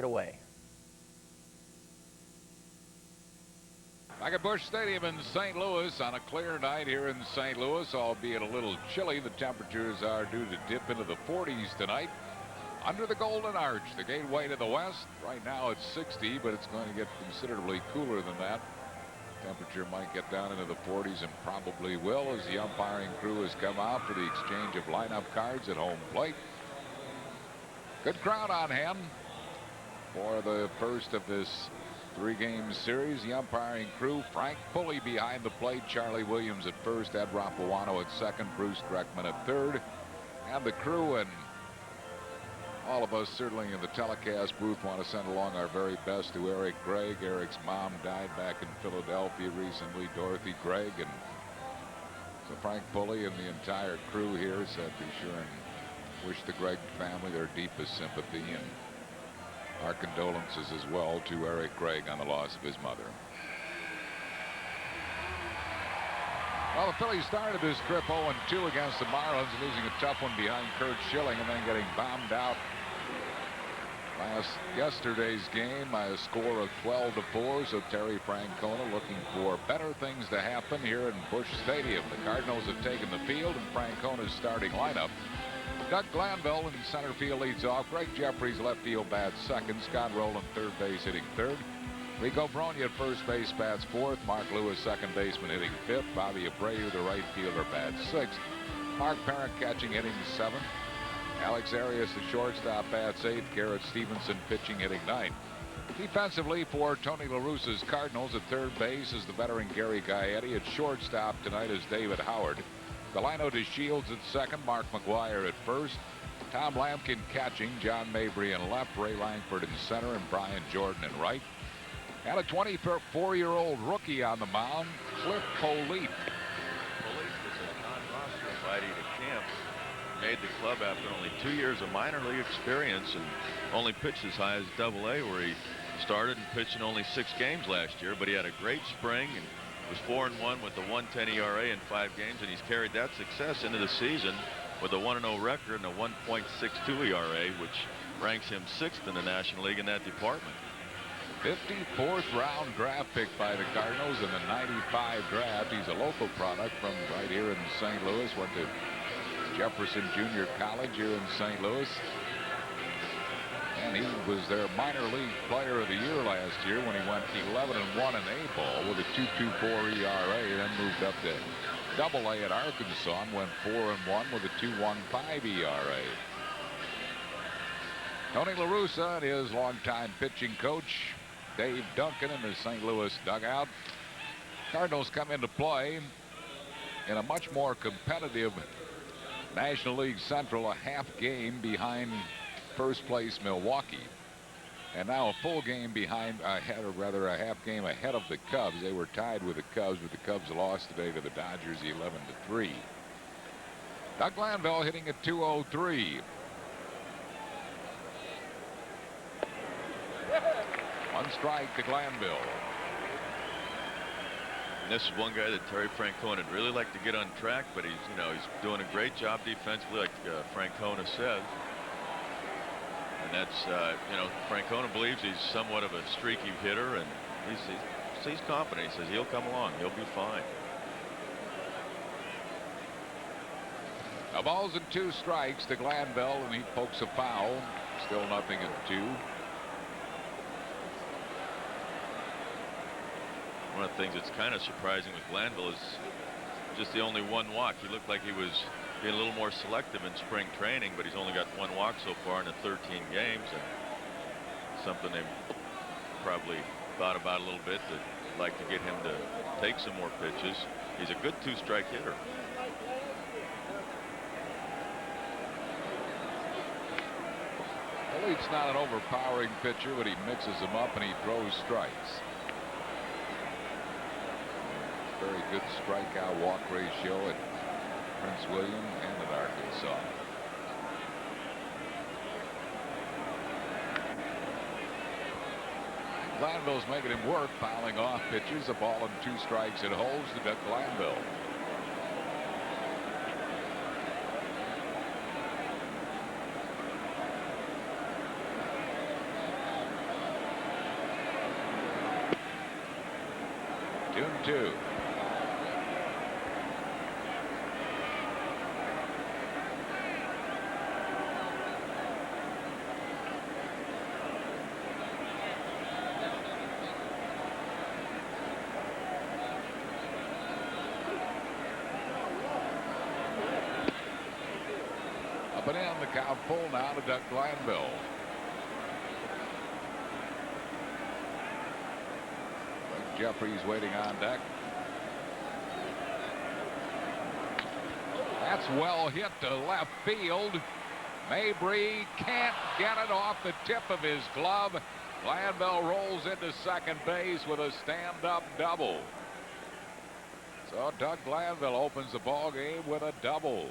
it away. Back at Busch Stadium in St. Louis on a clear night here in St. Louis, albeit a little chilly. The temperatures are due to dip into the 40s tonight. Under the Golden Arch, the gateway to the west. Right now it's 60, but it's going to get considerably cooler than that. Temperature might get down into the 40s and probably will as the umpiring crew has come out for the exchange of lineup cards at home plate. Good crowd on hand for the first of this 3-game series. The umpiring crew: Frank Pulley behind the plate, Charlie Williams at first, Ed Rapuano at second, Bruce Dreckman at third. And the crew and all of us certainly in the telecast booth want to send along our very best to Eric Gregg. Eric's mom died back in Philadelphia recently, Dorothy Gregg, and so Frank Pulley and the entire crew here said be sure and wish the Gregg family their deepest sympathy and our condolences as well to Eric Gregg on the loss of his mother. Well, the Phillies started this trip 0-2 against the Marlins, losing a tough one behind Curt Schilling and then getting bombed out yesterday's game by a score of 12-4. So Terry Francona looking for better things to happen here in Busch Stadium. The Cardinals have taken the field in Francona's starting lineup. Doug Glanville in center field leads off. Greg Jeffries left field bats second. Scott Rowland third base hitting third. Rico Brogna at first base bats fourth. Mark Lewis second baseman hitting fifth. Bobby Abreu the right fielder bats sixth. Mark Parent catching hitting seventh. Alex Arias the shortstop bats eighth. Garrett Stephenson pitching hitting ninth. Defensively for Tony La Russa's Cardinals at third base is the veteran Gary Gaetti. At shortstop tonight is David Howard. Delino DeShields at second. Mark McGwire at first. Tom Lampkin catching. John Mabry in left. Ray Langford in center and Brian Jordan in right. And a 24-year-old rookie on the mound, Cliff Politte. Politte was a non-roster invitee to camp. Made the club after only 2 years of minor league experience and only pitched as high as Double-A, where he started and pitched in only 6 games last year. But he had a great spring and was 4-1 with a 1.10 ERA in 5 games, and he's carried that success into the season with a 1-0 record and a 1.62 ERA, which ranks him 6th in the National League in that department. 54th round draft pick by the Cardinals in the 95 draft. He's a local product from right here in St. Louis. Went to Jefferson Junior College here in St. Louis. And he was their minor league player of the year last year when he went 11-1 in A-ball with a 2.24 ERA, and then moved up to Double-A at Arkansas and went 4-1 with a 2.15 ERA. Tony La Russa and his longtime pitching coach Dave Duncan in the St. Louis dugout. Cardinals come into play in a much more competitive National League Central, a half game behind first place Milwaukee, and now a full game behind ahead, or rather a half game ahead of the Cubs. They were tied with the Cubs, but the Cubs lost today to the Dodgers 11-3. Doug Glanville hitting at 203. One strike to Glanville. And this is one guy that Terry Francona would really like to get on track, but he's doing a great job defensively, like Francona says. And that's, Francona believes he's somewhat of a streaky hitter, and he's confident. He says he'll come along. He'll be fine. A ball's and 2 strikes to Glanville, and he pokes a foul. Still nothing at 2. One of the things that's kind of surprising with Glanville is just the only 1 walk. He looked like he was being a little more selective in spring training, but he's only got 1 walk so far in the 13 games, and something they probably thought about a little bit. They'd like to get him to take some more pitches. He's a good 2-strike hitter. Politte's not an overpowering pitcher, but he mixes them up and he throws strikes. Very good strikeout walk ratio at Prince William and at Arkansas. Glanville's making him work, fouling off pitches. A ball and 2 strikes it holds to Doug Glanville. 2-2. Up and in, the count full now to Doug Glanville. Jeffries waiting on deck. That's well hit to left field. Mabry can't get it off the tip of his glove. Glanville rolls into second base with a stand-up double. So Doug Glanville opens the ball game with a double.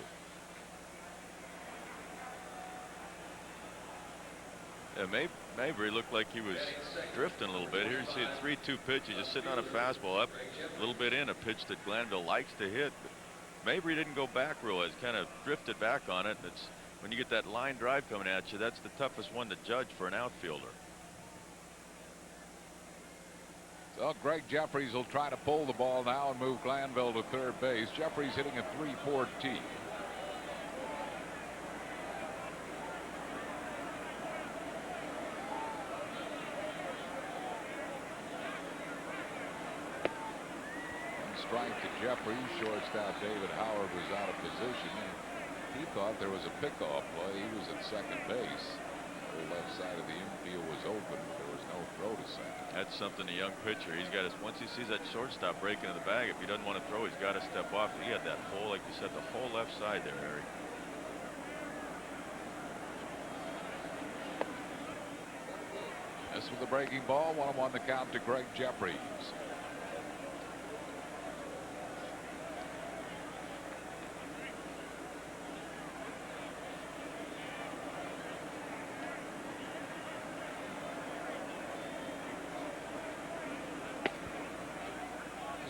Yeah, Mabry looked like he was drifting a little bit. Here you see a 3-2 pitch. He's just sitting on a fastball up a little bit in, a pitch that Glanville likes to hit. But Mabry didn't go back real. He's kind of drifted back on it. And it's when you get that line drive coming at you, that's the toughest one to judge for an outfielder. So Greg Jeffries will try to pull the ball now and move Glanville to third base. Jeffries hitting a 3-4-T. Strike to Jeffries. Shortstop David Howard was out of position. He thought there was a pickoff play. He was at second base. The left side of the infield was open. There was no throw to second. That's something a young pitcher. He's got to, once he sees that shortstop breaking in the bag, if he doesn't want to throw, he's got to step off. He had that hole, like you said, the whole left side there, Harry. This with the breaking ball. 1-1 the count to Greg Jeffries.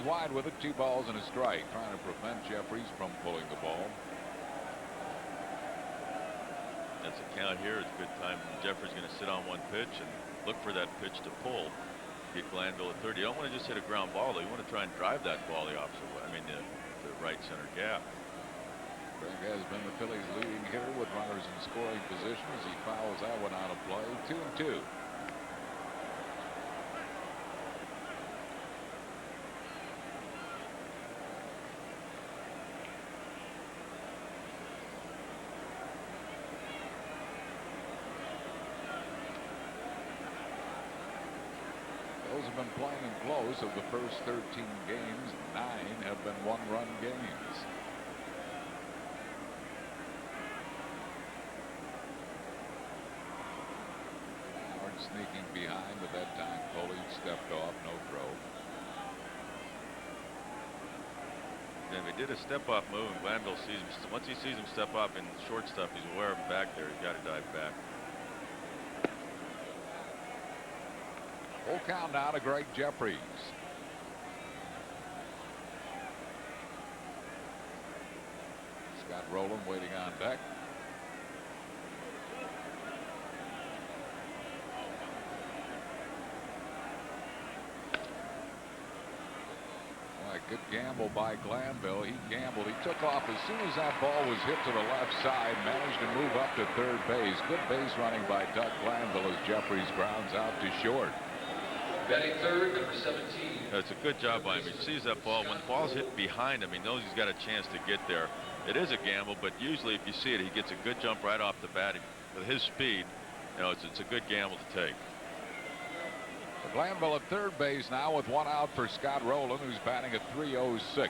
Wide with it, 2 balls and a strike, trying to prevent Jeffries from pulling the ball. That's a count here. It's a good time. Jeffries going to sit on one pitch and look for that pitch to pull. Get Glanville at third. You don't want to just hit a ground ball, though. You want to try and drive that ball the opposite way. I mean, the right center gap. Greg has been the Phillies' leading hitter with runners in scoring position as he fouls that one out of play. 2-2. Have been playing close. Of the first 13 games, 9 have been one-run games. Howard sneaking behind, but that time Politte stepped off, no throw. And he did a step-off move, and Glanville sees him. Once he sees him step up in shortstop, he's aware of him back there. He's got to dive back. Full count now to Greg Jeffries. Scott Rowland waiting on deck. Good gamble by Glanville. He gambled. He took off as soon as that ball was hit to the left side. Managed to move up to third base. Good base running by Doug Glanville as Jeffries grounds out to short. Batting third, number 17. That's a good job by him. He sees that ball. When the ball's hit behind him, he knows he's got a chance to get there. It is a gamble, but usually if you see it, he gets a good jump right off the bat. With his speed, you know, it's a good gamble to take. Glanville at third base now with 1 out for Scott Rowland, who's batting at .306.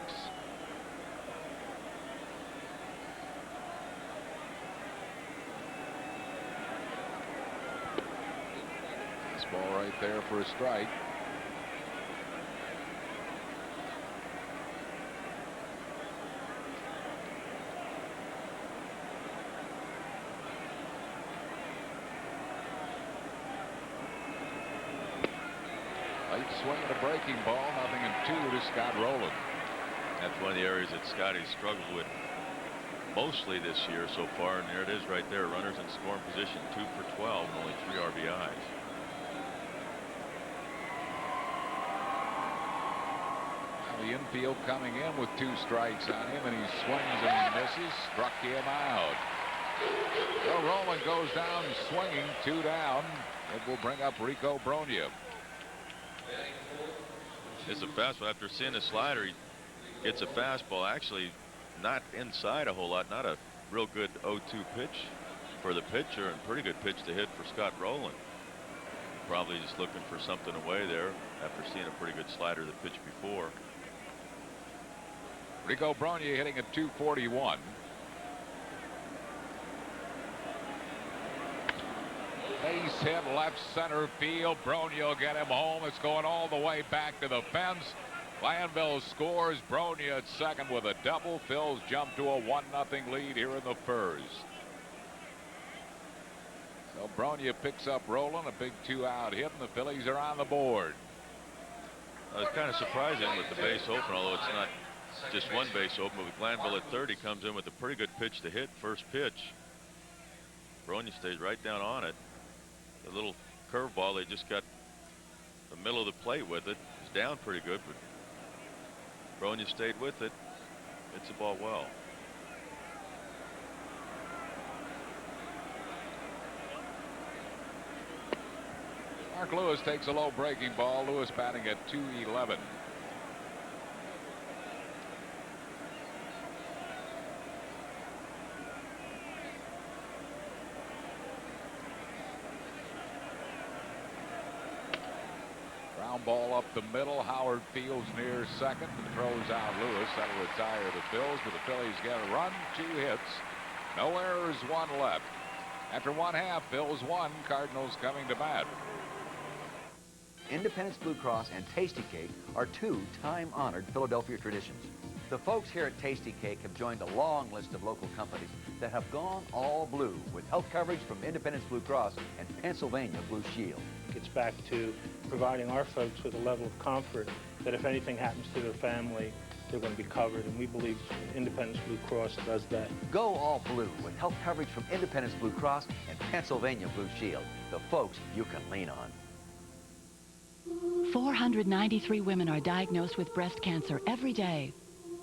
This ball right there for a strike. Swing and a breaking ball, nothing in 2 to Scott Rowland. That's one of the areas that Scotty's struggled with mostly this year so far, and there it is right there. Runners in scoring position, 2 for 12, and only 3 RBIs. the infield coming in with 2 strikes on him, and he swings and he misses. Struck him out. So Rolen goes down swinging, 2 down. It will bring up Rico Brogna. It's a fastball. After seeing a slider, he gets a fastball. Actually, not inside a whole lot. Not a real good 0-2 pitch for the pitcher, and pretty good pitch to hit for Scott Rolen. Probably just looking for something away there after seeing a pretty good slider the pitch before. Rico Brogna hitting at .241. Base hit left center field. Brogna will get him home. It's going all the way back to the fence. Glanville scores. Brogna at second with a double. Phil's jump to a 1-0 lead here in the first. So Brogna picks up Rolen, a big 2-out hit, and the Phillies are on the board. It's kind of surprising with the base open, although it's not just one base open. But with Glanville at third, he comes in with a pretty good pitch to hit. First pitch. Brogna stays right down on it. The little curveball, they just got the middle of the plate with it. It's down pretty good, but Brogna stayed with it. Hits the ball well. Mark Lewis takes a low breaking ball. Lewis batting at .211. Ground ball up the middle. Howard fields near second and throws out Lewis. That'll retire the Phils, but the Phillies get a run, 2 hits, no errors, 1 left. After 1/2, Phils 1, Cardinals coming to bat. Independence Blue Cross and Tasty Cake are 2 time-honored Philadelphia traditions. The folks here at Tasty Cake have joined a long list of local companies that have gone all blue with health coverage from Independence Blue Cross and Pennsylvania Blue Shield. It's back to providing our folks with a level of comfort that if anything happens to their family, they're going to be covered, and we believe Independence Blue Cross does that. Go all blue with health coverage from Independence Blue Cross and Pennsylvania Blue Shield. The folks you can lean on. 493 women are diagnosed with breast cancer every day.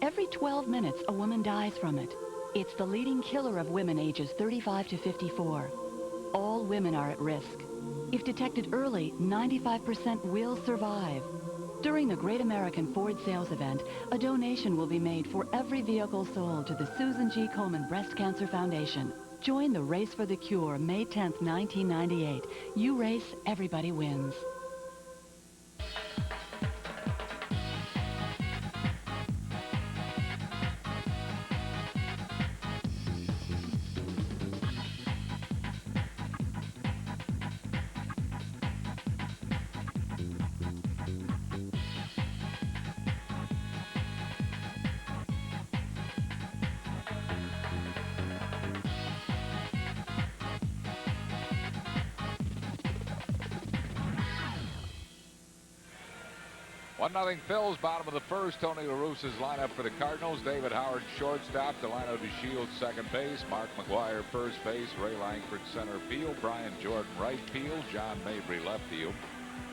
Every 12 minutes, a woman dies from it. It's the leading killer of women ages 35 to 54. All women are at risk. If detected early, 95% will survive. During the Great American Ford Sales Event, a donation will be made for every vehicle sold to the Susan G. Komen Breast Cancer Foundation. Join the Race for the Cure, May 10th, 1998. You race, everybody wins. Nothing. Phil's bottom of the first. Tony La Russa's lineup for the Cardinals. David Howard shortstop. Delano DeShields second base. Mark McGwire first base. Ray Langford center field. Brian Jordan right field. John Mabry left field.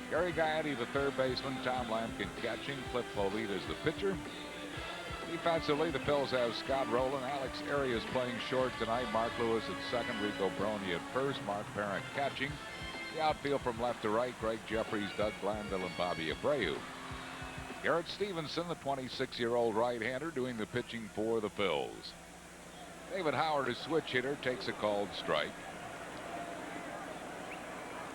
Gary Gaiety the third baseman. Tom Lampkin catching. Cliff Politte is the pitcher. Defensively, the Phils have Scott Rolen. Alex Arias playing short tonight. Mark Lewis at second. Rico Brogna at first. Mark Parent catching. The outfield from left to right. Greg Jeffries, Doug Glanville, and Bobby Abreu. Garrett Stephenson, the 26-year-old right-hander, doing the pitching for the Phils. David Howard, a switch hitter, takes a called strike.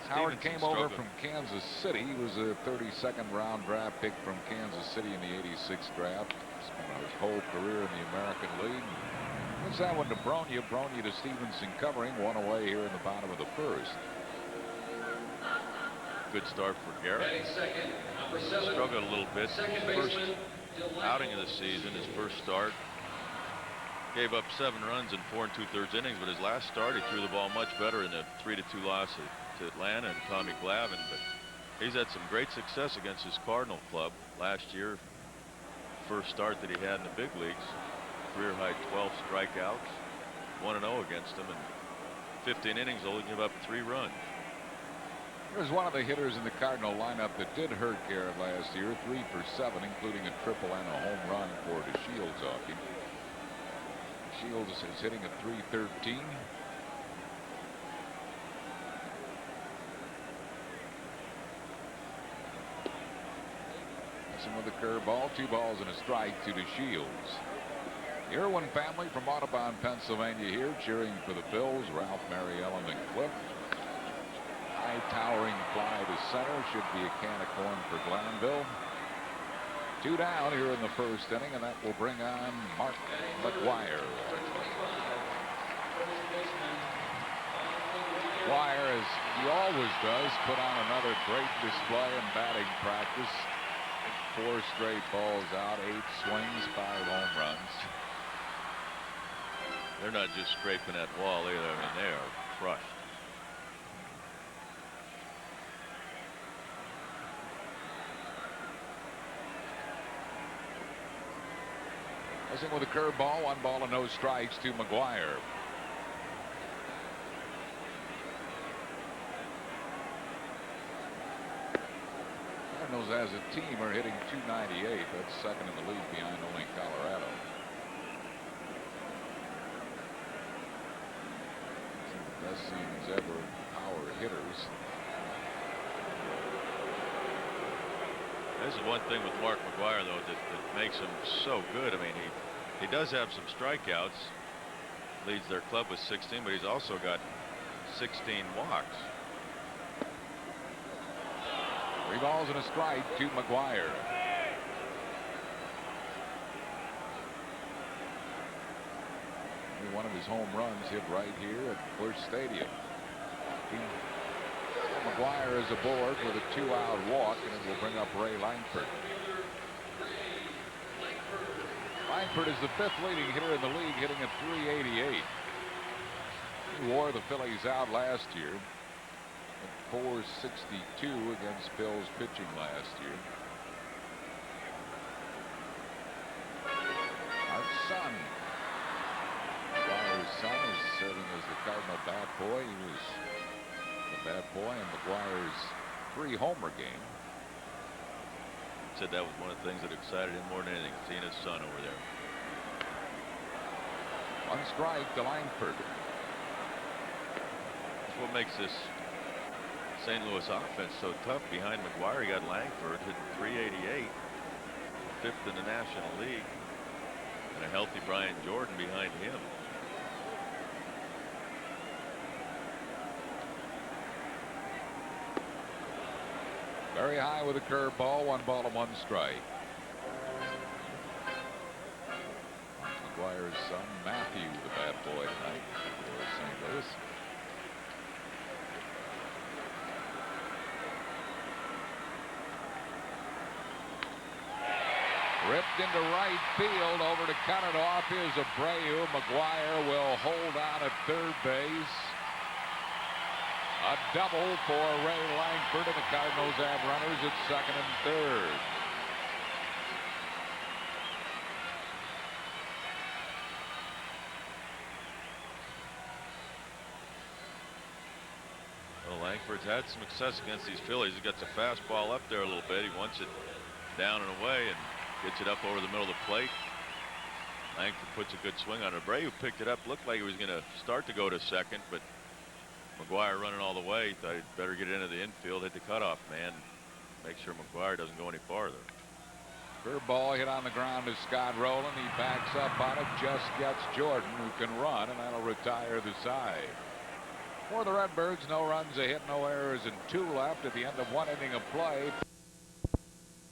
Howard came over from Kansas City. He was a 32nd round draft pick from Kansas City in the '86 draft. Spent his whole career in the American League. What's that one to Brogna? Brogna to Stephenson covering. 1 away here in the bottom of the first. Good start for Garrett. Second, number 7. Struggled a little bit. Second First baseman, outing of the season, his first start. Gave up 7 runs in 4 2/3 innings, but his last start he threw the ball much better in the 3-2 loss to Atlanta and Tommy Glavine. But he's had some great success against his Cardinal club last year. First start that he had in the big leagues. Career high 12 strikeouts. 1-0 against them, and 15 innings only give up 3 runs. Here's one of the hitters in the Cardinal lineup that did hurt Garrett last year. 3 for 7, including a triple and a home run for DeShields off him. Shields is hitting at .313. Missing with a curveball. 2 balls and a strike to DeShields. The Irwin family from Audubon, Pennsylvania here cheering for the Phils. Ralph, Mary Ellen, and Cliff. High towering fly to center. Should be a can of corn for Glanville. 2 down here in the first inning, and that will bring on Mark McGwire. McGwire, as he always does, put on another great display in batting practice. 4 straight balls out, 8 swings, 5 home runs. They're not just scraping that wall either. I mean, they are crushed. Missing with a curveball. 1 ball and no strikes to McGwire. Cardinals as a team are hitting .298. That's second in the league behind only Colorado. Best seasons ever in power hitters. This is one thing with Mark McGwire, though, that makes him so good. I mean, he does have some strikeouts. Leads their club with 16, but he's also got 16 walks. 3 balls and a strike to McGwire. One of his home runs hit right here at Busch Stadium. McGwire is aboard with a 2-out walk, and it will bring up Ray Langford. Langford is the 5th leading hitter in the league, hitting at .388. He wore the Phillies out last year at .462 against Phil's pitching last year. Our son. McGwire's son is serving as the Cardinal bat boy. He was the bat boy in McGwire's 3-homer game. Said that was one of the things that excited him more than anything, seeing his son over there. 1 strike to Langford. That's what makes this St. Louis offense so tough. Behind McGwire, you got Langford hitting .388, 5th in the National League, and a healthy Brian Jordan behind him. Very high with a curveball. 1 ball and 1 strike. McGwire's son Matthew, the bad boy tonight for St. Louis. Ripped into right field. Over to cut it off is Abreu. McGwire will hold on at third base. A double for Ray Langford, and the Cardinals have runners at second and third. Well, Langford's had some success against these Phillies. He gets a fastball up there a little bit. He wants it down and away and gets it up over the middle of the plate. Langford puts a good swing on it. Abreu picked it up. Looked like he was going to start to go to second, but McGwire running all the way. Thought he'd better get into the infield, hit the cutoff man, make sure McGwire doesn't go any farther. Curveball hit on the ground to Scott Rowland. He backs up on it, just gets Jordan, who can run, and that'll retire the side. For the Redbirds, no runs, a hit, no errors, and 2 left at the end of 1 inning of play.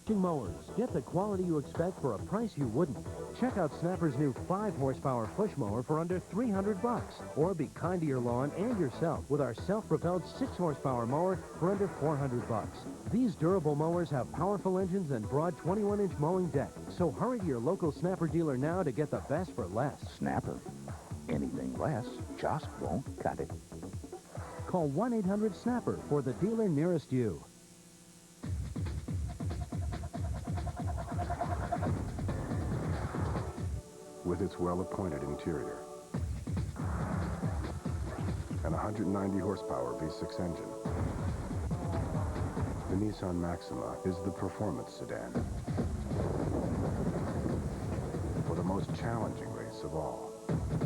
Mowers. Get the quality you expect for a price you wouldn't. Check out Snapper's new 5-horsepower push mower for under $300. Or be kind to your lawn and yourself with our self-propelled 6-horsepower mower for under $400. These durable mowers have powerful engines and broad 21-inch mowing deck. So hurry to your local Snapper dealer now to get the best for less. Snapper. Anything less just won't cut it. Call 1-800-SNAPPER for the dealer nearest you. With its well-appointed interior and 190 horsepower V6 engine, Nissan Maxima is the performance sedan. For the most challenging race of all,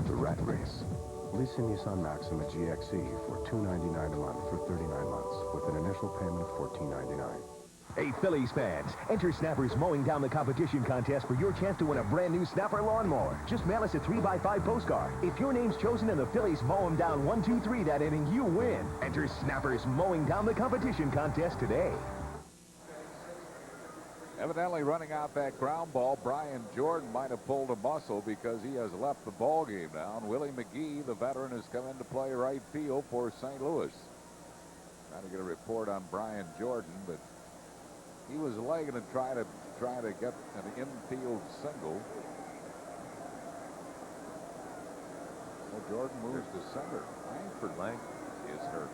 the rat race. Lease a Nissan Maxima GXE for $299 a month for 39 months with an initial payment of $14.99. Hey, Phillies fans, enter Snapper's Mowing Down the Competition contest for your chance to win a brand new Snapper lawnmower. Just mail us a 3x5 postcard. If your name's chosen and the Phillies mow 'em down 1-2-3 that inning, you win. Enter Snapper's Mowing Down the Competition contest today. Evidently running out that ground ball, Brian Jordan might have pulled a muscle because he has left the ball game down. Willie McGee, the veteran, has come into play right field for St. Louis. Trying to get a report on Brian Jordan, but he was legging to try to get an infield single. Well, Jordan moves to center. Langford is hurt.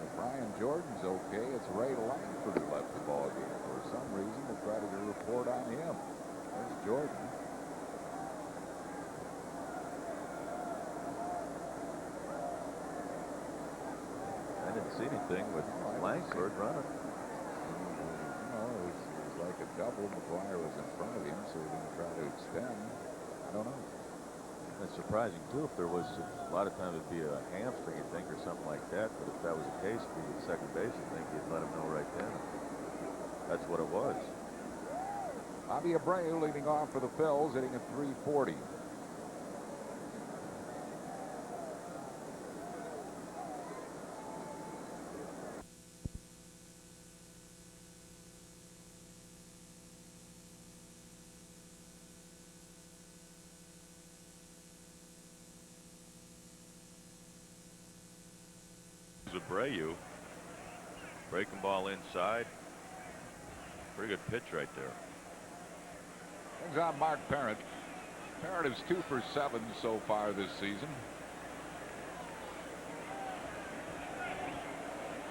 If Brian Jordan's okay, it's Ray Langford who left the ball game. For some reason, we'll try to get a report on him. There's Jordan. I didn't see anything with Langford running. No, it was like a double. McGwire was in front of him, so he didn't try to extend. I don't know. It's surprising, too, if there was a lot of times it'd be a hamstring, you'd think, or something like that. But if that was the case, the second base, you'd think you'd let him know right then. That's what it was. Bobby Abreu leading off for the Phils, hitting at .340. Abreu, breaking ball inside. Pretty good pitch right there. Brings on Mark Parent. Parent is 2 for 7 so far this season.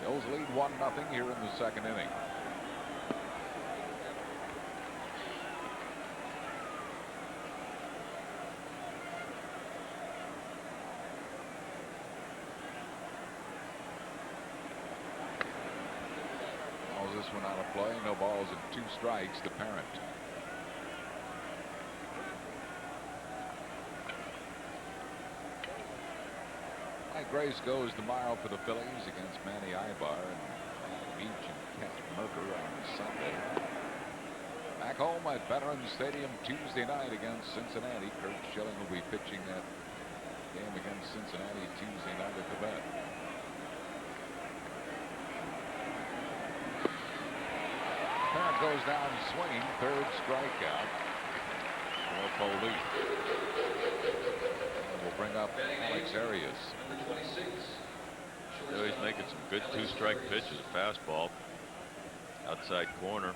Phils lead 1-0 here in the second inning. This one out of play. No balls and 2 strikes to Parent. Mike Grace goes tomorrow for the Phillies against Manny Ibar and Beach and Kent Merker on Sunday. Back home at Veterans Stadium Tuesday night against Cincinnati. Kurt Schilling will be pitching that game against Cincinnati Tuesday night at the Vet. Parent goes down swinging, 3rd strikeout for Politte. We'll bring up Alex Arias. Number 26. So he's making some good 2-strike pitches. Fastball, outside corner.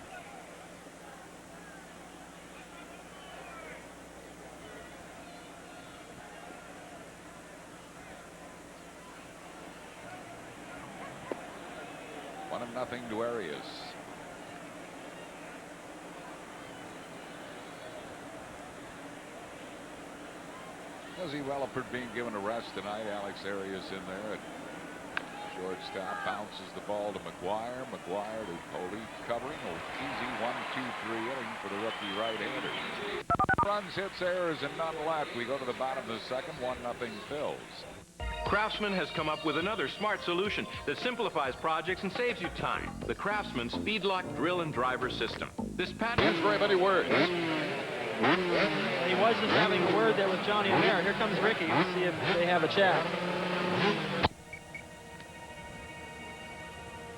One of nothing to Arias. Ozzie Relaford being given a rest tonight. Alex Arias in there at shortstop. Bounces the ball to McGwire. McGwire to Politte covering. Easy 1-2-3 inning for the rookie right-hander. Runs, hits, errors, and none left. We go to the bottom of the second. 1-0 Phils. Craftsman has come up with another smart solution that simplifies projects and saves you time. The Craftsman Speed Lock Drill and Driver System. This patent has very many words. He was just having a word there with Johnny O'Hara. Here comes Ricky. Let's see if they have a chat.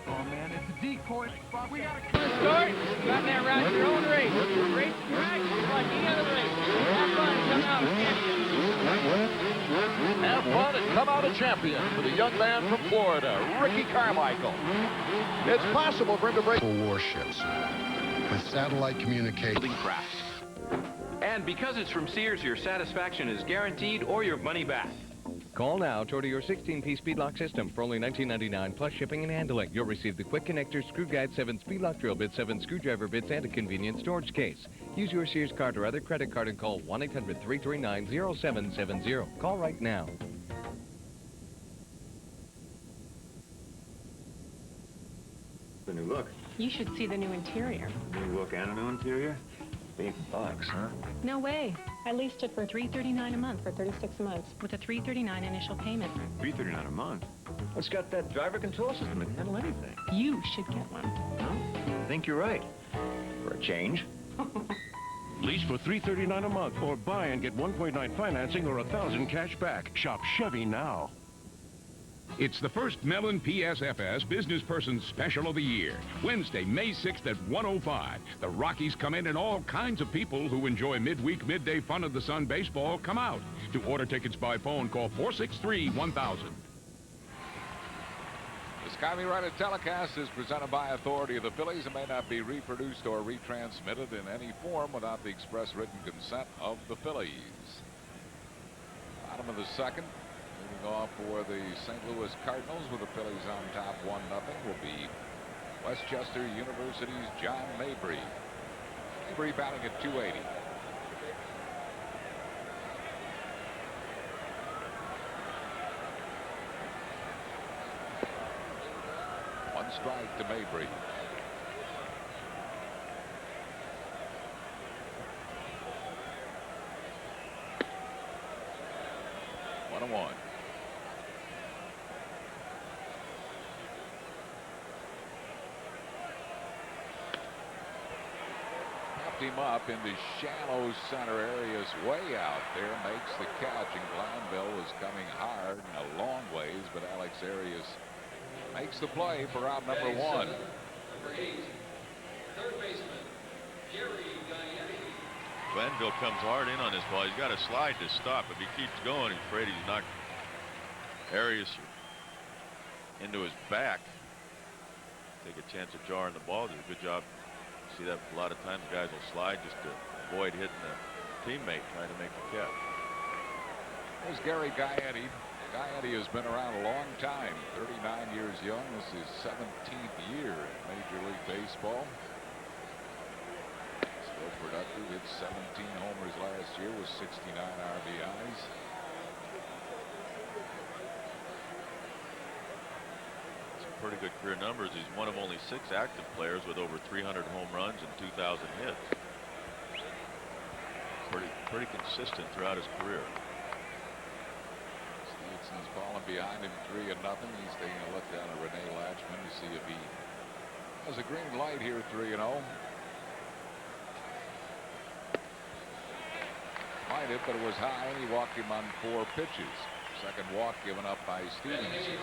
Oh, man, it's a decoy. We got to start. You got that right your own race. Race track like any other race. Have fun and come out a champion. Have fun and come out a champion for the young man from Florida, Ricky Carmichael. It's possible for him to break warships with satellite communication. Crafts. And because it's from Sears, your satisfaction is guaranteed or your money back. Call now to order your 16-piece speed lock system for only $19.99 plus shipping and handling. You'll receive the quick connector, screw guide, 7 speed lock drill bits, 7 screwdriver bits, and a convenient storage case. Use your Sears card or other credit card and call 1-800-339-0770. Call right now. the new look? You should see the new interior. New look and a new interior? Big bucks, huh? No way. I leased it for $339 a month for 36 months with a $339 initial payment. $339 a month? It's got that driver control system that can handle anything. You should get one. I think you're right. For a change. Lease for $339 a month or buy and get 1.9 financing or $1,000 cash back. Shop Chevy now. It's the first Mellon PSFS Business Person Special of the year. Wednesday, May 6th at 1:05. The Rockies come in and all kinds of people who enjoy midweek, midday fun of the Sun baseball come out. To order tickets by phone, call 463-1000. This copyrighted telecast is presented by authority of the Phillies and may not be reproduced or retransmitted in any form without the express written consent of the Phillies. Bottom of the second. Moving off for the St. Louis Cardinals with the Phillies on top 1-0 will be Westchester University's John Mabry. Mabry batting at .280. One strike to Mabry. One and one. Him up into shallow center areas way out there, makes the catch, and Glanville is coming hard and a long ways, but Alex Arias makes the play for out number one. Number 8, third baseman, Gary Gant. Glanville comes hard in on this ball. He's got a slide to stop. If he keeps going, he's afraid he's knocked Arias into his back. Take a chance of jarring the ball. Does a good job. See that a lot of times guys will slide just to avoid hitting a teammate trying to make the catch. There's Gary Gaieti. Gaieti has been around a long time, 39 years young. This is his 17th year in Major League Baseball. Still productive. Hit 17 homers last year with 69 RBIs. Pretty good career numbers. He's one of only 6 active players with over 300 home runs and 2,000 hits. Pretty consistent throughout his career. Stevenson's falling behind him 3-0. He's taking a look down at Rene Latchman to see if he has a green light here. 3-0. Might have, but it was high, and he walked him on 4 pitches. Second walk given up by Stevenson.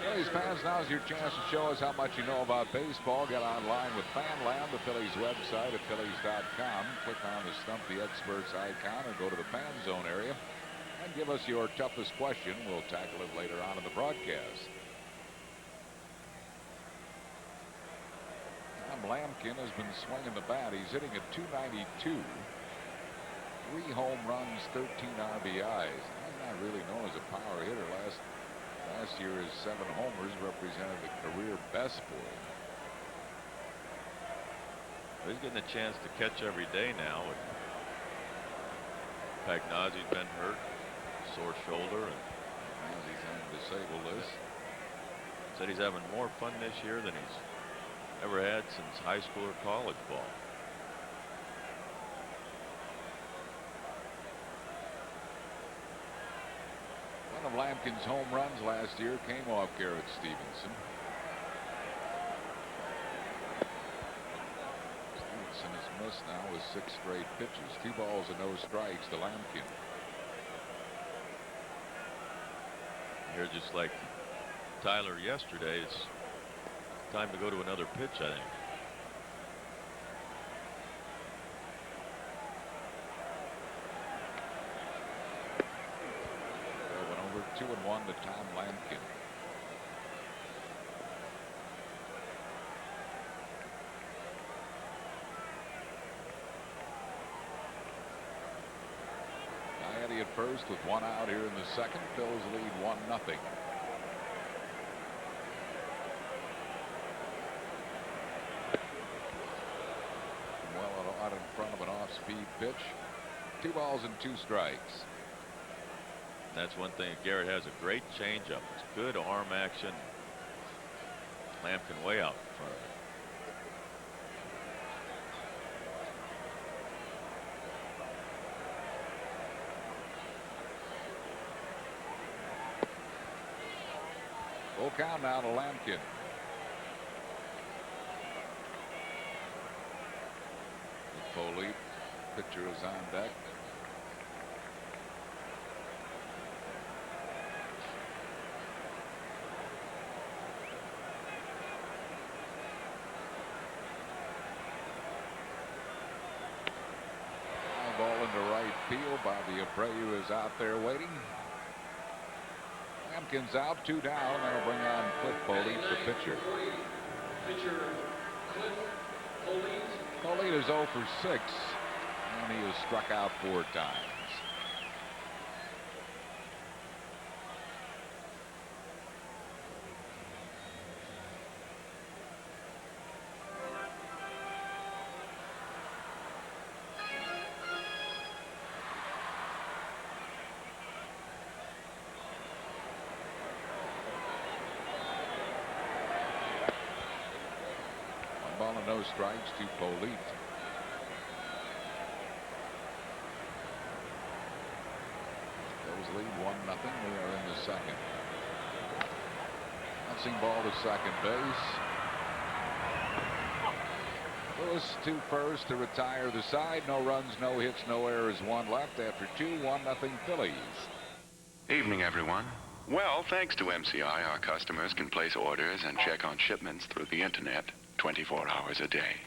Phillies fans, now's your chance to show us how much you know about baseball. Get online with FanLand, the Phillies website at Phillies.com. Click on the Stump the Experts icon or go to the Fan Zone area and give us your toughest question. We'll tackle it later on in the broadcast. Tom Lampkin has been swinging the bat. He's hitting at .292. 3 home runs, 13 RBIs. He's not really known as a power hitter. Last year, his 7 homers represented the career best for him. He's getting a chance to catch every day now. Pagnozzi's been hurt, sore shoulder, and Pagnozzi's on the disabled list. Said he's having more fun this year than he's ever had since high school or college ball. One of Lampkin's home runs last year came off Garrett Stephenson. Stephenson has missed now with 6 straight pitches. 2 balls and no strikes to Lampkin. Here, just like Tyler yesterday, it's time to go to another pitch, I think. Over 2-1 to Tom Lampkin. Gaieti at first with 1 out here in the second. Phillies lead 1-0. Well out in front of an off-speed pitch. 2 balls and 2 strikes. That's one thing. Garrett has a great changeup. It's good arm action. Lampkin way out in front of it. Full count now to Lampkin. Politte, pitcher is on deck. Fly ball into right field. Bobby Abreu is out there waiting. Lampkin's out, 2 down. That'll bring on Cliff Politte, the pitcher. Pitcher Cliff Politte. Politte is 0 for 6, and he has struck out 4 times. Ball and no strikes to Politte. Phillies lead 1-0. We are in the second. Bouncing ball to second base. Lewis to first to retire the side. No runs, no hits, no errors. 1 left after 2. 1-0 Phillies. Evening, everyone. Well, thanks to MCI, our customers can place orders and check on shipments through the internet 24 hours a day.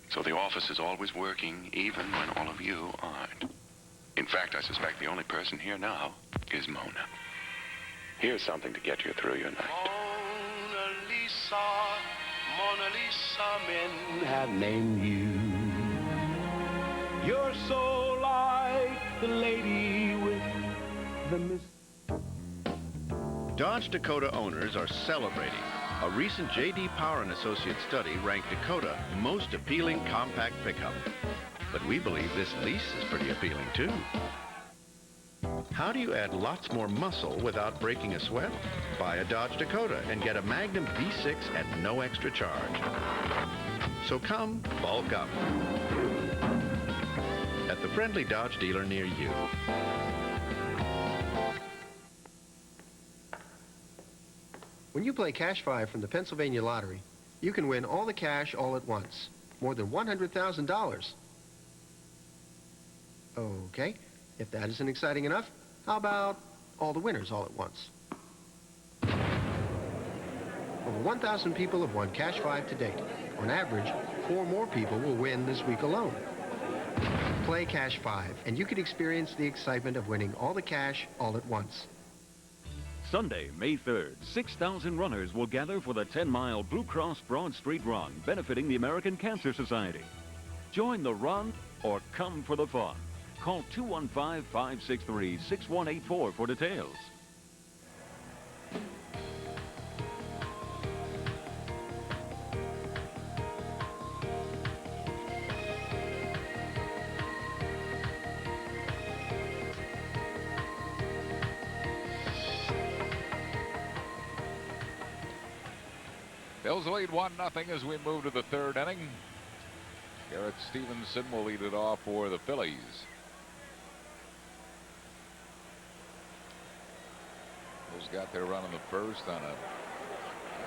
So the office is always working, even when all of you aren't. In fact, I suspect the only person here now is Mona. Here's something to get you through your night. Mona Lisa, men have named you. You're so like the lady with the mist. Dodge Dakota owners are celebrating. A recent J.D. Power & Associates study ranked Dakota most appealing compact pickup. But we believe this lease is pretty appealing too. How do you add lots more muscle without breaking a sweat? Buy a Dodge Dakota and get a Magnum V6 at no extra charge. So come bulk up at the friendly Dodge dealer near you. When you play Cash 5 from the Pennsylvania Lottery, you can win all the cash all at once. More than $100,000. Okay, if that isn't exciting enough, how about all the winners all at once? Over 1,000 people have won Cash 5 to date. On average, 4 more people will win this week alone. Play Cash 5, and you can experience the excitement of winning all the cash all at once. Sunday, May 3rd, 6,000 runners will gather for the 10-mile Blue Cross Broad Street Run, benefiting the American Cancer Society. Join the run or come for the fun. Call 215-563-6184 for details. Bills lead 1-0 as we move to the 3rd inning. Garrett Stephenson will lead it off for the Phillies. Bills got their run in the first on a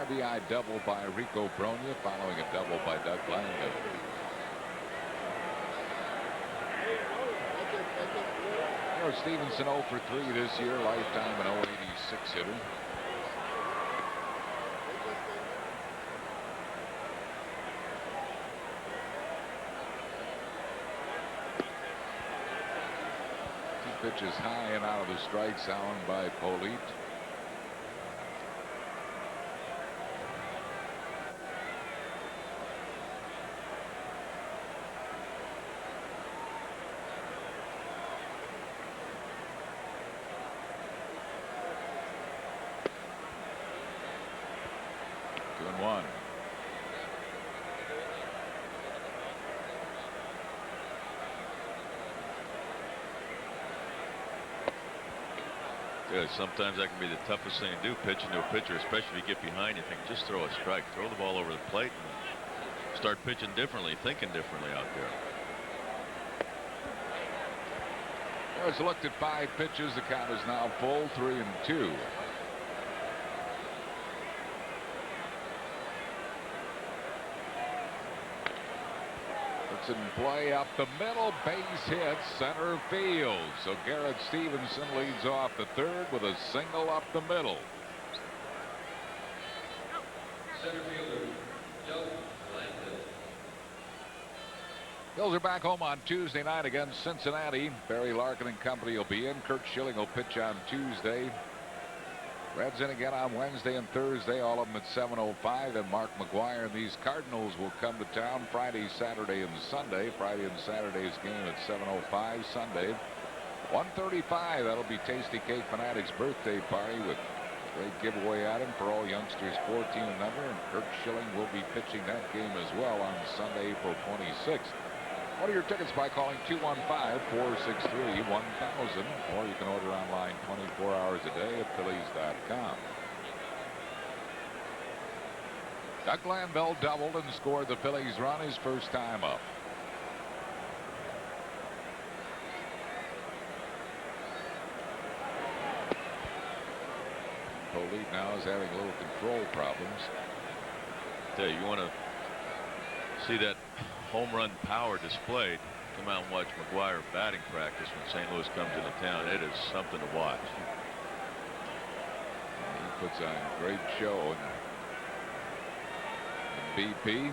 RBI double by Rico Bronya, following a double by Doug Langdon. Garrett Stephenson 0 for 3 this year, lifetime an 086 hitter. Pitches high and out of the strike zone by Politte. Two and one. Yeah, sometimes that can be the toughest thing to do, pitching to a pitcher, especially if you get behind. You think, just throw a strike, throw the ball over the plate, and start pitching differently, thinking differently out there. It's looked at 5 pitches. The count is now full, 3-2. It's in play up the middle, base hit, center field. So Garrett Stephenson leads off the third with a single up the middle. Center fielder, Joe Landfill. Phils are back home on Tuesday night against Cincinnati. Barry Larkin and company will be in. Curt Schilling will pitch on Tuesday. Reds in again on Wednesday and Thursday, all of them at 7:05. And Mark McGwire and these Cardinals will come to town Friday, Saturday, and Sunday. Friday and Saturday's game at 7:05. Sunday, 1:35. That'll be Tasty Cake Fanatic's birthday party with a great giveaway item for all youngsters 14 and under. And Curt Schilling will be pitching that game as well on Sunday, April 26th. Order your tickets by calling 215-463-1000, or you can order online 24 hours a day at Phillies.com. Doug Glanville doubled and scored the Phillies run his first time up. Politte now is having a little control problems. You want to see that home run power displayed? Come out and watch McGwire batting practice when St. Louis comes into town. It is something to watch. He puts on a great show in BP.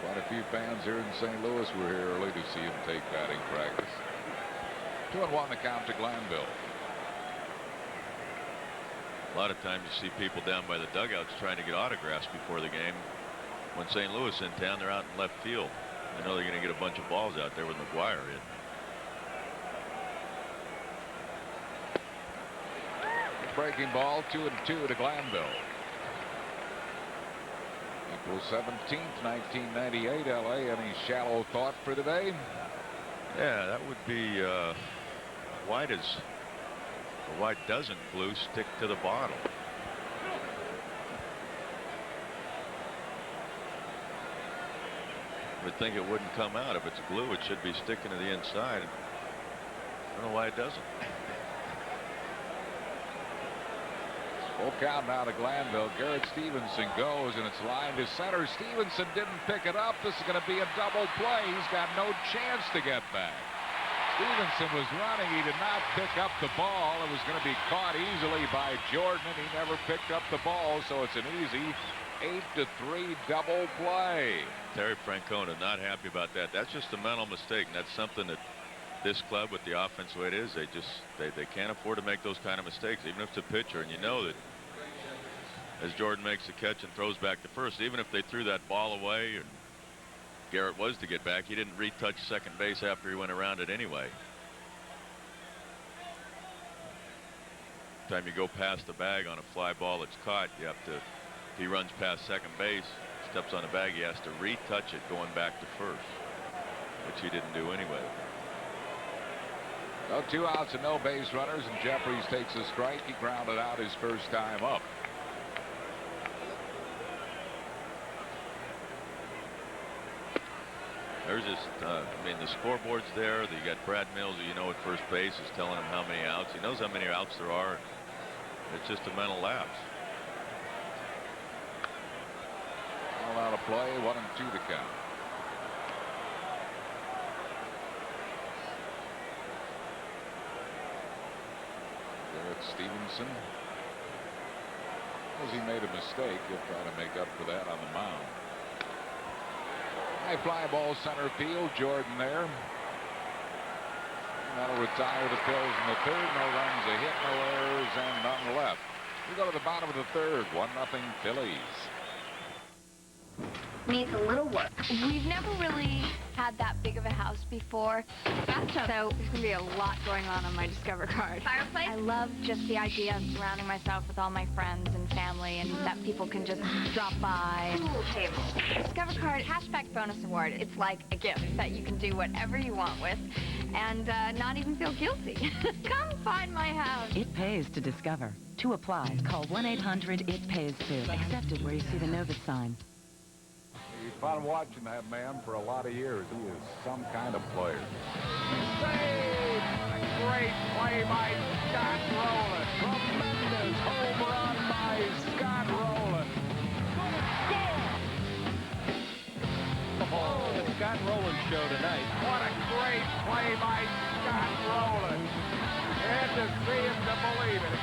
Quite a few fans here in St. Louis were here early to see him take batting practice. 2-1 the count to Glanville. A lot of times you see people down by the dugouts trying to get autographs before the game. When St. Louis in town, they're out in left field. They know they're going to get a bunch of balls out there with McGwire in. Breaking ball, 2-2 to Glanville. April 17th, 1998, LA. Any shallow thought for today? Yeah, that would be why doesn't glue stick to the bottle? I would think it wouldn't come out. If it's glue, it should be sticking to the inside. I don't know why it doesn't. Full count now to Glanville. Garrett Stephenson goes, and it's lined to center. Stephenson didn't pick it up. This is going to be a double play. He's got no chance to get back. Stevenson was running. He did not pick up the ball. It was going to be caught easily by Jordan, and he never picked up the ball, so it's an easy 8-3 double play. Terry Francona not happy about that. That's just a mental mistake, and that's something that this club, with the offense the way it is, they can't afford to make those kind of mistakes, even if it's a pitcher. And you know that as Jordan makes the catch and throws back to first, even if they threw that ball away and Garrett was to get back, he didn't retouch second base after he went around it anyway. Time you go past the bag on a fly ball that's caught, you have to, if he runs past second base, steps on the bag, he has to retouch it going back to first, which he didn't do anyway. So 2 outs and no base runners, and Jeffries takes a strike. He grounded out his first time up. There's just, I mean, the scoreboard's there. You got Brad Mills, who you know at first base, is telling him how many outs. He knows how many outs there are. It's just a mental lapse. All out of play, 1-2 to count. Garrett Stephenson. As he made a mistake, he'll try to make up for that on the mound. High fly ball center field. Jordan there. And that'll retire the Phils in the third. No runs, a hit, no errors, and none left. We go to the bottom of the third. 1-0 Phillies. Needs a little work. We've never really had that big of a house before. So there's going to be a lot going on my Discover card. Fireplace? I love just the idea of surrounding myself with all my friends and family and that people can just drop by. Pool table. Discover card cashback bonus award. It's like a gift that you can do whatever you want with and not even feel guilty. Come find my house. It pays to Discover. To apply, call 1-800-IT-PAYS-TO. Accepted where you see the Novus sign. You've fun watching that man for a lot of years. He is some kind of player. Save! A great play by Scott Rowland. Tremendous home run by Scott Rowland. Oh, the Scott Rowland show tonight. What a great play by Scott Rowland. And to see him to believe it.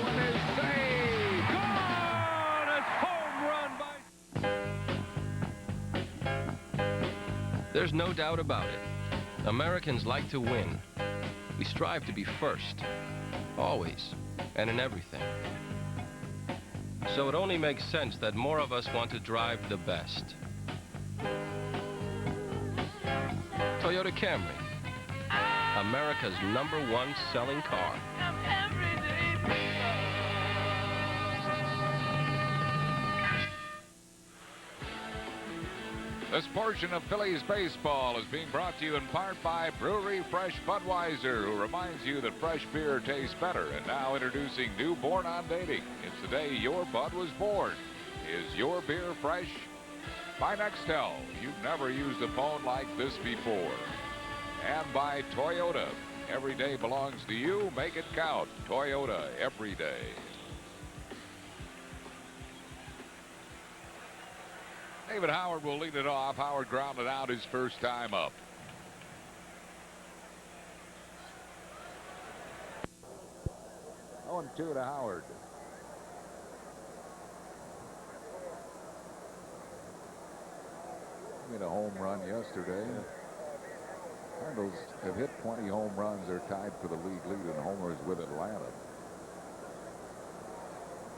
With his save. Gone! It's home run by... There's no doubt about it. Americans like to win. We strive to be first. Always. And in everything. So it only makes sense that more of us want to drive the best. Toyota Camry. America's #1 selling car. This portion of Phillies baseball is being brought to you in part by Brewery Fresh Budweiser, who reminds you that fresh beer tastes better. And now introducing new Born on Dating. It's the day your Bud was born. Is your beer fresh? By Nextel. You've never used a phone like this before. And by Toyota. Every day belongs to you. Make it count. Toyota, every day. David Howard will lead it off. Howard grounded out his first time up. Oh, and 2 to Howard. He made a home run yesterday. Cardinals have hit 20 home runs. They're tied for the league lead in homers with Atlanta.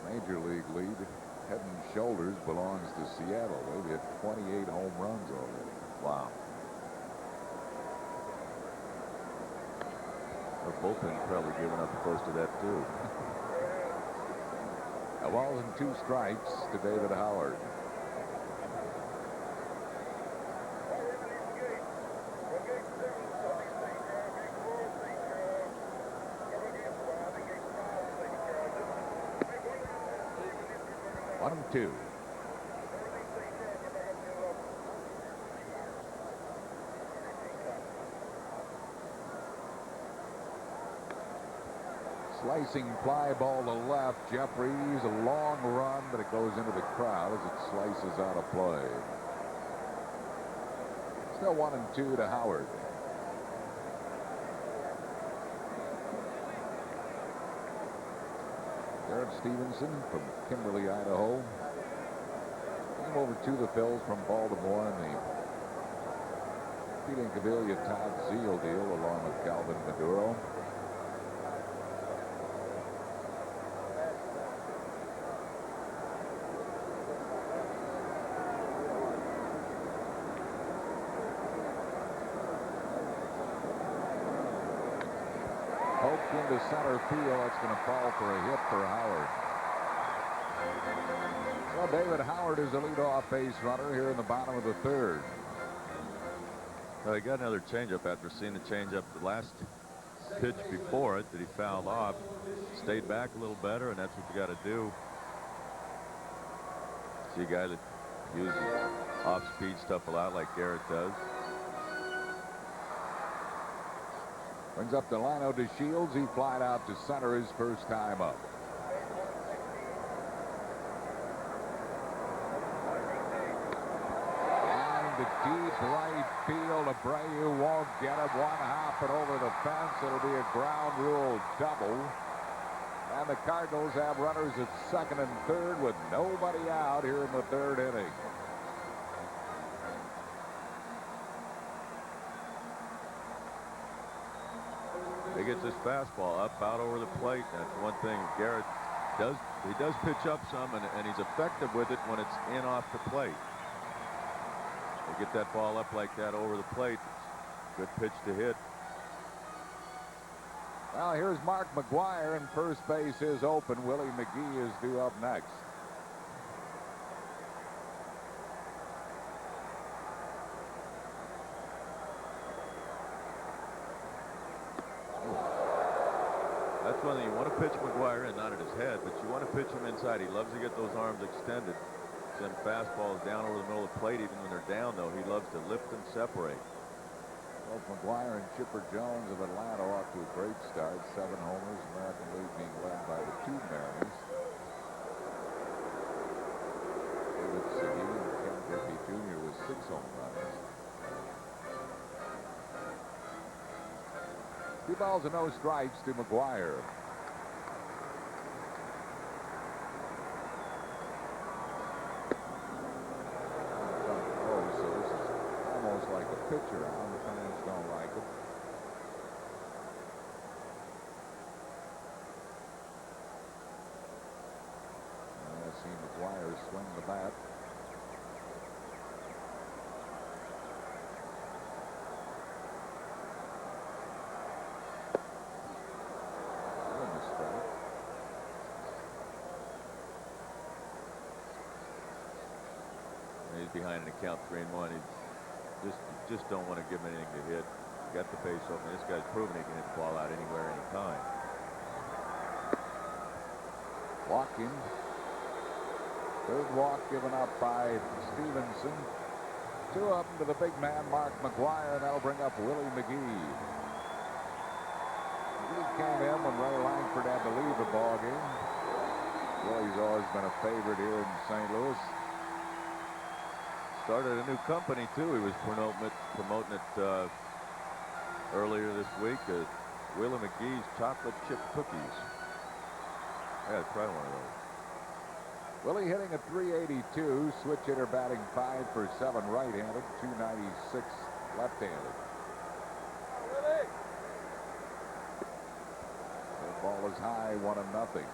Major league lead, head and shoulders, belongs to Seattle. They've hit 28 home runs already. Wow. The bullpen's probably giving up close to that, too. A balls and 2 strikes to David Howard. One and 2. Slicing fly ball to left. Jeffries, a long run, but it goes into the crowd as it slices out of play. Still 1 and 2 to Howard. Garrett Stephenson from Kimberly, Idaho. Came over to the Phils from Baltimore in the Pete Incaviglia Todd Zeal deal along with Calvin Maduro. Poked into center field. It's going to fall for a hit for Howard. So David Howard is the leadoff base runner here in the bottom of the 3rd. Well, he got another changeup after seeing the changeup the last pitch before it that he fouled off. Stayed back a little better, and that's what you got to do. See a guy that uses off-speed stuff a lot like Garrett does. Brings up the line to Shields. He flied out to center his first time up. Line to deep right field. Abreu won't get it. One hopping over the fence. It'll be a ground rule double. And the Cardinals have runners at 2nd and 3rd with nobody out here in the 3rd inning. He gets his fastball up, out over the plate. That's one thing Garrett does. He does pitch up some, and he's effective with it when it's in off the plate. They get that ball up like that over the plate. Good pitch to hit. Well, here's Mark McGwire, and first base is open. Willie McGee is due up next. That's one thing. You want to pitch McGwire in, not at his head, but you want to pitch him inside. He loves to get those arms extended. Send fastballs down over the middle of the plate. Even when they're down, though, he loves to lift and separate. Both McGwire and Chipper Jones of Atlanta off to a great start. 7 homers. American League being led by the 2 Mariners. David Segui and Ken Griffey Jr. with 6 home runs. 2 balls and no strikes to McGwire. Oh, so this is almost like a pitcher. The fans don't like it. I see McGwire swing the bat. He's behind an account 3-1. He just don't want to give him anything to hit. Got the base open. This guy's proven he can hit the ball out anywhere, anytime. Walking. Third walk given up by Stephenson. 2 up to the big man, Mark McGwire, and that'll bring up Willie McGee. McGee came in when Ray Langford had to leave the ball game. Willie's always been a favorite here in St. Louis. Started a new company, too. He was promoting it earlier this week. Willie McGee's chocolate chip cookies. I gotta try one of those. Willie hitting at .382. Switch hitter batting 5 for 7 right-handed, .296 left-handed. The ball is high, 1-0.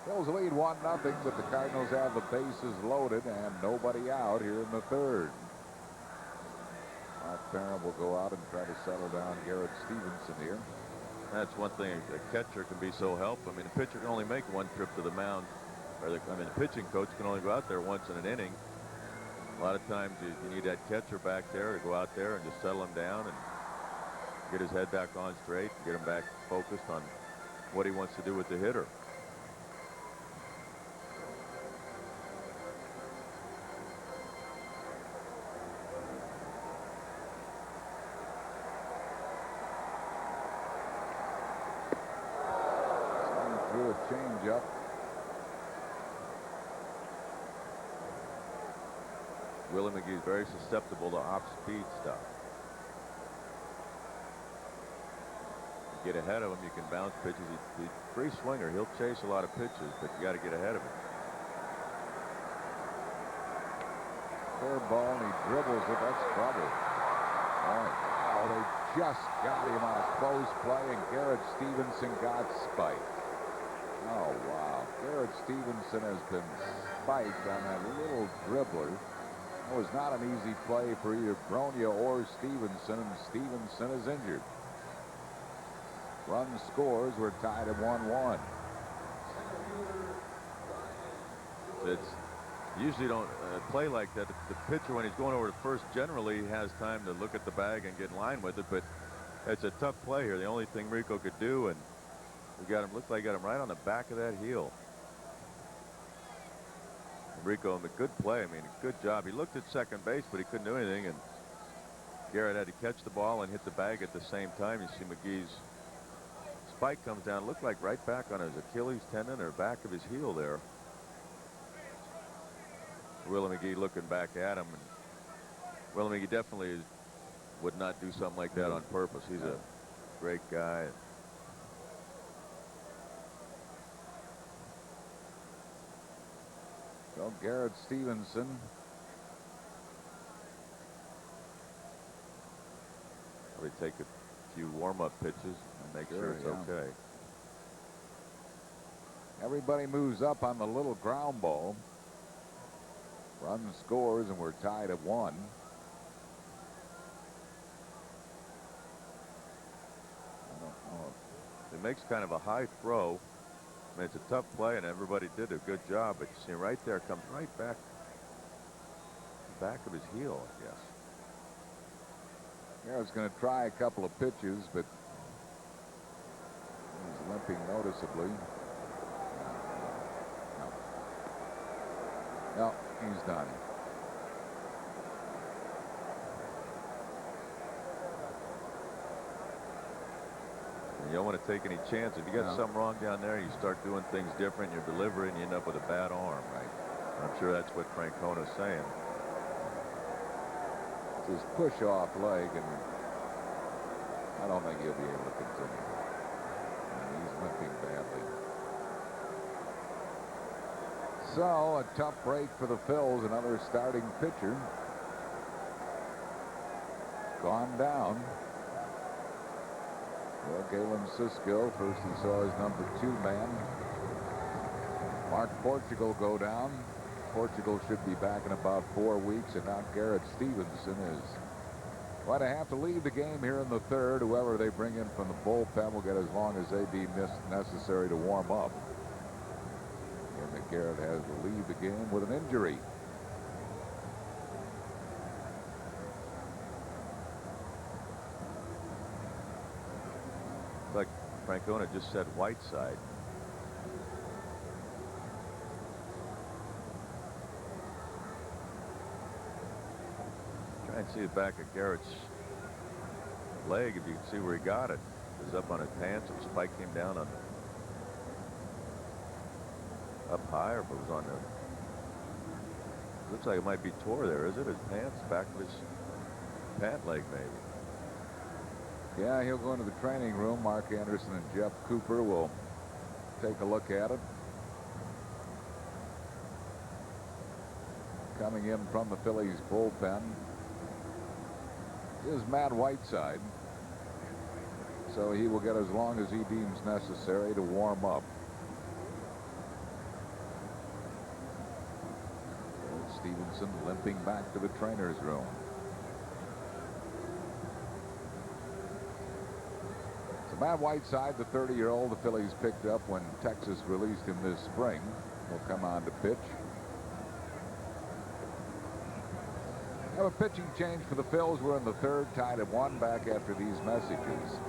Phillies lead 1-0, but the Cardinals have the bases loaded and nobody out here in the third. Mark Parham will go out and try to settle down Garrett Stephenson here. That's one thing a catcher can be so helpful. I mean, a pitcher can only make 1 trip to the mound. The pitching coach can only go out there once in an inning. A lot of times you need that catcher back there to go out there and just settle him down and get his head back on straight, get him back focused on what he wants to do with the hitter. Change-up. Willie McGee's very susceptible to off-speed stuff. You get ahead of him, you can bounce pitches. He's a free swinger. He'll chase a lot of pitches, but you got to get ahead of him. Third ball, and he dribbles it. That's trouble. Oh, they just got him on a close play, and Garrett Stephenson got spiked. Oh, wow. Garrett Stephenson has been spiked on that little dribbler. It was not an easy play for either Bronya or Stephenson, and Stephenson is injured. Run scores. We're tied at 1-1. It's usually don't play like that. The pitcher, when he's going over to first, generally has time to look at the bag and get in line with it, but it's a tough play here. The only thing Rico could do, and we got him, looks like got him right on the back of that heel. Rico, a good play. I mean, good job. He looked at second base, but he couldn't do anything, and Garrett had to catch the ball and hit the bag at the same time. You see McGee's spike comes down, looked like right back on his Achilles tendon or back of his heel there. Willie McGee looking back at him, and Willie McGee definitely would not do something like that on purpose. He's a great guy. So Garrett Stephenson. Probably take a few warm-up pitches and make sure it's okay. Everybody moves up on the little ground ball. Run scores, and we're tied at 1. I don't know. It makes kind of a high throw. I mean, it's a tough play, and everybody did a good job. But you see, right there, comes right back of his heel, I guess. Garrett's going to try a couple of pitches, but he's limping noticeably. No, he's done. And you don't want to take any chances. If you got something wrong down there, you start doing things different, your delivery, and you end up with a bad arm. Right. I'm sure that's what Francona's saying. It's his push-off leg, and I don't think he'll be able to continue. He's limping badly. So, a tough break for the Phils. Another starting pitcher gone down. Well, Galen Cisco, first he saw his number 2 man. Mark Portugal go down. Portugal should be back in about 4 weeks, and now Garrett Stephenson is going to have to leave the game here in the 3rd. Whoever they bring in from the bullpen will get as long as they deem necessary to warm up. And that Garrett has to leave the game with an injury. Like Francona just said, Whiteside. Try and see the back of Garrett's leg, if you can see where he got it. It was up on his pants. The spike came down on up high, or if it was on the. Looks like it might be tore there, is it? His pants, back of his pant leg, maybe. Yeah, he'll go into the training room. Mark Anderson and Jeff Cooper will take a look at it. Coming in from the Phillies bullpen is Matt Whiteside. So he will get as long as he deems necessary to warm up. Stephenson limping back to the trainer's room. So Matt Whiteside, the 30-year-old the Phillies picked up when Texas released him this spring, will come on to pitch. Have a pitching change for the Phils. We're in the 3rd, tied at 1, back after these messages.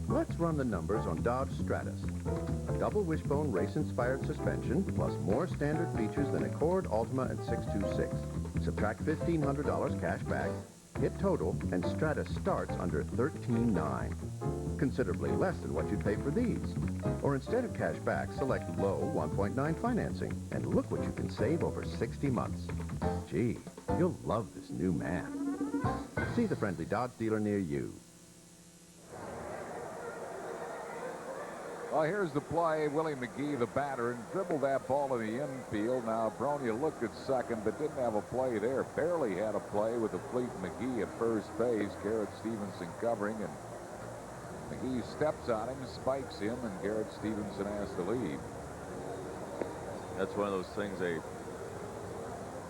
Let's run the numbers on Dodge Stratus. A double wishbone race-inspired suspension, plus more standard features than Accord, Altima, and 626. Subtract $1,500 cash back, hit total, and Stratus starts under $13,900. Considerably less than what you'd pay for these. Or instead of cash back, select low 1.9 financing, and look what you can save over 60 months. Gee, you'll love this new man. See the friendly Dodge dealer near you. Well, here's the play. Willie McGee, the batter, and dribbled that ball in the infield. Now, Bronya looked at second, but didn't have a play there. Barely had a play with the fleet McGee at first base. Garrett Stephenson covering, and McGee steps on him, spikes him, and Garrett Stephenson has to leave. That's one of those things they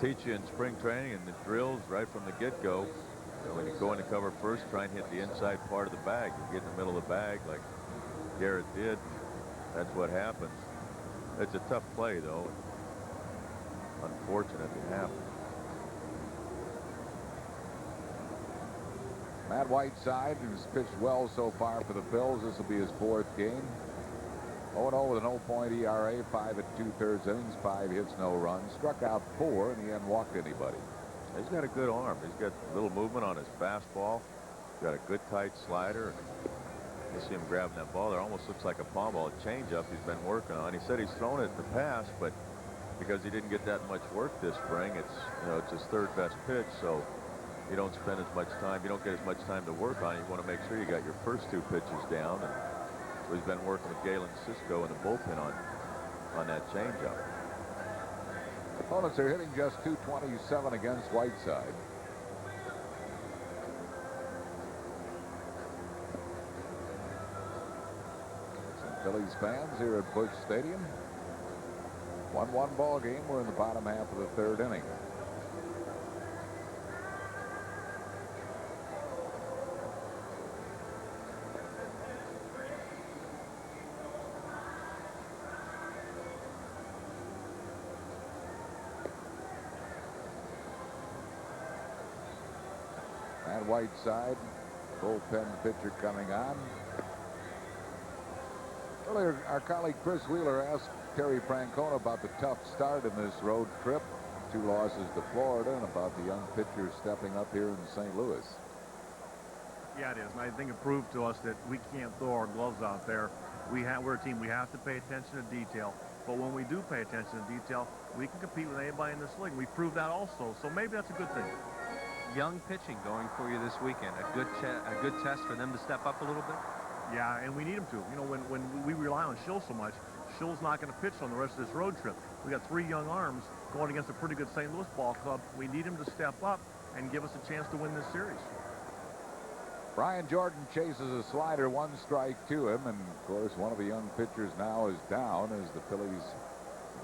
teach you in spring training and the drills right from the get-go. You know, when you go in to cover first, try and hit the inside part of the bag. You get in the middle of the bag like Garrett did. That's what happens. It's a tough play, though. Unfortunate it happened. Matt Whiteside, who's pitched well so far for the Phils. This will be his 4th game. 0-0 with an 0.0 ERA, 5 2/3 innings, 5 hits, no runs. Struck out 4, and he hadn't walked anybody. He's got a good arm. He's got a little movement on his fastball. He's got a good tight slider. You see him grabbing that ball there. Almost looks like a palm ball. A changeup he's been working on. He said he's thrown it in the past, but because he didn't get that much work this spring. It's, you know, it's his third best pitch, so you don't spend as much time. You don't get as much time to work on it. You want to make sure you got your first two pitches down. And so he's been working with Galen Cisco in the bullpen on that changeup. Opponents are hitting just .227 against Whiteside. Some Phillies fans here at Busch Stadium. 1-1 ball game. We're in the bottom half of the third inning. And Whiteside, bullpen pitcher coming on. Earlier, our colleague Chris Wheeler asked Terry Francona about the tough start in this road trip. 2 losses to Florida, and about the young pitchers stepping up here in St. Louis. Yeah, it is. And I think it proved to us that we can't throw our gloves out there. We're a team. We have to pay attention to detail. But when we do pay attention to detail, we can compete with anybody in this league. We proved that also. So maybe that's a good thing. Young pitching going for you this weekend. A good test for them to step up a little bit. Yeah, and we need them to. You know, when we rely on Schill so much, Schill's not going to pitch on the rest of this road trip. We got 3 young arms going against a pretty good St. Louis ball club. We need him to step up and give us a chance to win this series. Brian Jordan chases a slider, 1 strike to him, and of course one of the young pitchers now is down as the Phillies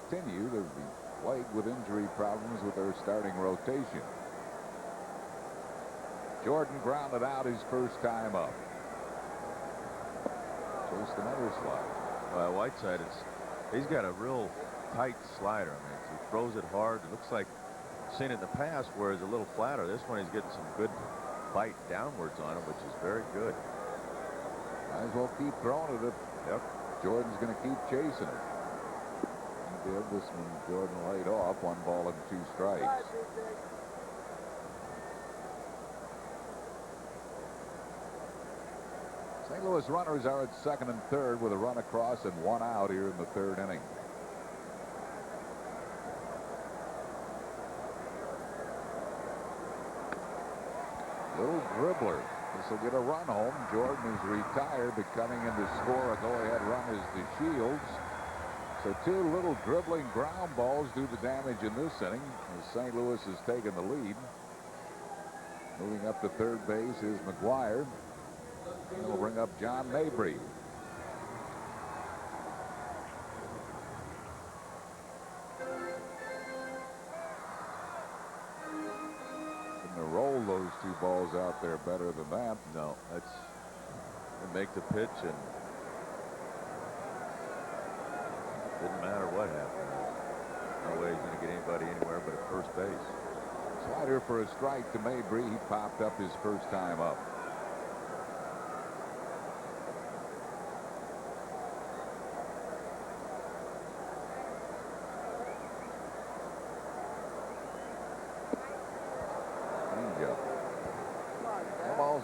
continue to be plagued with injury problems with their starting rotation. Jordan grounded out his first time up. Chased another slider. Well, Whiteside, he's got a real tight slider. I mean, he throws it hard. It looks like seen it in the past where it's a little flatter. This one he's getting some good bite downwards on him, which is very good. Might as well keep throwing it if Jordan's going to keep chasing it. He did. This one Jordan laid off. 1 ball and 2 strikes. St. Louis runners are at second and third with a run across and 1 out here in the third inning. Little dribbler. This will get a run home. Jordan is retired, but coming in to score a go-ahead run is the Shields. So 2 little dribbling ground balls do the damage in this inning as St. Louis has taken the lead. Moving up to third base is McGwire. He'll bring up John Mabry. Couldn't roll those 2 balls out there better than that. No, that's make the pitch, and didn't matter what happened. No way he's going to get anybody anywhere but at first base. Slider for a strike to Mabry. He popped up his first time up.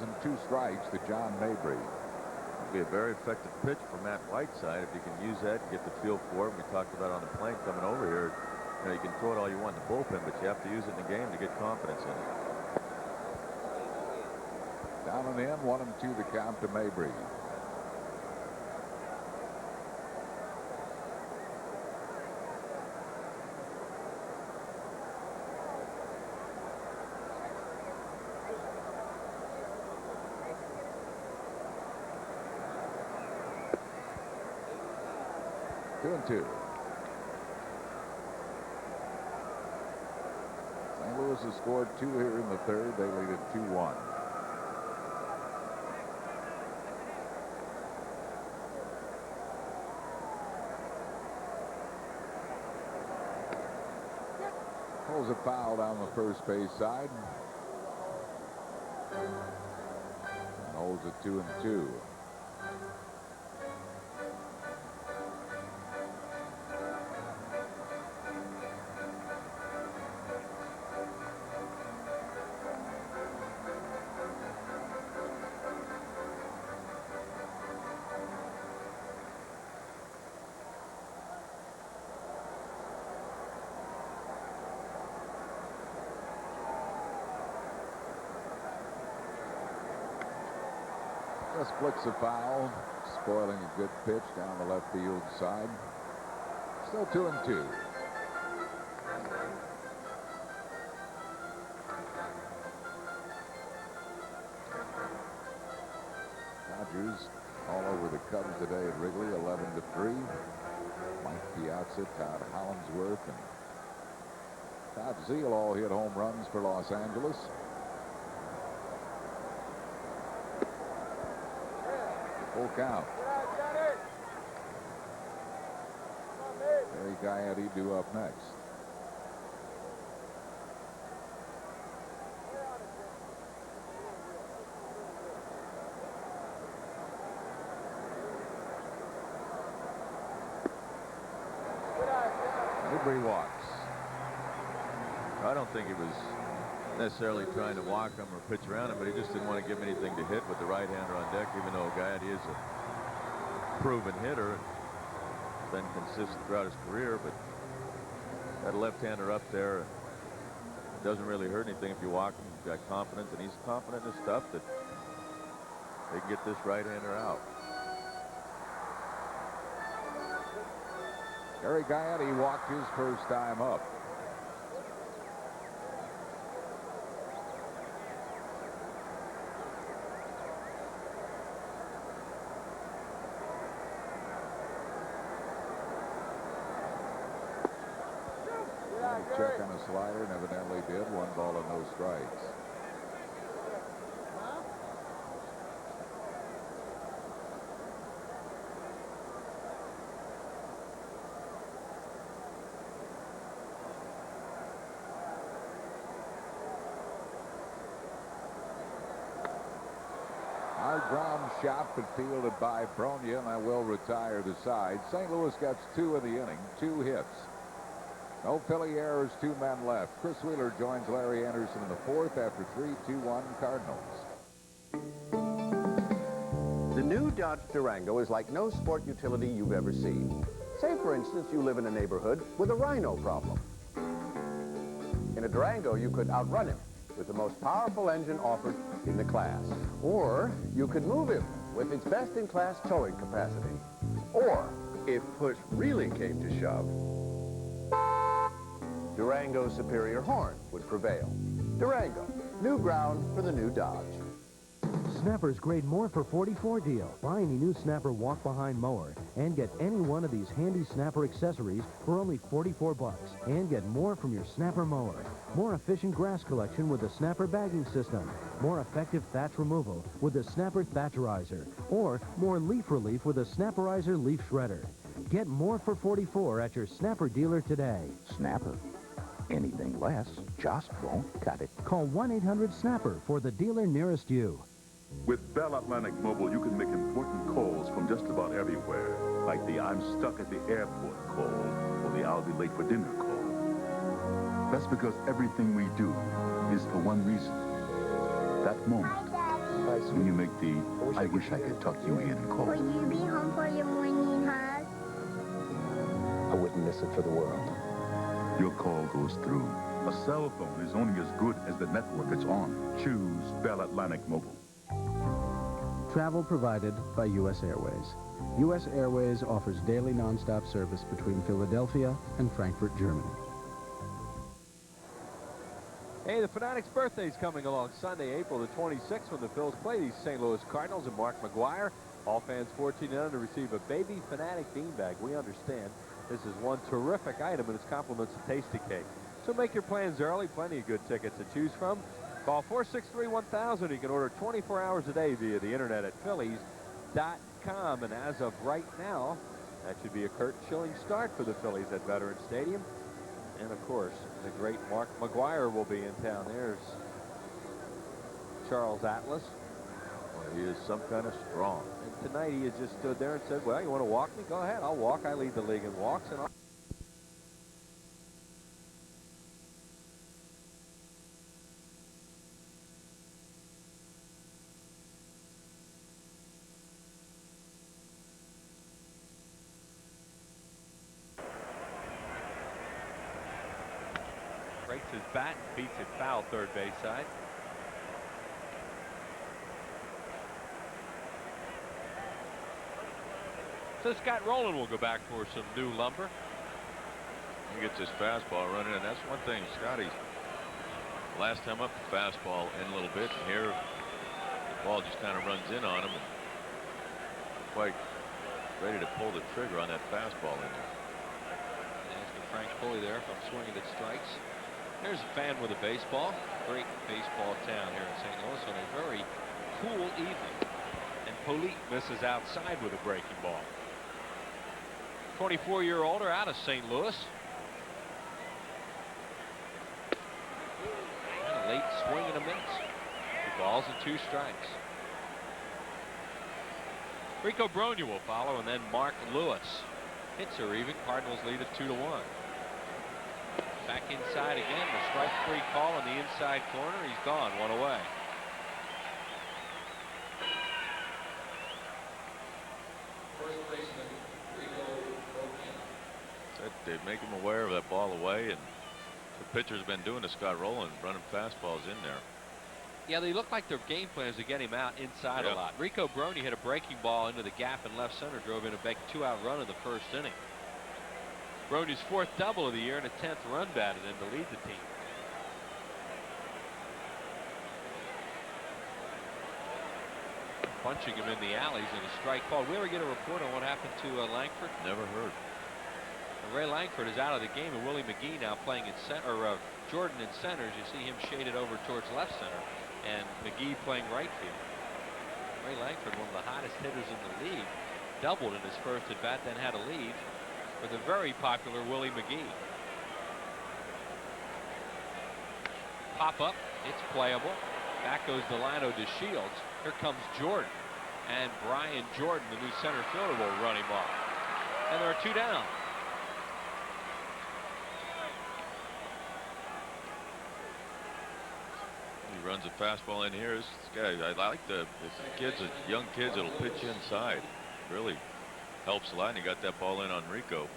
And 2 strikes to John Mabry. It'll be a very effective pitch for Matt Whiteside if you can use that and get the feel for it. We talked about on the plane coming over here. You know, you can throw it all you want in the bullpen, but you have to use it in the game to get confidence in it. Down and in, 1-2 the count to Mabry. Two and two. St. Louis has scored 2 here in the third. They lead it 2-1. Pulls a foul down the first base side. And holds it 2-2. Just flicks a foul, spoiling a good pitch down the left field side. Still 2-2. Dodgers all over the Cubs today at Wrigley, 11-3. Mike Piazza, Todd Hollandsworth, and Todd Zeile all hit home runs for Los Angeles. Full count. Gary Gant due up next. Newbury walks. I don't think he was necessarily trying to walk him or pitch around him, but he just didn't want to give him anything to hit with the right-hander on deck, even though Gant is a proven hitter. Been consistent throughout his career, but that left-hander up there doesn't really hurt anything if you walk him. He's got confidence, and he's confident in his stuff that they can get this right-hander out. Gary Gant walked his first time up. Check on a slider, and evidently did. 1 ball and no strikes. Hard ground shot, but fielded by Bronya, and I will retire the side. St. Louis gets 2 in the inning, 2 hits. No Philly errors, 2 men left. Chris Wheeler joins Larry Anderson in the 4th after 3-2-1 Cardinals. The new Dodge Durango is like no sport utility you've ever seen. Say, for instance, you live in a neighborhood with a rhino problem. In a Durango, you could outrun him with the most powerful engine offered in the class. Or you could move him with its best-in-class towing capacity. Or, if push really came to shove, Durango's superior horn would prevail. Durango, new ground for the new Dodge. Snapper's grade more for 44 deal. Buy any new Snapper walk-behind mower and get any one of these handy Snapper accessories for only 44 bucks. And get more from your Snapper mower. More efficient grass collection with the Snapper bagging system. More effective thatch removal with the Snapper Thatcherizer. Or more leaf relief with the Snapperizer Leaf Shredder. Get more for 44 at your Snapper dealer today. Snapper. Anything less just won't cut it. Call 1-800-SNAPPER for the dealer nearest you. With Bell Atlantic Mobile, you can make important calls from just about everywhere, like the I'm stuck at the airport call or the I'll be late for dinner call. That's because everything we do is for one reason. That moment when you make the I wish I could tuck you in call. Will you be home for your morning hug? I wouldn't miss it for the world. Your call goes through. A cell phone is only as good as the network it's on. Choose Bell Atlantic Mobile. Travel provided by U.S. Airways. U.S. Airways offers daily nonstop service between Philadelphia and Frankfurt, Germany. Hey, the Fanatics' birthday is coming along Sunday, April the 26th, when the Phils play these St. Louis Cardinals and Mark McGwire. All fans 14 and under receive a baby Fanatic beanbag. We understand this is one terrific item, and it's compliments of Tasty Cake. So make your plans early. Plenty of good tickets to choose from. Call 463-1000. You can order 24 hours a day via the internet at Phillies.com. And as of right now, that should be a curtain-chilling start for the Phillies at Veterans Stadium. And, of course, the great Mark McGwire will be in town. There's Charles Atlas. Well, he is some kind of strong. And tonight he has just stood there and said, well, you want to walk me? Go ahead. I'll walk. I lead the league in walks. And I'll breaks his bat, beats it foul third base side. So Scott Rowland will go back for some new lumber. He gets his fastball running, and that's one thing, Scotty. Last time up, the fastball in a little bit, and here the ball just kind of runs in on him. And quite ready to pull the trigger on that fastball in there. Asking Frank Pulley there if I'm swinging at strikes. There's a fan with a baseball. Great baseball town here in St. Louis on a very cool evening. And Politte misses outside with a breaking ball. 24-year-older out of St. Louis. And a late swing and a miss. 2 balls and 2 strikes. Rico Brogna will follow, and then Mark Lewis. Hits are even. Cardinals lead it 2-1. Back inside again. The strike-free call in the inside corner. He's gone. 1 away. First baseman Rico Brogna. They make him aware of that ball away, and the pitcher's been doing to Scott Rowland, running fastballs in there. Yeah, they look like their game plan is to get him out inside a lot. Rico Brogna hit a breaking ball into the gap in left center, drove in a big 2-out run in the first inning. Brogna's 4th double of the year and a 10th run batted in to lead the team. Punching him in the alleys and a strike called. We ever get a report on what happened to Langford? Never heard. Ray Langford is out of the game, and Willie McGee now playing in center, or Jordan in center. As you see him shaded over towards left center, and McGee playing right field. Ray Langford, one of the hottest hitters in the league, doubled in his first at bat, then had a lead for the very popular Willie McGee. Pop up, it's playable. Back goes Delano to Shields. Here comes Jordan, and Brian Jordan, the new center fielder, will run him off. And there are 2 down. He runs a fastball in here. This guy, I like the kids, the young kids that'll pitch inside. Really helps a lot, and he got that ball in on Rico.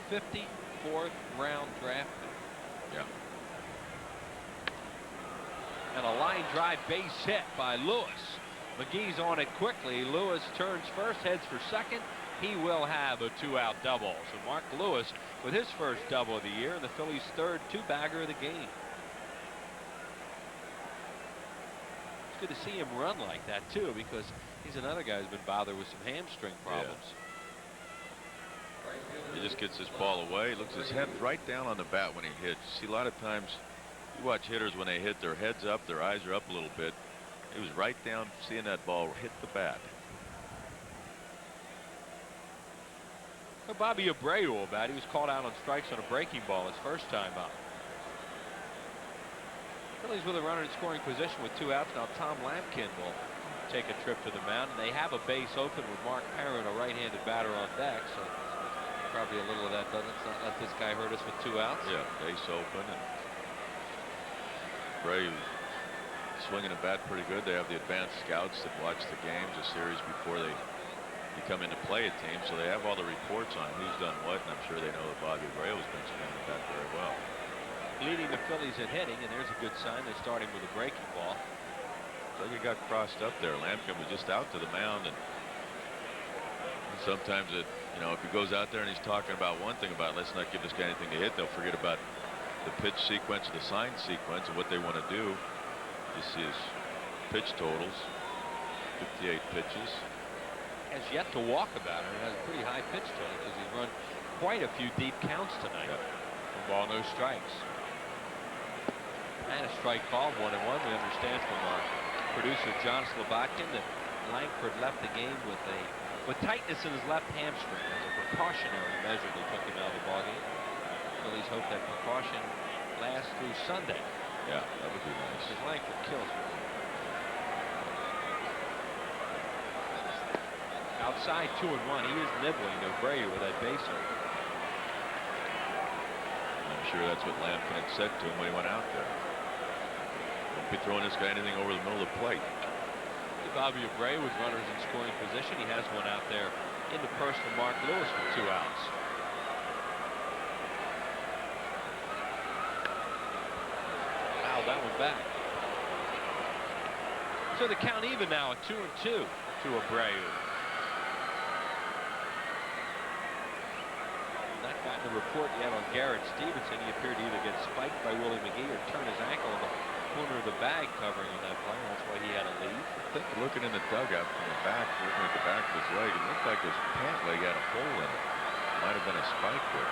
54th round draft pick. Yeah. And a line drive base hit by Lewis. McGee's on it quickly. Lewis turns first, heads for second. He will have a 2-out double. So Mark Lewis with his first double of the year and the Phillies' 3rd 2-bagger of the game. It's good to see him run like that too, because he's another guy who's been bothered with some hamstring problems. He just gets this ball away, looks his head right down on the bat when he hits. You see, a lot of times you watch hitters when they hit, their heads up, their eyes are up a little bit. He was right down seeing that ball hit the bat. So Bobby Abreu will bat. He was called out on strikes on a breaking ball his first time up. Phillies with a runner in scoring position with 2 outs. Now Tom Lampkin will take a trip to the mound, and they have a base open with Mark Perrin, a right-handed batter, on deck. So probably a little of that doesn't let this guy hurt us with 2 outs. Yeah, base open, and Abreu swinging a bat pretty good. They have the advanced scouts that watch the games, a series before they come in to play a team, so they have all the reports on who's done what, and I'm sure they know that Bobby Abreu's been swinging the bat very well. Leading the Phillies at hitting, and there's a good sign. They start him with a breaking ball. So he got crossed up there. Lampkin was just out to the mound, and sometimes it, you know, if he goes out there and he's talking about one thing about let's not give this guy anything to hit, they'll forget about the pitch sequence, the sign sequence, and what they want to do. You see his pitch totals, 58 pitches. Has yet to walk a batter. It has a pretty high pitch total because he's run quite a few deep counts tonight. From ball, no strikes. And a strike call, 1-1. We understand from our producer John Slobodkin that Langford left the game with tightness in his left hamstring. As a precautionary measure, they took him out of the ballgame. Phillies hope that precaution lasts through Sunday. Yeah, that would be nice. Because Langford kills him. Outside 2-1. He is nibbling Abreu with that base hit. I'm sure that's what Lampkin had said to him when he went out there. Don't be throwing this guy anything over the middle of the plate. Bobby Abreu with runners in scoring position. He has one out there in the personal Mark Lewis with 2 outs. Fouled that one back. So the count even now at 2-2 to Abreu. gotten a report yet on Garrett Stephenson. He appeared to either get spiked by Willie McGee or turn his ankle in the corner of the bag covering on that play. That's why he had to leave. I think looking in the dugout from the back, looking at the back of his leg, it looked like his pant leg had a hole in it. Might have been a spike there.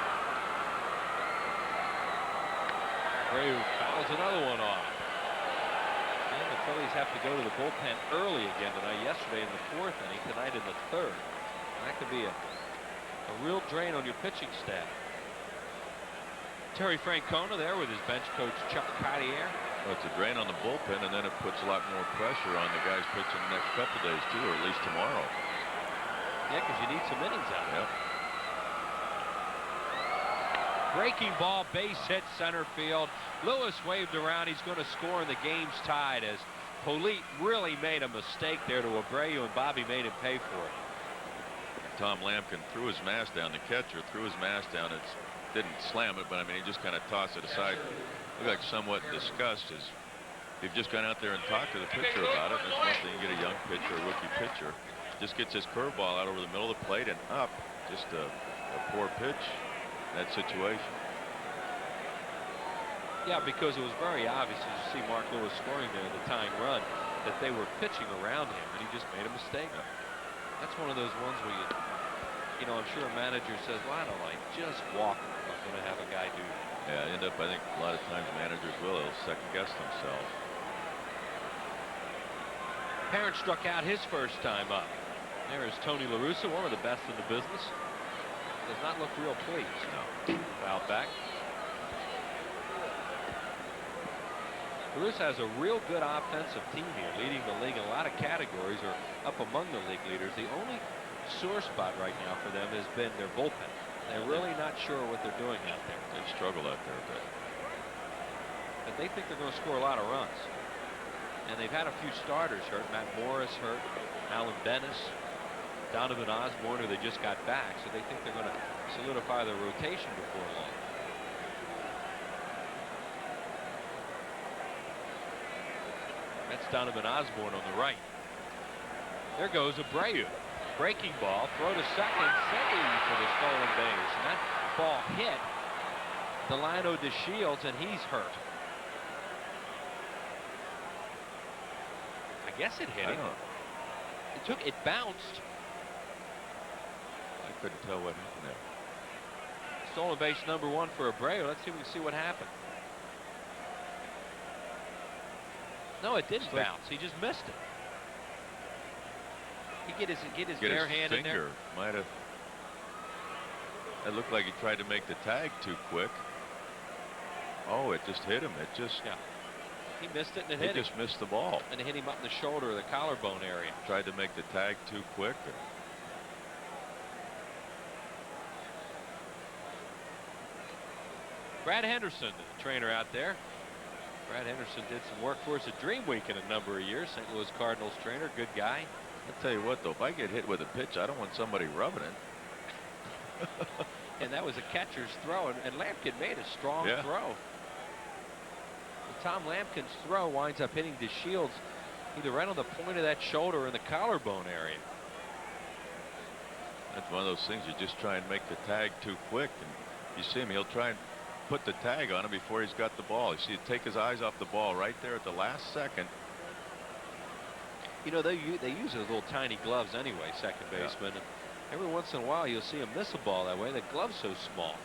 Abreu fouls another one off. And the Phillies have to go to the bullpen early again tonight. Yesterday in the 4th inning, tonight in the 3rd. That could be a real drain on your pitching staff. Terry Francona there with his bench coach Chuck Cartier. Well, it's a drain on the bullpen, and then it puts a lot more pressure on the guys pitching the next couple days too, or at least tomorrow. Yeah, because you need some innings out there. Yep. Breaking ball, base hit center field. Lewis waved around. He's going to score, and the game's tied as Politte really made a mistake there to Abreu, and Bobby made him pay for it. Tom Lampkin threw his mask down. The catcher threw his mask down. It didn't slam it, but I mean, he just kind of tossed it aside. Looked like somewhat disgust as he'd just gone out there and talked to the pitcher about it. That's one thing, you get a young pitcher, a rookie pitcher, just gets his curveball out over the middle of the plate and up. Just a poor pitch. That situation. Yeah, because it was very obvious as you see Mark Lewis scoring there, the tying run, that they were pitching around him, and he just made a mistake. That's one of those ones where you know, I'm sure a manager says, well, I don't like, just walk him. I'm going to have a guy do that. Yeah, end up, I think a lot of times managers will, they'll second guess themselves. Parent struck out his first time up. There is Tony La Russa, one of the best in the business. Does not look real pleased. No. Foul back. La Russa has a real good offensive team here, leading the league in a lot of categories, or up among the league leaders. The only sore spot right now for them has been their bullpen. They're really not sure what they're doing out there. They struggle out there a bit. But they think they're going to score a lot of runs. And they've had a few starters hurt. Matt Morris hurt. Alan Bennis. Donovan Osborne, who they just got back. So they think they're going to solidify their rotation before long. That's Donovan Osborne on the right. There goes Abreu. Breaking ball, throw to second, save for the stolen base. And that ball hit Delano DeShields, and he's hurt. I guess it hit him. It bounced. I couldn't tell what happened there. Stolen base number 1 for Abreu. Let's see if we can see what happened. No, it didn't bounce. He just missed it. He get his bare hand in there. Might have. It looked like he tried to make the tag too quick. Oh, it just hit him. It just. Yeah. He missed it and it hit him. He just missed the ball. And it hit him up in the shoulder or the collarbone area. Tried to make the tag too quick. Brad Henderson, the trainer out there. Brad Henderson did some work for us at Dream Week in a number of years. St. Louis Cardinals trainer, good guy. I'll tell you what, though, if I get hit with a pitch, I don't want somebody rubbing it. And that was a catcher's throw, and Lampkin made a strong throw. And Tom Lampkin's throw winds up hitting DeShields either right on the point of that shoulder or in the collarbone area. That's one of those things, you just try and make the tag too quick, and you see him, he'll try and put the tag on him before he's got the ball. You see him take his eyes off the ball right there at the last second. You know, they use those little tiny gloves anyway, second baseman. And every once in a while, you'll see him miss a ball that way. The glove's so small.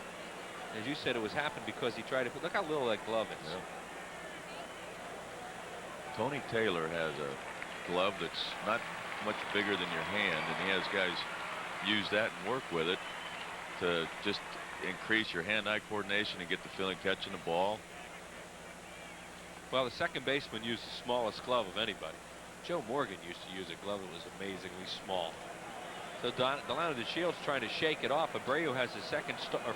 As you said, it was happened because he tried to put. Look how little that glove is. Yeah. Tony Taylor has a glove that's not much bigger than your hand, and he has guys use that and work with it to just increase your hand-eye coordination and get the feeling catching the ball. Well, the second baseman used the smallest glove of anybody. Joe Morgan used to use a glove that was amazingly small. So Delano DeShields trying to shake it off. Abreu has his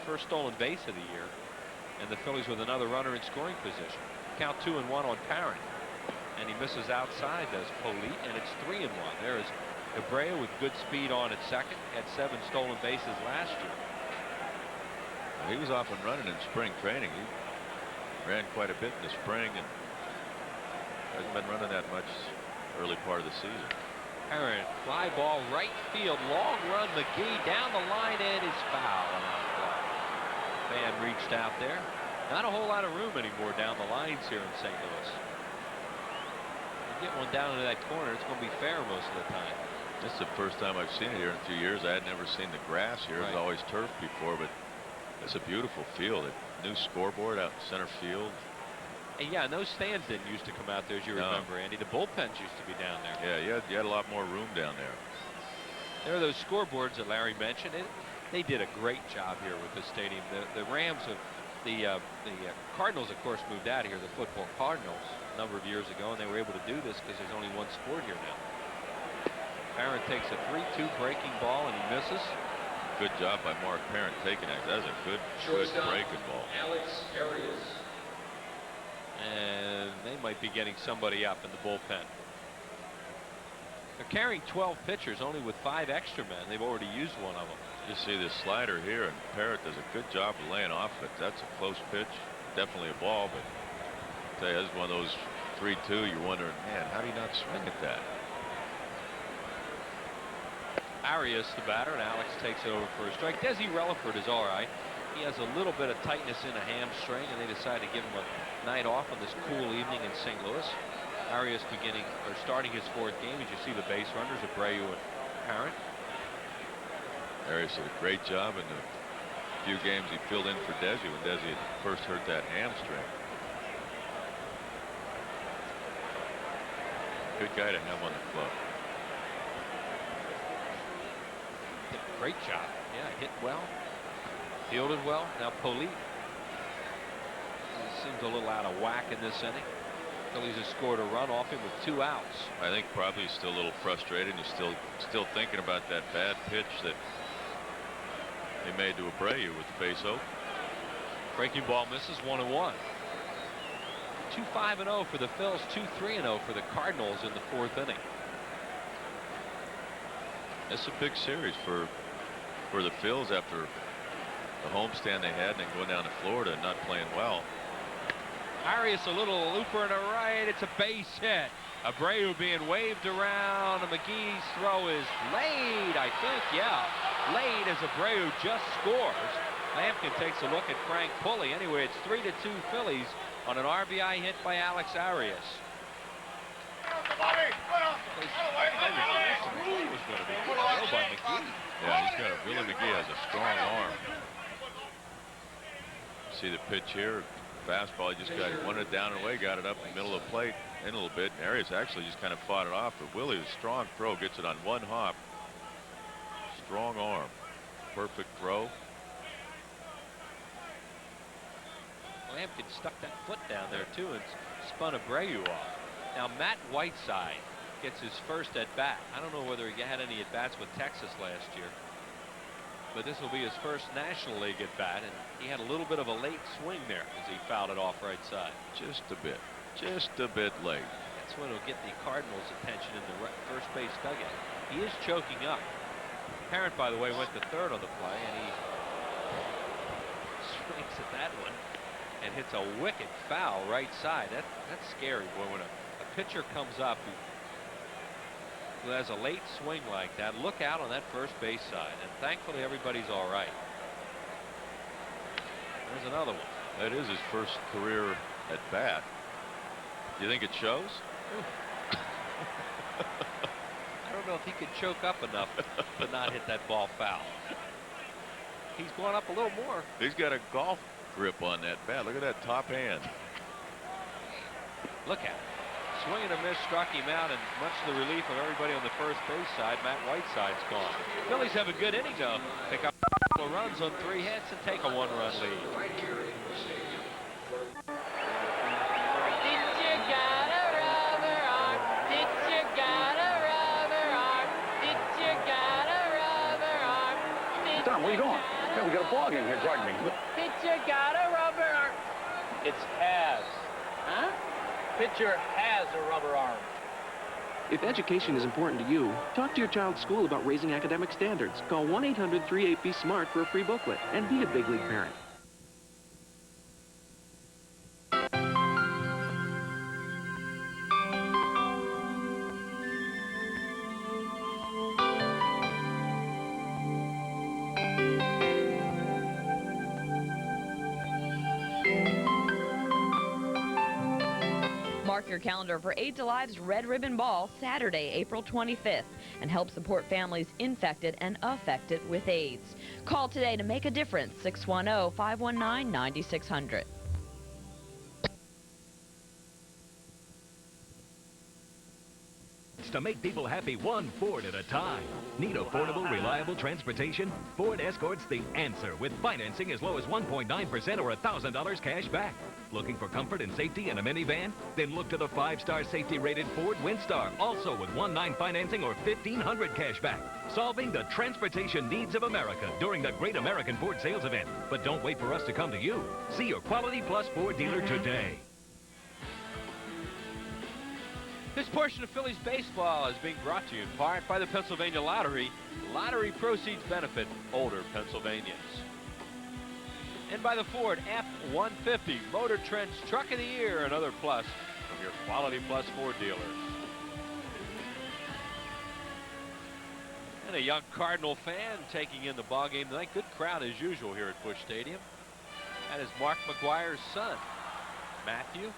first stolen base of the year, and the Phillies with another runner in scoring position. Count 2-1 on Parent, and he misses outside, does Politte, and it's 3-1. There is Abreu with good speed on at second. Had 7 stolen bases last year. He was off and running in spring training. He ran quite a bit in the spring and hasn't been running that much early part of the season. Parent, fly ball right field, long run. McGee down the line, and is foul. Fan reached out there. Not a whole lot of room anymore down the lines here in St. Louis. You get one down into that corner, it's going to be fair most of the time. This is the first time I've seen it here in a few years. I had never seen the grass here. It was always turf before, but it's a beautiful field. A new scoreboard out in center field. And yeah, and those stands didn't used to come out there, as you remember, Andy. The bullpens used to be down there. Yeah, you had a lot more room down there. There are those scoreboards that Larry mentioned. They did a great job here with the stadium. The Rams of the Cardinals, of course, moved out of here, the football Cardinals, a number of years ago, and they were able to do this because there's only one sport here now. Parent takes a 3-2 breaking ball, and he misses. Good job by Mark Parent taking that. That was a good breaking ball. Alex Arias. And they might be getting somebody up in the bullpen. They're carrying 12 pitchers, only with 5 extra men. They've already used one of them. You see this slider here, and Parrott does a good job of laying off it. That's a close pitch. Definitely a ball, but I tell you, that's one of those 3-2. You're wondering, man, how do you not swing at that? Arias, the batter, and Alex takes it over for a strike. Desi Relaford is all right. He has a little bit of tightness in a hamstring, and they decided to give him a night off on this cool evening in St. Louis. Arias starting his 4th game. As you see the base runners, Abreu and Parent. Arias did a great job in the few games he filled in for Desi when Desi had first hurt that hamstring. Good guy to have on the club. Did a great job. Yeah, hit well. Fielded well. Now Politte seems a little out of whack in this inning. Phillies have scored a run off him with 2 outs. I think probably he's still a little frustrated. He's still thinking about that bad pitch that they made to Abreu with the base open. Breaking ball misses, 1-1. 2-5-0 for the Phils, 2-3-0 for the Cardinals in the 4th inning. It's a big series for the Phils after the homestand they had and then going down to Florida and not playing well. Arias a little looper and a right. It's a base hit. Abreu being waved around. And McGee's throw is laid, I think. Yeah, laid as Abreu just scores. Lampkin takes a look at Frank Pulley. Anyway, it's 3-2 Phillies on an RBI hit by Alex Arias. Yeah, he's got a Willie McGee has a strong arm. See the pitch here. Fastball, he just wanted it down and away, got it up in the middle of the plate in a little bit. And Arias actually just kind of fought it off, but Willie, a strong throw, gets it on one hop. Strong arm. Perfect throw. Lampkin stuck that foot down there too and spun Abreu off. Now Matt Whiteside gets his first at bat. I don't know whether he had any at bats with Texas last year, but this will be his first National League at bat, and he had a little bit of a late swing there as he fouled it off right side. Just a bit late. That's when it'll get the Cardinals' attention in the first base dugout. He is choking up. Parent, by the way, went to 3rd on the play, and he swings at that one and hits a wicked foul right side. That's scary, boy, when a pitcher comes up who has a late swing like that. Look out on that first base side, and thankfully everybody's all right. There's another one. That is his first career at bat. Do you think it shows? I don't know if he could choke up enough to not hit that ball foul. He's going up a little more. He's got a golf grip on that bat. Look at that top hand. Look at it. Swing and a miss struck him out, and much to the relief of everybody on the first base side, Matt Whiteside's gone. Phillies have a good inning though. Pick up a couple of runs on 3 hits and take a 1-run lead. Tom, where you going? Yeah, we got a ball game here. Pardon me. Pitcher got a rubber arm. It's has. Huh? Pitcher has a rubber arm. If education is important to you, talk to your child's school about raising academic standards. Call 1-800-38-BE-SMART for a free booklet and be a big league parent. your calendar for Aid to Live's Red Ribbon Ball Saturday, April 25th, and help support families infected and affected with AIDS. Call today to make a difference, 610-519-9600. To make people happy one Ford at a time. Need affordable, reliable transportation? Ford Escort's the answer with financing as low as 1.9% or $1,000 cash back. Looking for comfort and safety in a minivan? Then look to the 5-star safety-rated Ford Windstar, also with 1.9 financing or $1,500 cash back. Solving the transportation needs of America during the Great American Ford Sales Event. But don't wait for us to come to you. See your Quality Plus Ford dealer today. This portion of Phillies baseball is being brought to you in part by the Pennsylvania Lottery. Lottery proceeds benefit older Pennsylvanians. And by the Ford F-150 Motor Trend's Truck of the Year, another plus from your Quality Plus Ford dealers. And a young Cardinal fan taking in the ballgame tonight. Good crowd as usual here at Busch Stadium. That is Mark McGwire's son, Matthew.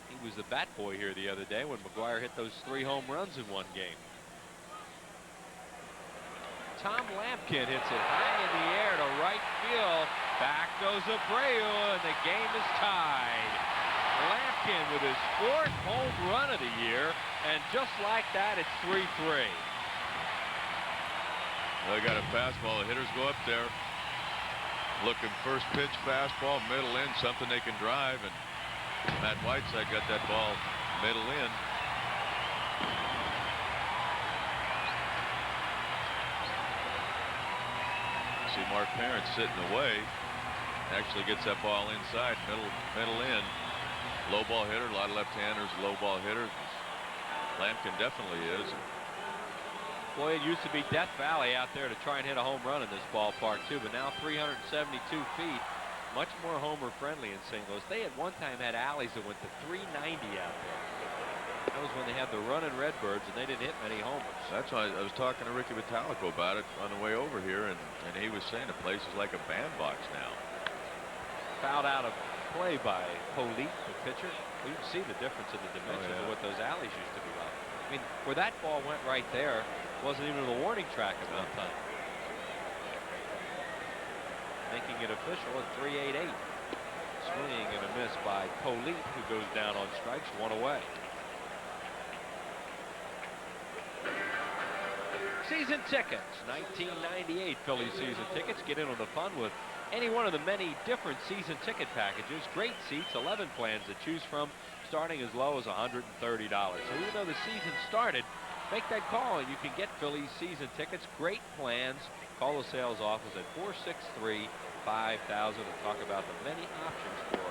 He was the bat boy here the other day when McGwire hit those 3 home runs in one game. Tom Lampkin hits it high in the air to right field. Back goes Abreu, and the game is tied. Lampkin with his 4th home run of the year, and just like that, it's 3-3. They got a fastball. The hitters go up there. Looking first pitch fastball, middle in, something they can drive, and Matt Whiteside got that ball middle in. See Mark Parent sitting away. Actually gets that ball inside, middle in. Low ball hitter, a lot of left-handers, low ball hitters. Lampkin definitely is. Boy, it used to be Death Valley out there to try and hit a home run in this ballpark too, but now 372 feet. Much more homer friendly in St. Louis. They at one time had alleys that went to 390 out there. That was when they had the running Redbirds and they didn't hit many homers. That's why I was talking to Ricky Vitalico about it on the way over here, and he was saying the place is like a bandbox now. Fouled out of play by Politte, the pitcher. Well, you can see the difference in the dimensions of what those alleys used to be like. I mean, where that ball went right there wasn't even the warning track at one time. Making it official at 3-8-8. Swing and a miss by Politte, who goes down on strikes, 1 away. Season tickets, 1998 Phillies season tickets. Get in on the fun with any one of the many different season ticket packages. Great seats, 11 plans to choose from, starting as low as $130. So even though the season started, make that call and you can get Phillies season tickets. Great plans. Call the sales office at 463-5000 and talk about the many options for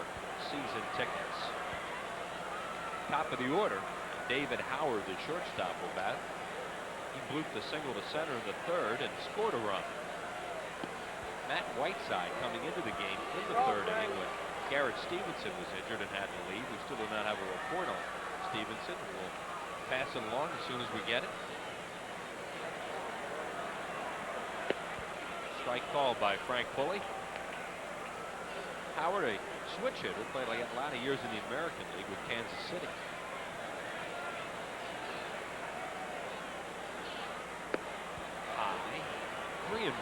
season tickets. Top of the order, David Howard, the shortstop, will bat. He blooped a single to center in the 3rd and scored a run. Matt Whiteside coming into the game in the 3rd inning when Garrett Stephenson was injured and had to leave. We still do not have a report on Stephenson. We'll pass it along as soon as we get it. Strike called by Frank Pulley. Howard, a switch hitter, played like a lot of years in the American League with Kansas City. High, 3-1.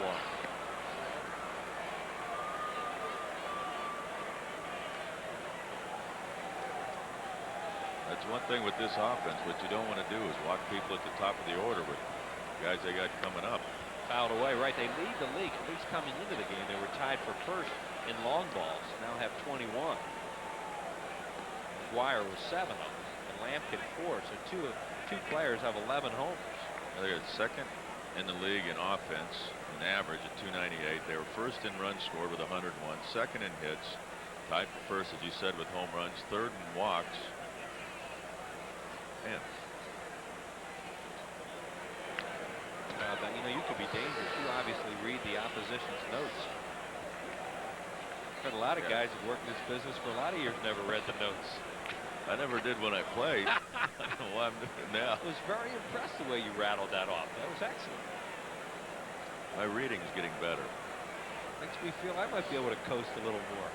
That's one thing with this offense. What you don't want to do is walk people at the top of the order with guys they got coming up. Fouled away, right? They lead the league, at least coming into the game. They were tied for first in long balls, now have 21. McGwire was 7 of them, and Lampkin 4, so two players have 11 homers. They're second in the league in offense, an average at 298. They were first in runs scored with 101, second in hits, tied for first, as you said, with home runs, 3rd in walks. Man. You know, you could be dangerous. You obviously read the opposition's notes. But a lot of guys who worked in this business for a lot of years never read the notes. I never did when I played. I don't know why I'm doing it now. I was very impressed the way you rattled that off. That was excellent. My reading's getting better. Makes me feel I might be able to coast a little more.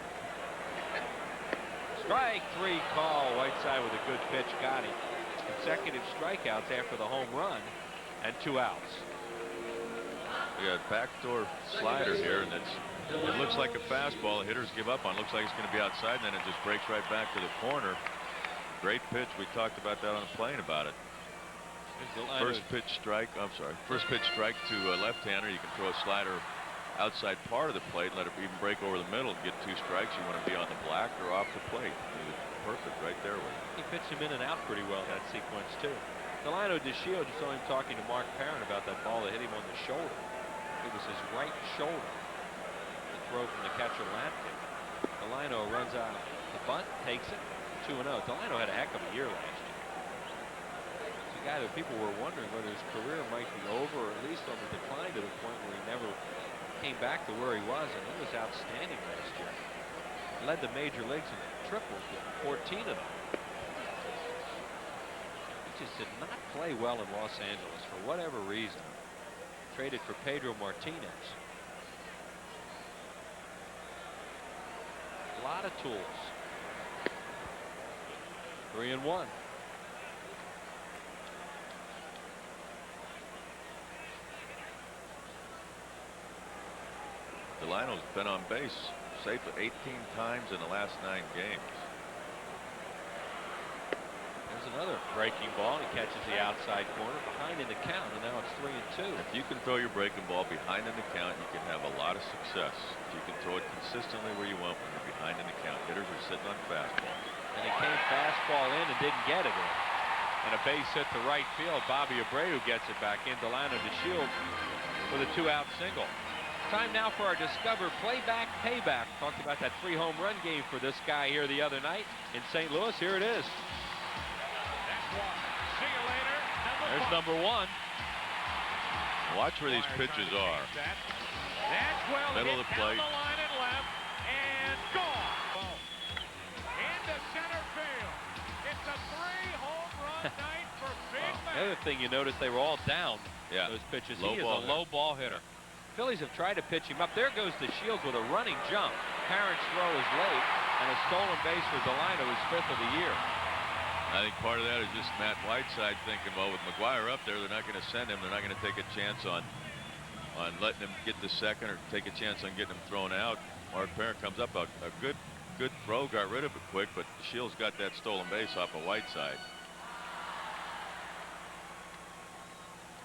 Strike 3 call. Whiteside with a good pitch, got him. Consecutive strikeouts after the home run, and 2 outs. We got backdoor slider here, and it looks like a fastball. The hitters give up on. Looks like it's going to be outside, and then it just breaks right back to the corner. Great pitch. We talked about that on the plane about it. First pitch strike. I'm sorry. First pitch strike to a left-hander. You can throw a slider outside part of the plate and let it even break over the middle and get 2 strikes. You want to be on the black or off the plate. Perfect right there with it. He pitched him in and out pretty well in that sequence too. Delino DeShields, you saw him talking to Mark Parent about that ball that hit him on the shoulder. It was his right shoulder. The throw from the catcher Lampkin. Delino runs out the bunt, takes it, 2-0. Delino had a heck of a year last year. It's a guy that people were wondering whether his career might be over, or at least on the decline to the point where he never came back to where he was, and he was outstanding last year. Led the major leagues in triples with 14 of them. He just did not play well in Los Angeles for whatever reason. Traded for Pedro Martinez. A lot of tools. 3-1. Delino's been on base safe 18 times in the last 9 games. There's another breaking ball. He catches the outside corner behind in the count, and now it's 3-2. If you can throw your breaking ball behind in the count, you can have a lot of success. If you can throw it consistently where you want when you're behind in the count. Hitters are sitting on fastballs. And he came fastball in and didn't get it in. And a base hit to right field. Bobby Abreu gets it back in. Delino DeShields with a 2-out single. Time now for our Discover Playback Payback. Talked about that 3-home run game for this guy here the other night in St. Louis. Here it is. See you later. There's number 1. Watch where these pitches are. That's well Middle of the plate. down the line and left, and gone. Into center field. It's a 3-home run night for Big The Man. other thing you notice, they were all down. Yeah. Those pitches. Low He is ball a low ball hitter. Phillies have tried to pitch him up. There goes DeShields with a running jump. Parent's throw is late, and a stolen base for Delino, his 5th of the year. I think part of that is just Matt Whiteside thinking, well, with McGwire up there, they're not going to send him. They're not going to take a chance on letting him get the second or take a chance on getting him thrown out. Mark Parent comes up, a good throw, got rid of it quick, but Shields got that stolen base off of Whiteside.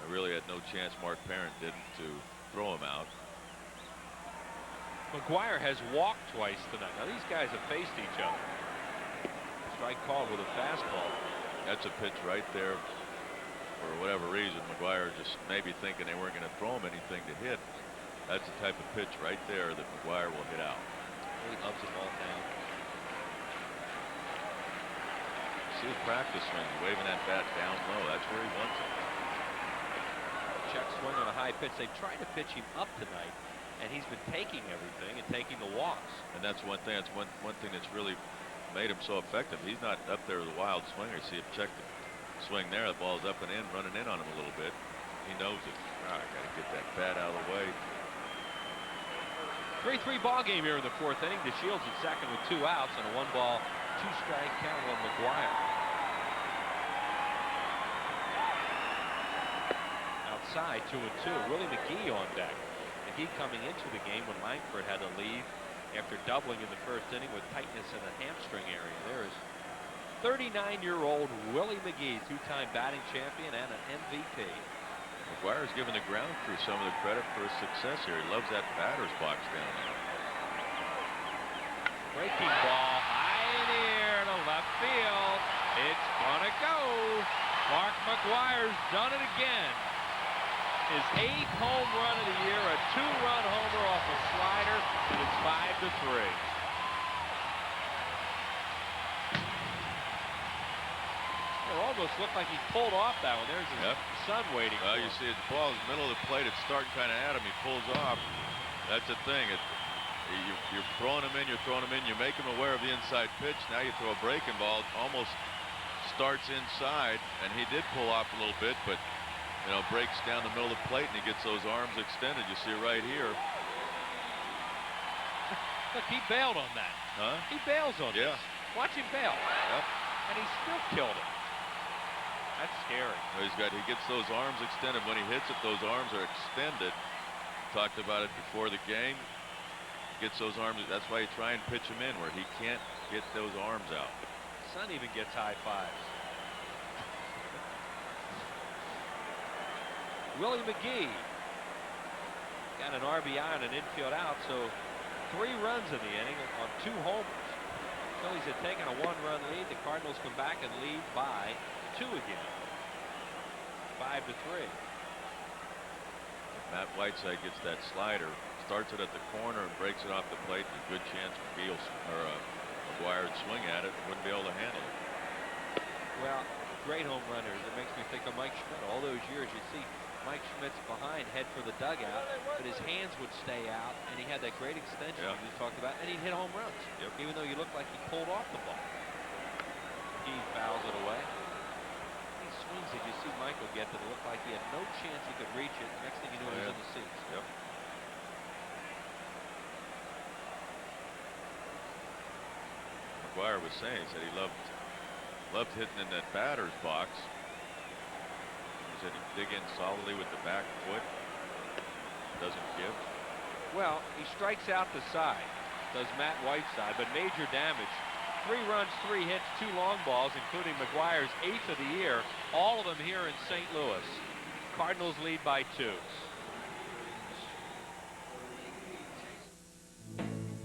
I really had no chance, Mark Parent didn't, to throw him out. McGwire has walked twice tonight. Now these guys have faced each other. Strike called with a fastball. That's a pitch right there. For whatever reason, McGwire just maybe thinking they weren't going to throw him anything to hit. That's the type of pitch right there that McGwire will hit out. He loves the ball down. See his practice swing, waving that bat down low. That's where he wants it. Check swing on a high pitch. They tried to pitch him up tonight, and he's been taking everything and taking the walks. And that's one thing. That's one thing that's really made him so effective. He's not up there with a wild swinger. You see him check the swing there. The ball's up and in, running in on him a little bit. He knows it. All right, got to get that bat out of the way. 3-3 ball game here in the 4th inning. DeShields at second with 2 outs and a 1-ball, 2-strike count on McGwire. Outside, 2-2. Willie McGee on deck. McGee coming into the game when Langford had to leave after doubling in the 1st inning with tightness in the hamstring area. There is 39-year-old Willie McGee, 2-time batting champion and an MVP. McGwire's given the ground crew some of the credit for his success here. He loves that batter's box down there. Breaking ball high in the air to left field. It's gonna go. Mark McGwire's done it again. His 8th home run of the year, a 2-run homer off a slider, and it's 5-3. It almost looked like he pulled off that one. There's his son waiting for you him. see the ball in the middle of the plate. It's starting kind of at him. He pulls off. That's the thing. You're throwing him in. You're throwing him in. You make him aware of the inside pitch. Now you throw a breaking ball. Almost starts inside, and he did pull off a little bit, but you know, breaks down the middle of the plate, and he gets those arms extended. You see it right here. Look, he bailed on that. Huh? He bails on Yeah. this. Watch him bail. Yep. And he still killed it. That's scary. He gets those arms extended. When he hits it, those arms are extended. Talked about it before the game. Gets those arms. That's why you try and pitch him in where he can't get those arms out. Son even gets high fives. Willie McGee got an RBI on an infield out, so 3 runs in the inning on 2 homers. Phillies had taken a 1-run lead. The Cardinals come back and lead by 2 again. 5-3. Matt Whiteside gets that slider, starts it at the corner and breaks it off the plate. A good chance for Beals or McGwire to swing at it. Wouldn't be able to handle it. Well, great home runners. It makes me think of Mike Schmidt. All those years, you see Mike Schmidt's behind, head for the dugout, but his hands would stay out, and he had that great extension you just talked about, and he'd hit home runs, even though you looked like he pulled off the ball. He fouls it away. These swings that you see Michael get that looked like he had no chance he could reach it. Next thing you knew, he was in the seats. Yep. McGwire was saying, he said he loved hitting in that batter's box. He said he'd dig in solidly with the back foot. Doesn't give. Well, he strikes out the side, does Matt Whiteside, but major damage. 3 runs, 3 hits, 2 long balls, including McGwire's 8th of the year. All of them here in St. Louis. Cardinals lead by 2.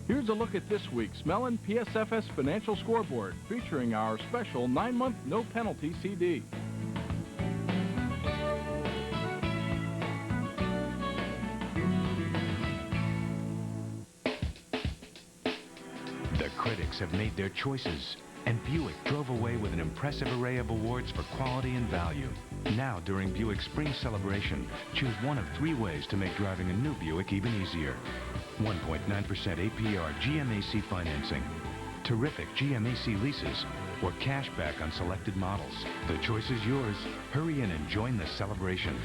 Here's a look at this week's Mellon PSFS Financial Scoreboard, featuring our special 9-month no-penalty CD. The critics have made their choices, and Buick drove away with an impressive array of awards for quality and value. Now, during Buick's Spring Celebration, choose one of 3 ways to make driving a new Buick even easier. 1.9% APR GMAC financing, terrific GMAC leases, or cash back on selected models. The choice is yours. Hurry in and join the celebration.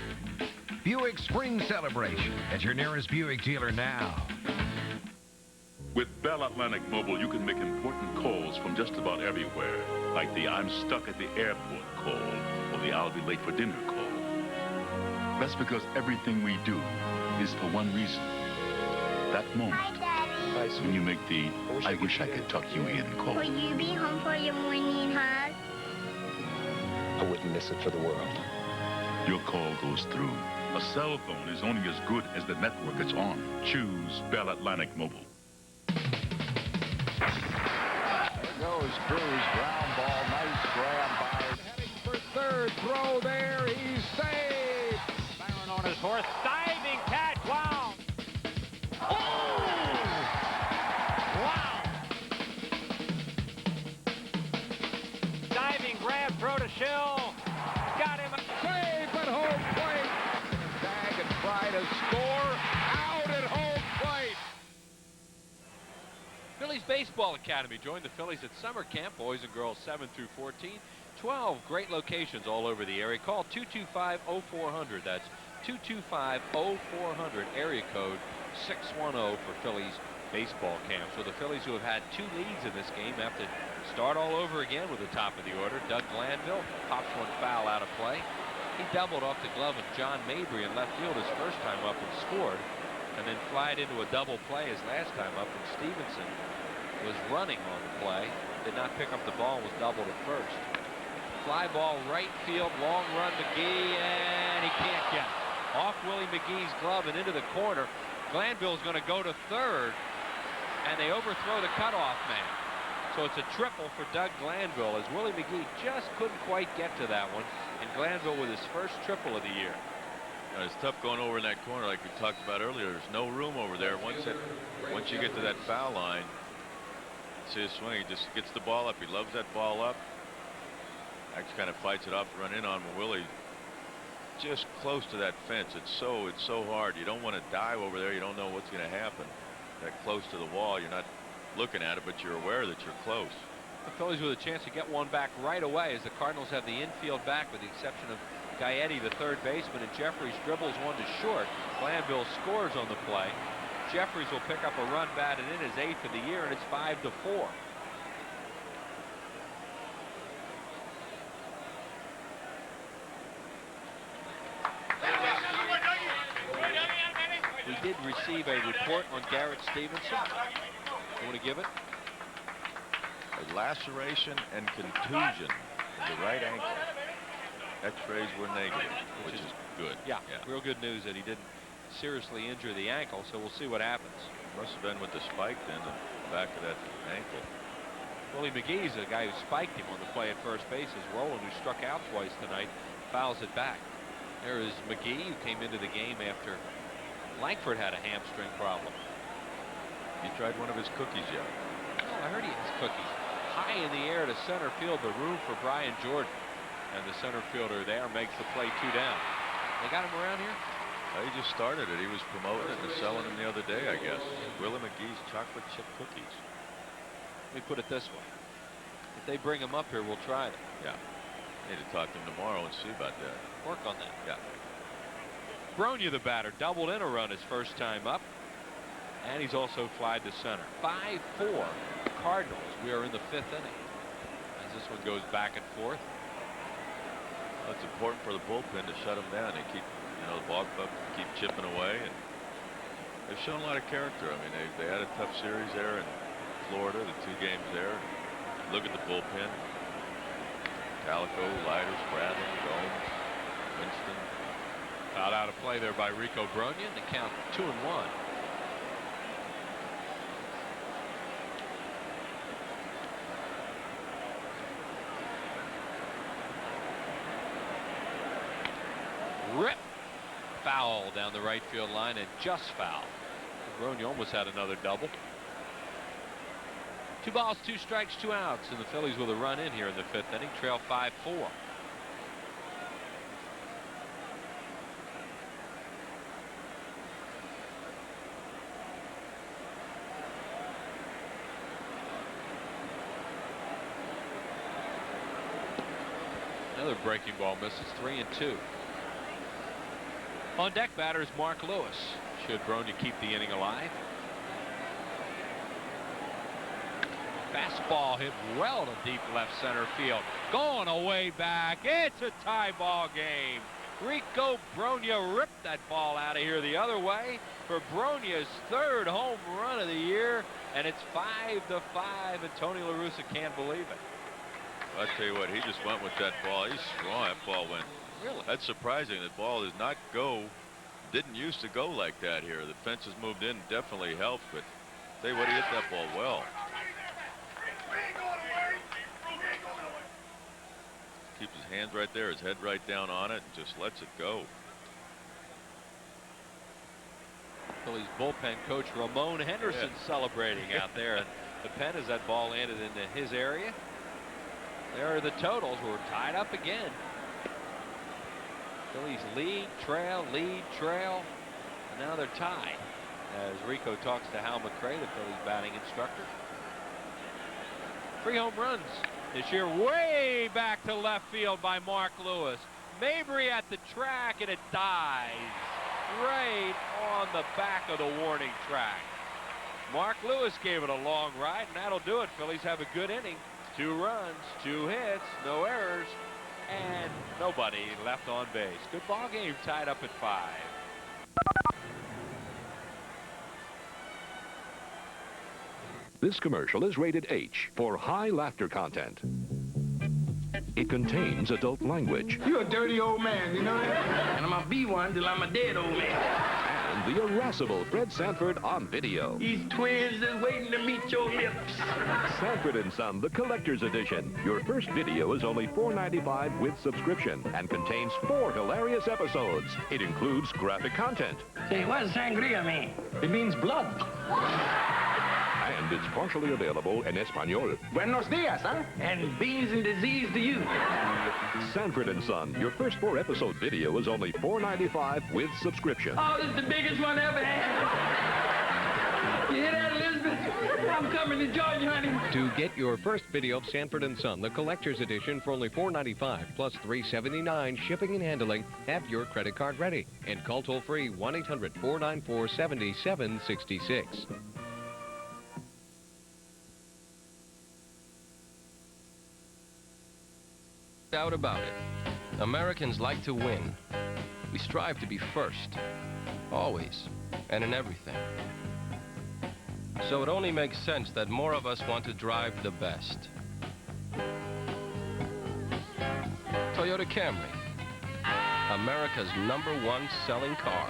Buick Spring Celebration at your nearest Buick dealer now. With Bell Atlantic Mobile, you can make important calls from just about everywhere, like the I'm stuck at the airport call or the I'll be late for dinner call. That's because everything we do is for one reason. That moment when you make the I wish I could tuck you in call. Will you be home for your morning hug? I wouldn't miss it for the world. Your call goes through. A cell phone is only as good as the network it's on. Choose Bell Atlantic Mobile. There goes Cruz, ground ball, nice grab by. Heading for third, throw there, he's saved. Barron on his horse, diving catch, wow. Oh! Wow! Diving grab, throw to Schill. Got him, save at home plate. Tag and try to score, out at home plate. Phillies Baseball Academy joined the Phillies at summer camp, boys and girls 7 through 14. 12 great locations all over the area. Call 225-0400. That's 225-0400, area code 610 for Phillies baseball camp. So the Phillies, who have had 2 leads in this game, have to start all over again with the top of the order. Doug Glanville pops one foul out of play. He doubled off the glove of John Mabry in left field his first time up and scored, and then flied into a double play his last time up, and Stephenson was running on the play, did not pick up the ball, and was doubled at first. Fly ball right field, long run McGee, and he can't get it. Off Willie McGee's glove and into the corner. Glanville's going to go to third, and they overthrow the cutoff man. So it's a triple for Doug Glanville, as Willie McGee just couldn't quite get to that one, and Glanville with his first triple of the year. It's tough going over in that corner like we talked about earlier. There's no room over there. Once you get to that foul line, see his swing, he just gets the ball up. He loves that ball up. Actually kind of fights it off to run in on Willie. Just close to that fence. It's so hard. You don't want to dive over there. You don't know what's going to happen. That close to the wall, you're not looking at it, but you're aware that you're close. The Phillies with a chance to get one back right away, as the Cardinals have the infield back, with the exception of Gaetti, the third baseman, and Jeffries dribbles one to short. Glanville scores on the play. Jeffries will pick up a run batted in, his 8th of the year, and it's 5-4. did receive a report on Garrett Stephenson. You want to give it? A laceration and contusion of the right ankle. X-rays were negative, which is good. Yeah, real good news that he didn't seriously injure the ankle, so we'll see what happens. Must have been with the spike then, the back of that ankle. Willie McGee's the guy who spiked him on the play at first base. Is Rowland, who struck out twice tonight, fouls it back. There is McGee, who came into the game after Langford had a hamstring problem. You tried one of his cookies yet? Oh, I heard he has cookies. High in the air to center field, but room for Brian Jordan. And the center fielder there makes the play 2 down. They got him around here? He just started it. He was promoting it and selling them the other day, I guess. Willie McGee's chocolate chip cookies. Let me put it this way. If they bring him up here, we'll try it. Yeah. Need to talk to him tomorrow and see about that. Work on that. Yeah. Bronya, the batter, doubled in a run his first time up. And he's also flied to center. 5-4 Cardinals. We are in the 5th inning. As this one goes back and forth. Well, it's important for the bullpen to shut them down. They keep, the ball club keep chipping away, and they've shown a lot of character. I mean, they had a tough series there in Florida, the 2 games there. Look at the bullpen. Calico, Leiders, Bradley, Gomes, Winston. Fouled out of play there by Rico Bronya, and the count 2-1. Rip. Foul down the right field line, and just foul. Bronya almost had another double. 2 balls, 2 strikes, 2 outs, and the Phillies with a run in here in the 5th inning, trail 5-4. Another breaking ball misses. 3-2. On deck, batter is Mark Lewis. Should Bronya keep the inning alive? Fastball hit well to deep left center field. Going away back. It's a tie ball game. Rico Bronya ripped that ball out of here the other way for Bronya's 3rd home run of the year, and it's 5-5, and Tony La Russa can't believe it. I'll tell you what, he just went with that ball. He's strong. That ball went. Really? That's surprising. The ball does not go, didn't used to go like that here. The fence has moved in, definitely helped, but I'll tell you what, he hit that ball well. Keeps his hands right there, his head right down on it, and just lets it go. Phillies bullpen coach Ramon Henderson celebrating out there at the pen as that ball landed into his area. There are the totals. We're tied up again. Phillies lead, trail, and now they're tied. As Rico talks to Hal McRae, the Phillies batting instructor. 3 home runs this year, way back to left field by Mark Lewis. Mabry at the track, and it dies right on the back of the warning track. Mark Lewis gave it a long ride, and that'll do it. Phillies have a good inning. 2 runs, 2 hits, no errors, and nobody left on base. Good ball game, tied up at 5. This commercial is rated H for high laughter content. It contains adult language. You're a dirty old man, you know that? And I'm gonna be one till I'm a dead old man. And the irascible Fred Sanford on video. These twins is waiting to meet your lips. Sanford & Son, the collector's edition. Your first video is only $4.95 with subscription and contains 4 hilarious episodes. It includes graphic content. Say, what does sangria mean? It means blood. And it's partially available in Espanol. Buenos dias, huh? And beans and disease to you. Sanford & Son, your first 4-episode video is only $4.95 with subscription. Oh, this is the biggest one ever had. You hear that, Elizabeth? I'm coming to join you, honey. To get your first video of Sanford & Son, the collector's edition, for only $4.95 plus $3.79 shipping and handling, have your credit card ready. And call toll-free 1-800-494-7766. Doubt about it. Americans like to win. We strive to be first, always, and in everything. So it only makes sense that more of us want to drive the best. Toyota Camry, America's #1 selling car.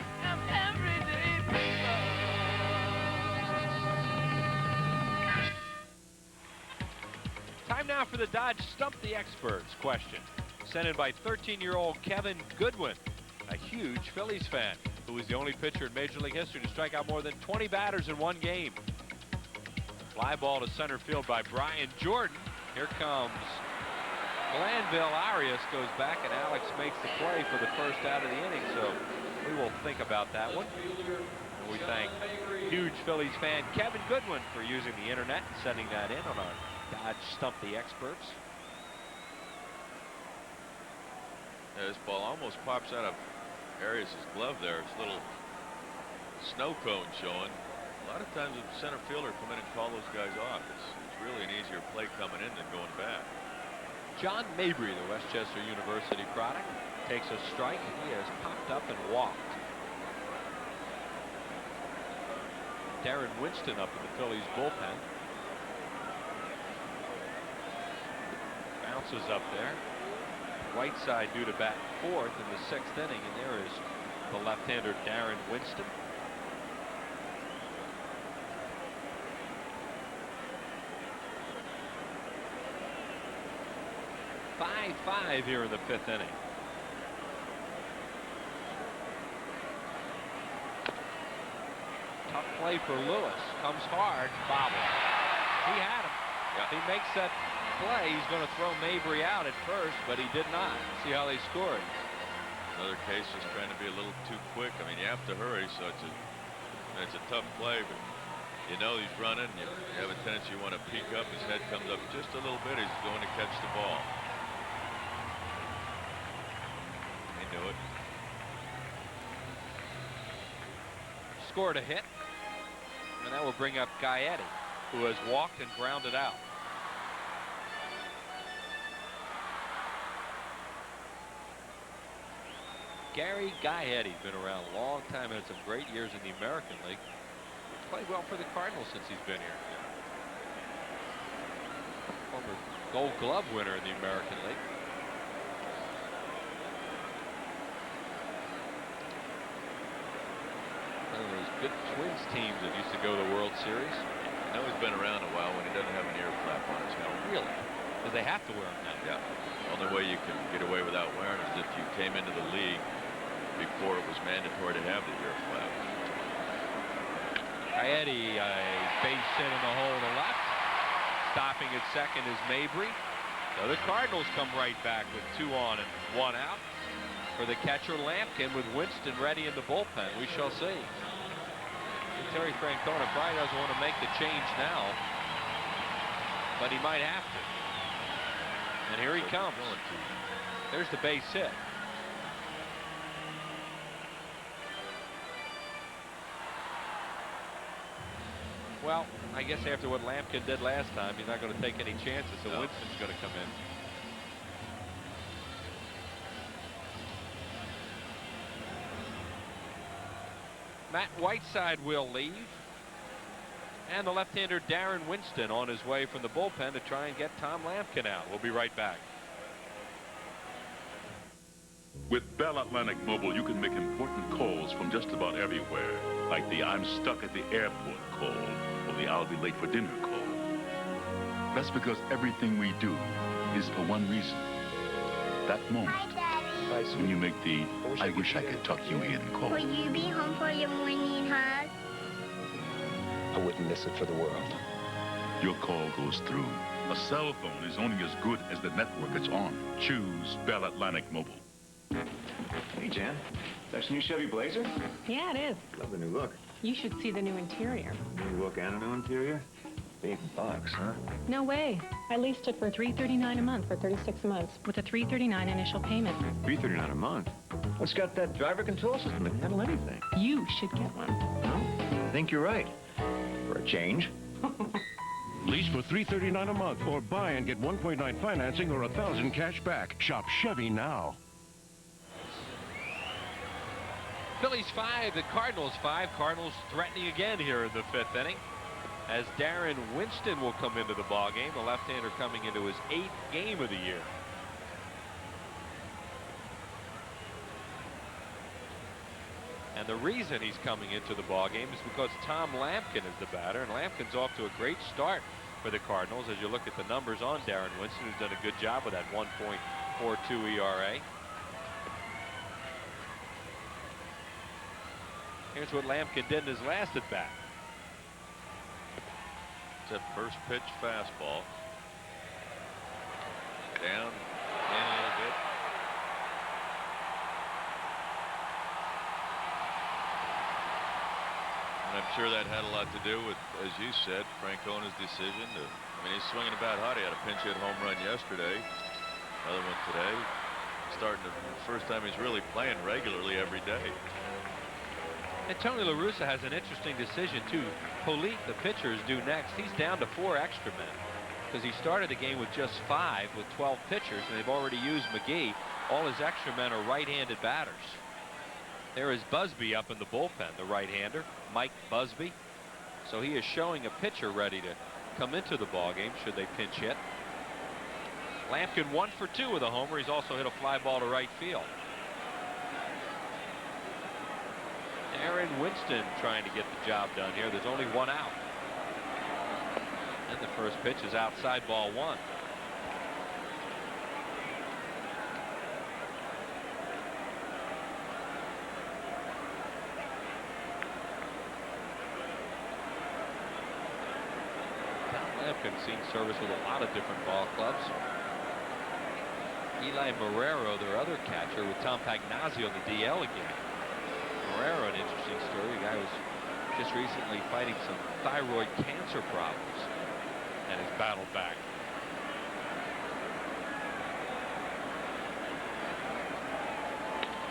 Time now for the Dodge Stump the Experts question. Sent in by 13-year-old Kevin Goodwin, a huge Phillies fan, who was the only pitcher in Major League history to strike out more than 20 batters in one game. Fly ball to center field by Brian Jordan. Here comes Glanville. Arias goes back, and Alex makes the play for the first out of the inning, so we will think about that one. And we thank huge Phillies fan Kevin Goodwin for using the internet and sending that in on our Dodge Stump the Experts. Yeah, this ball almost pops out of Arias' glove there. It's a little snow cone showing. A lot of times the center fielder come in and call those guys off. It's really an easier play coming in than going back. John Mabry, the Westchester University product, takes a strike. He has popped up and walked. Darren Winston up in the Phillies bullpen. Bounces up there. Whiteside due to bat fourth in the 6th inning, and there is the left-hander Darren Winston. Five here in the 5th inning. Tough play for Lewis. Comes hard. Bobble. He had him. Yeah. He makes that play. He's going to throw Mabry out at first, but he did not. See how they scored. Another case just trying to be a little too quick. I mean, you have to hurry, so it's a tough play, but you know he's running. You have a tendency you want to peek up. His head comes up just a little bit. He's going to catch the ball. He knew it. Scored a hit, and that will bring up Gaetti, who has walked and grounded out. Gary Gaetti, been around a long time, had some great years in the American League. Played well for the Cardinals since he's been here. Former Gold Glove winner in the American League. One of those good Twins teams that used to go to the World Series. I know he's been around a while when he doesn't have an ear flap on his helmet. Really? Because they have to wear them now. Yeah. Only way you can get away without wearing it is if you came into the league before it was mandatory to have the ear flap. Gaetti, a base hit in the hole to the left. Stopping at second is Mabry. So the Cardinals come right back with 2 on and 1 out. For the catcher Lampkin with Winston ready in the bullpen. We shall see. Terry Francona probably doesn't want to make the change now, but he might have to. And here he comes. There's the base hit. Well, I guess after what Lampkin did last time, he's not going to take any chances, so No. Winston's going to come in. Matt Whiteside will leave. And the left-hander Darren Winston on his way from the bullpen to try and get Tom Lampkin out. We'll be right back. With Bell Atlantic Mobile, you can make important calls from just about everywhere, like the I'm stuck at the airport call or the I'll be late for dinner call. That's because everything we do is for one reason. That moment when you make the I wish I could tuck you in call. Will you be home for your morning hug? I wouldn't miss it for the world. Your call goes through. A cell phone is only as good as the network it's on. Choose Bell Atlantic Mobile. Hey, Jan. That's a new Chevy Blazer? Yeah, it is. Love the new look. You should see the new interior. New look and a new interior? Big bucks, huh? No way. I leased it for $339 a month for 36 months with a $339 initial payment. $339 a month? What's got that driver control system that can handle anything? You should get one. No, I think you're right. For a change. Lease for $339 a month or buy and get 1.9 financing or $1,000 cash back. Shop Chevy now. Phillies 5, the Cardinals 5. Cardinals threatening again here in the 5th inning, as Darren Winston will come into the ball game. The left-hander coming into his 8th game of the year. And the reason he's coming into the ball game is because Tom Lampkin is the batter, and Lampkin's off to a great start for the Cardinals. As you look at the numbers on Darren Winston, who's done a good job with that 1.42 ERA. Here's what Lampkin did in his last at bat. It's a first pitch fastball. Down, in a little bit. And I'm sure that had a lot to do with, as you said, Francona's decision to, I mean, he's swinging about hot. He had a pinch hit home run yesterday. Another one today. Starting to, the first time he's really playing regularly every day. And Tony La Russa has an interesting decision too. Politte, the pitcher, is due next. He's down to 4 extra men because he started the game with just 5 with 12 pitchers, and they've already used McGee. All his extra men are right-handed batters. There is Busby up in the bullpen, the right-hander, Mike Busby. So he is showing a pitcher ready to come into the ball game should they pinch hit. Lampkin 1 for 2 with a homer. He's also hit a fly ball to right field. Darren Winston trying to get the job done here. There's only 1 out. And the first pitch is outside, ball 1. Lampkin seen service with a lot of different ball clubs. Eli Marrero, their other catcher, with Tom Pagnazzi on the DL again. Marrero, an interesting story. The guy was just recently fighting some thyroid cancer problems and has battled back.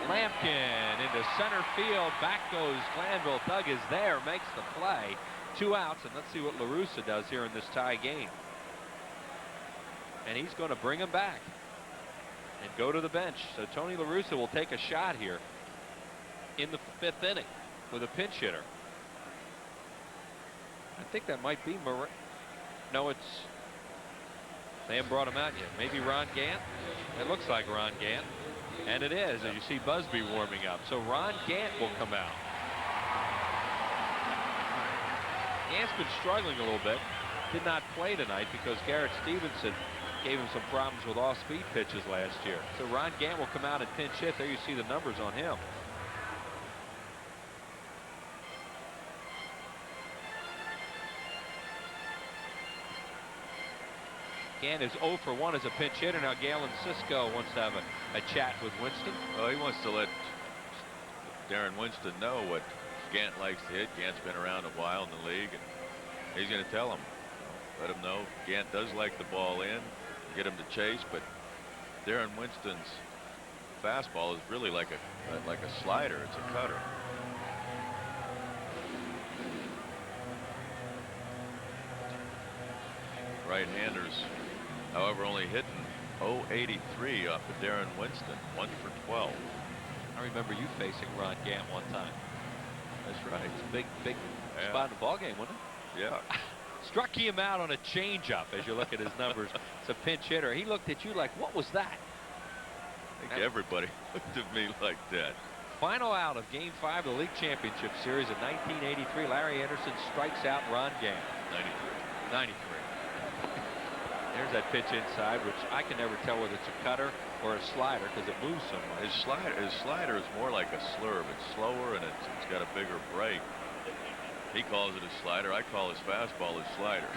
Lampkin into center field. Back goes Glanville. Doug is there, makes the play. 2 outs, and let's see what La Russa does here in this tie game. And he's going to bring him back and go to the bench. So Tony La Russa will take a shot here in the 5th inning with a pinch hitter. I think that might be no, it's, they haven't brought him out yet. Maybe Ron Gant. It looks like Ron Gant, and it is, as you see Busby warming up. So Ron Gant will come out. Gant's been struggling a little bit. Did not play tonight because Garrett Stephenson gave him some problems with off-speed pitches last year. So Ron Gant will come out and pinch hit. There you see the numbers on him. Gant is 0 for 1 as a pinch hitter. Now Galen Cisco wants to have a chat with Winston. Well, he wants to let Darren Winston know what Gant likes to hit. Gant's been around a while in the league, and he's going to tell him, let him know Gant does like the ball in, get him to chase, but Darren Winston's fastball is really like a slider. It's a cutter. Right-handers, however, only hitting .083 off of Darren Winston, 1 for 12. I remember you facing Ron Gant one time. That's right. It's a big spot in the ball game, wasn't it? Yeah. Struck him out on a changeup. As you look at his numbers, it's a pinch hitter. He looked at you like, what was that? I think everybody looked at me like that. Final out of Game 5 of the League Championship Series in 1983. Larry Anderson strikes out Ron Gant. 93. There's that pitch inside, which I can never tell whether it's a cutter or a slider because it moves so much. His slider is more like a slurve. It's slower and it's got a bigger break. He calls it a slider. I call his fastball his slider.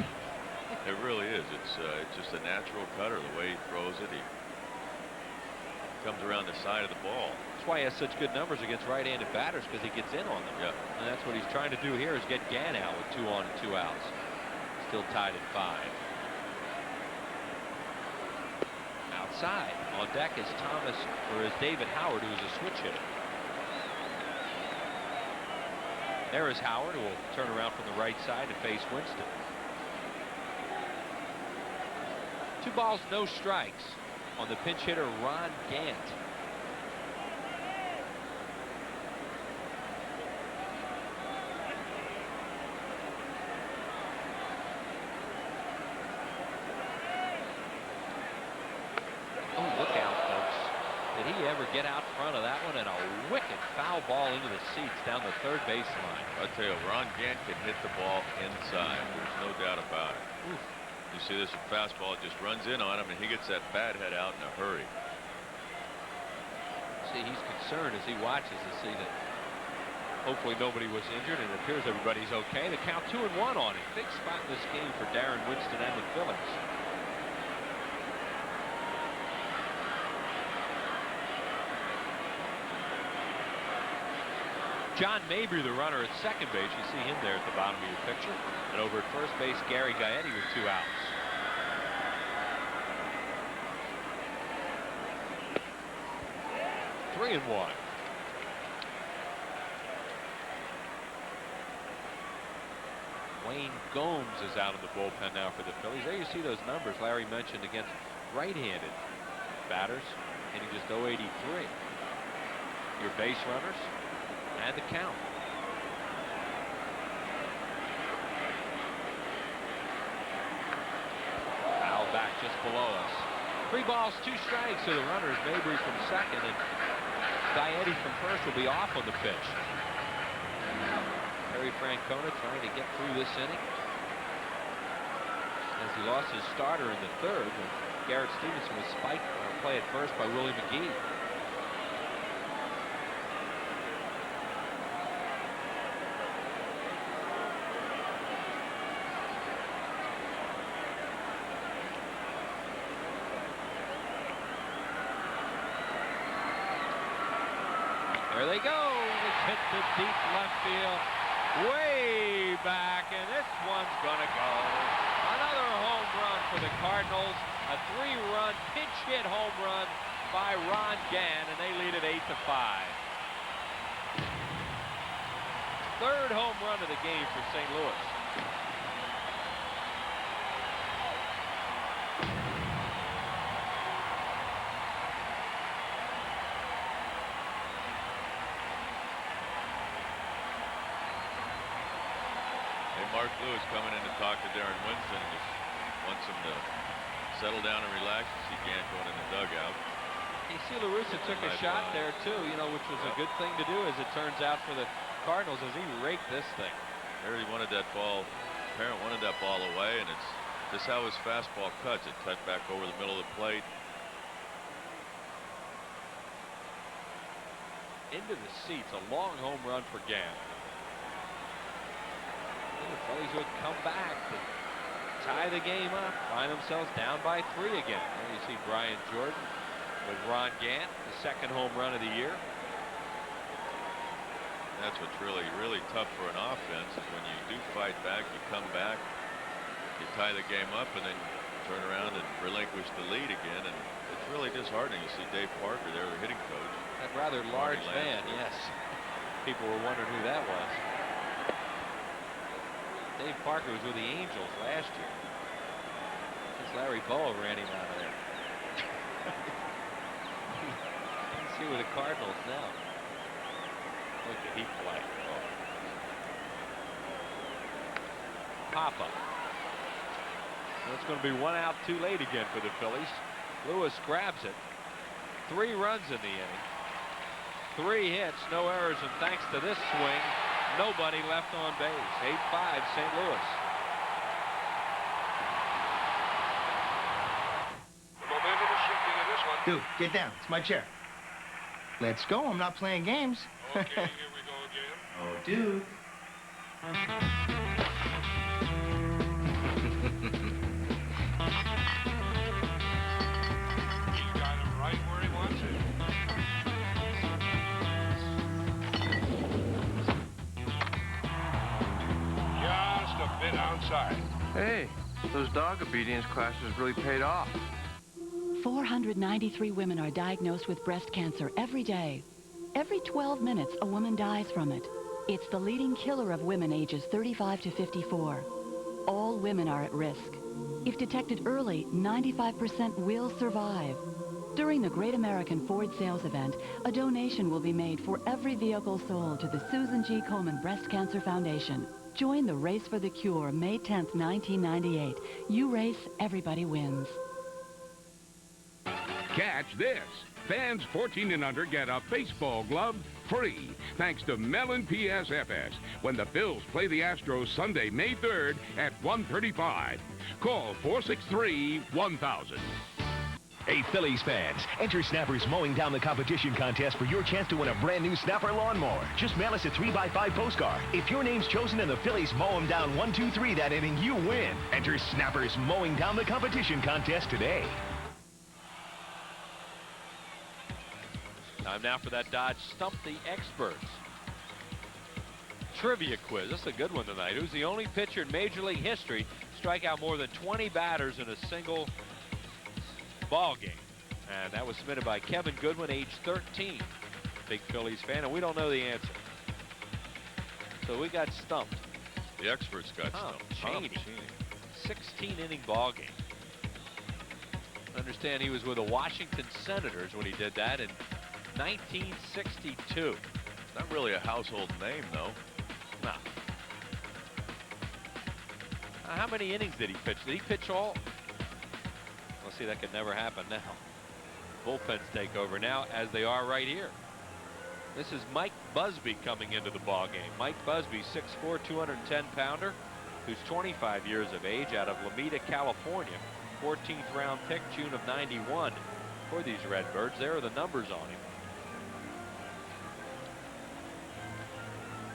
It really is. It's just a natural cutter. The way he throws it, he comes around the side of the ball. That's why he has such good numbers against right-handed batters, because he gets in on them. Yeah. And that's what he's trying to do here, is get Gant out with 2 on and 2 outs. Still tied at 5. Outside on deck is David Howard, who is a switch hitter. There is Howard, who will turn around from the right side to face Winston. 2 balls, no strikes on the pinch hitter Ron Gant. ever get out front of that one, and a wicked foul ball into the seats down the third baseline. I tell you, Ron Gant can hit the ball inside. There's no doubt about it. Oof. You see this fastball just runs in on him, and he gets that bat head out in a hurry. See, he's concerned as he watches to see that hopefully nobody was injured, and it appears everybody's okay. The count 2-1 on it. Big spot in this game for Darren Winston and the Phillies. John Mabry, the runner at second base. You see him there at the bottom of your picture. And over at first base, Gary Gaetti with 2 outs. Three and one. Wayne Gomes is out of the bullpen now for the Phillies. There you see those numbers Larry mentioned against right-handed batters, hitting just .083. Your base runners and the count. Foul back just below us. 3 balls, 2 strikes to the runners. Mabry from second, and Gaetti from first will be off on the pitch. Terry Francona trying to get through this inning as he lost his starter in the third when Garrett Stephenson was spiked on a play at first by Willie McGee. There they go. It's hit the deep left field, way back, and this one's gonna go. Another home run for the Cardinals. A 3-run pinch hit home run by Ron Gant, and they lead it 8-5. Third home run of the game for St. Louis. Mark Lewis coming in to talk to Darren Winston and just wants him to settle down and relax. You see Gant going in the dugout. You see La Russa took a shot there too, you know, which was a good thing to do as it turns out for the Cardinals as he raked this thing. There he wanted that ball, Parent wanted that ball away, and it's just how his fastball cuts. It cut back over the middle of the plate. Into the seats, a long home run for Gant. The Phillies would come back to tie the game up, find themselves down by 3 again. There you see Brian Jordan with Ron Gant, the second home run of the year. That's what's really, really tough for an offense is when you do fight back, you come back, you tie the game up, and then turn around and relinquish the lead again. And it's really disheartening. You see Dave Parker there, the hitting coach. That rather large man, yes. People were wondering who that was. Dave Parker was with the Angels last year. Since Larry Boa ran him out of there. You can see with the Cardinals now. Look at he play. Oh. Papa. Well, it's going to be 1 out, 2 late again for the Phillies. Lewis grabs it. 3 runs in the inning. 3 hits, no errors, and thanks to this swing, nobody left on base. 8-5 St. Louis. Momentum is shifting in this one. Dude, get down. It's my chair. Let's go. I'm not playing games. Okay, here we go again. Oh, dude. He got him right where he wants it. Just a bit outside. Hey, those dog obedience classes really paid off. 493 women are diagnosed with breast cancer every day. Every 12 minutes, a woman dies from it. It's the leading killer of women ages 35 to 54. All women are at risk. If detected early, 95% will survive. During the Great American Ford Sales Event, a donation will be made for every vehicle sold to the Susan G. Komen Breast Cancer Foundation. Join the Race for the Cure, May 10th, 1998. You race, everybody wins. Catch this. Fans 14 and under get a baseball glove free thanks to Mellon PSFS when the Phils play the Astros Sunday, May 3rd at 1:35. Call 463-1000. Hey, Phillies fans, enter Snapper's Mowing Down the Competition contest for your chance to win a brand new Snapper lawnmower. Just mail us a 3x5 postcard. If your name's chosen and the Phillies mow them down 1-2-3 that inning, you win. Enter Snapper's Mowing Down the Competition contest today. Time now for that Dodge Stump the Experts trivia quiz. This is a good one tonight. Who's the only pitcher in Major League history to strike out more than 20 batters in a single ball game? And that was submitted by Kevin Goodwin, age 13. Big Phillies fan, and we don't know the answer. So we got stumped. The experts got stumped. Cheney. 16-inning ball game. I understand he was with the Washington Senators when he did that in 1962. Not really a household name, though. No. How many innings did he pitch? Did he pitch all? Well, see, that could never happen now. Bullpens take over now, as they are right here. This is Mike Busby coming into the ball game. Mike Busby, 6'4", 210-pounder, who's 25 years of age, out of Lomita, California. 14th round pick, June of '91 for these Redbirds. There are the numbers on him.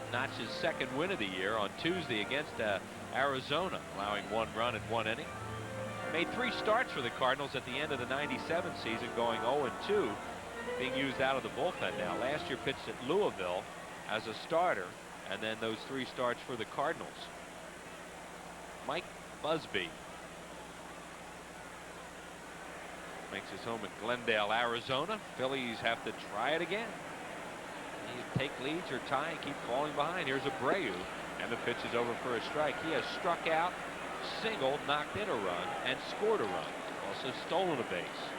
Notched his second win of the year on Tuesday against Arizona, allowing 1 run in 1 inning. Made 3 starts for the Cardinals at the end of the '97 season, going 0-2, being used out of the bullpen now. Last year pitched at Louisville as a starter, and then those 3 starts for the Cardinals. Mike Busby makes his home in Glendale, Arizona. Phillies have to try it again. You take leads or tie and keep falling behind. Here's Abreu, and the pitch is over for a strike. He has struck out, singled, knocked in a run, and scored a run. Also stolen a base.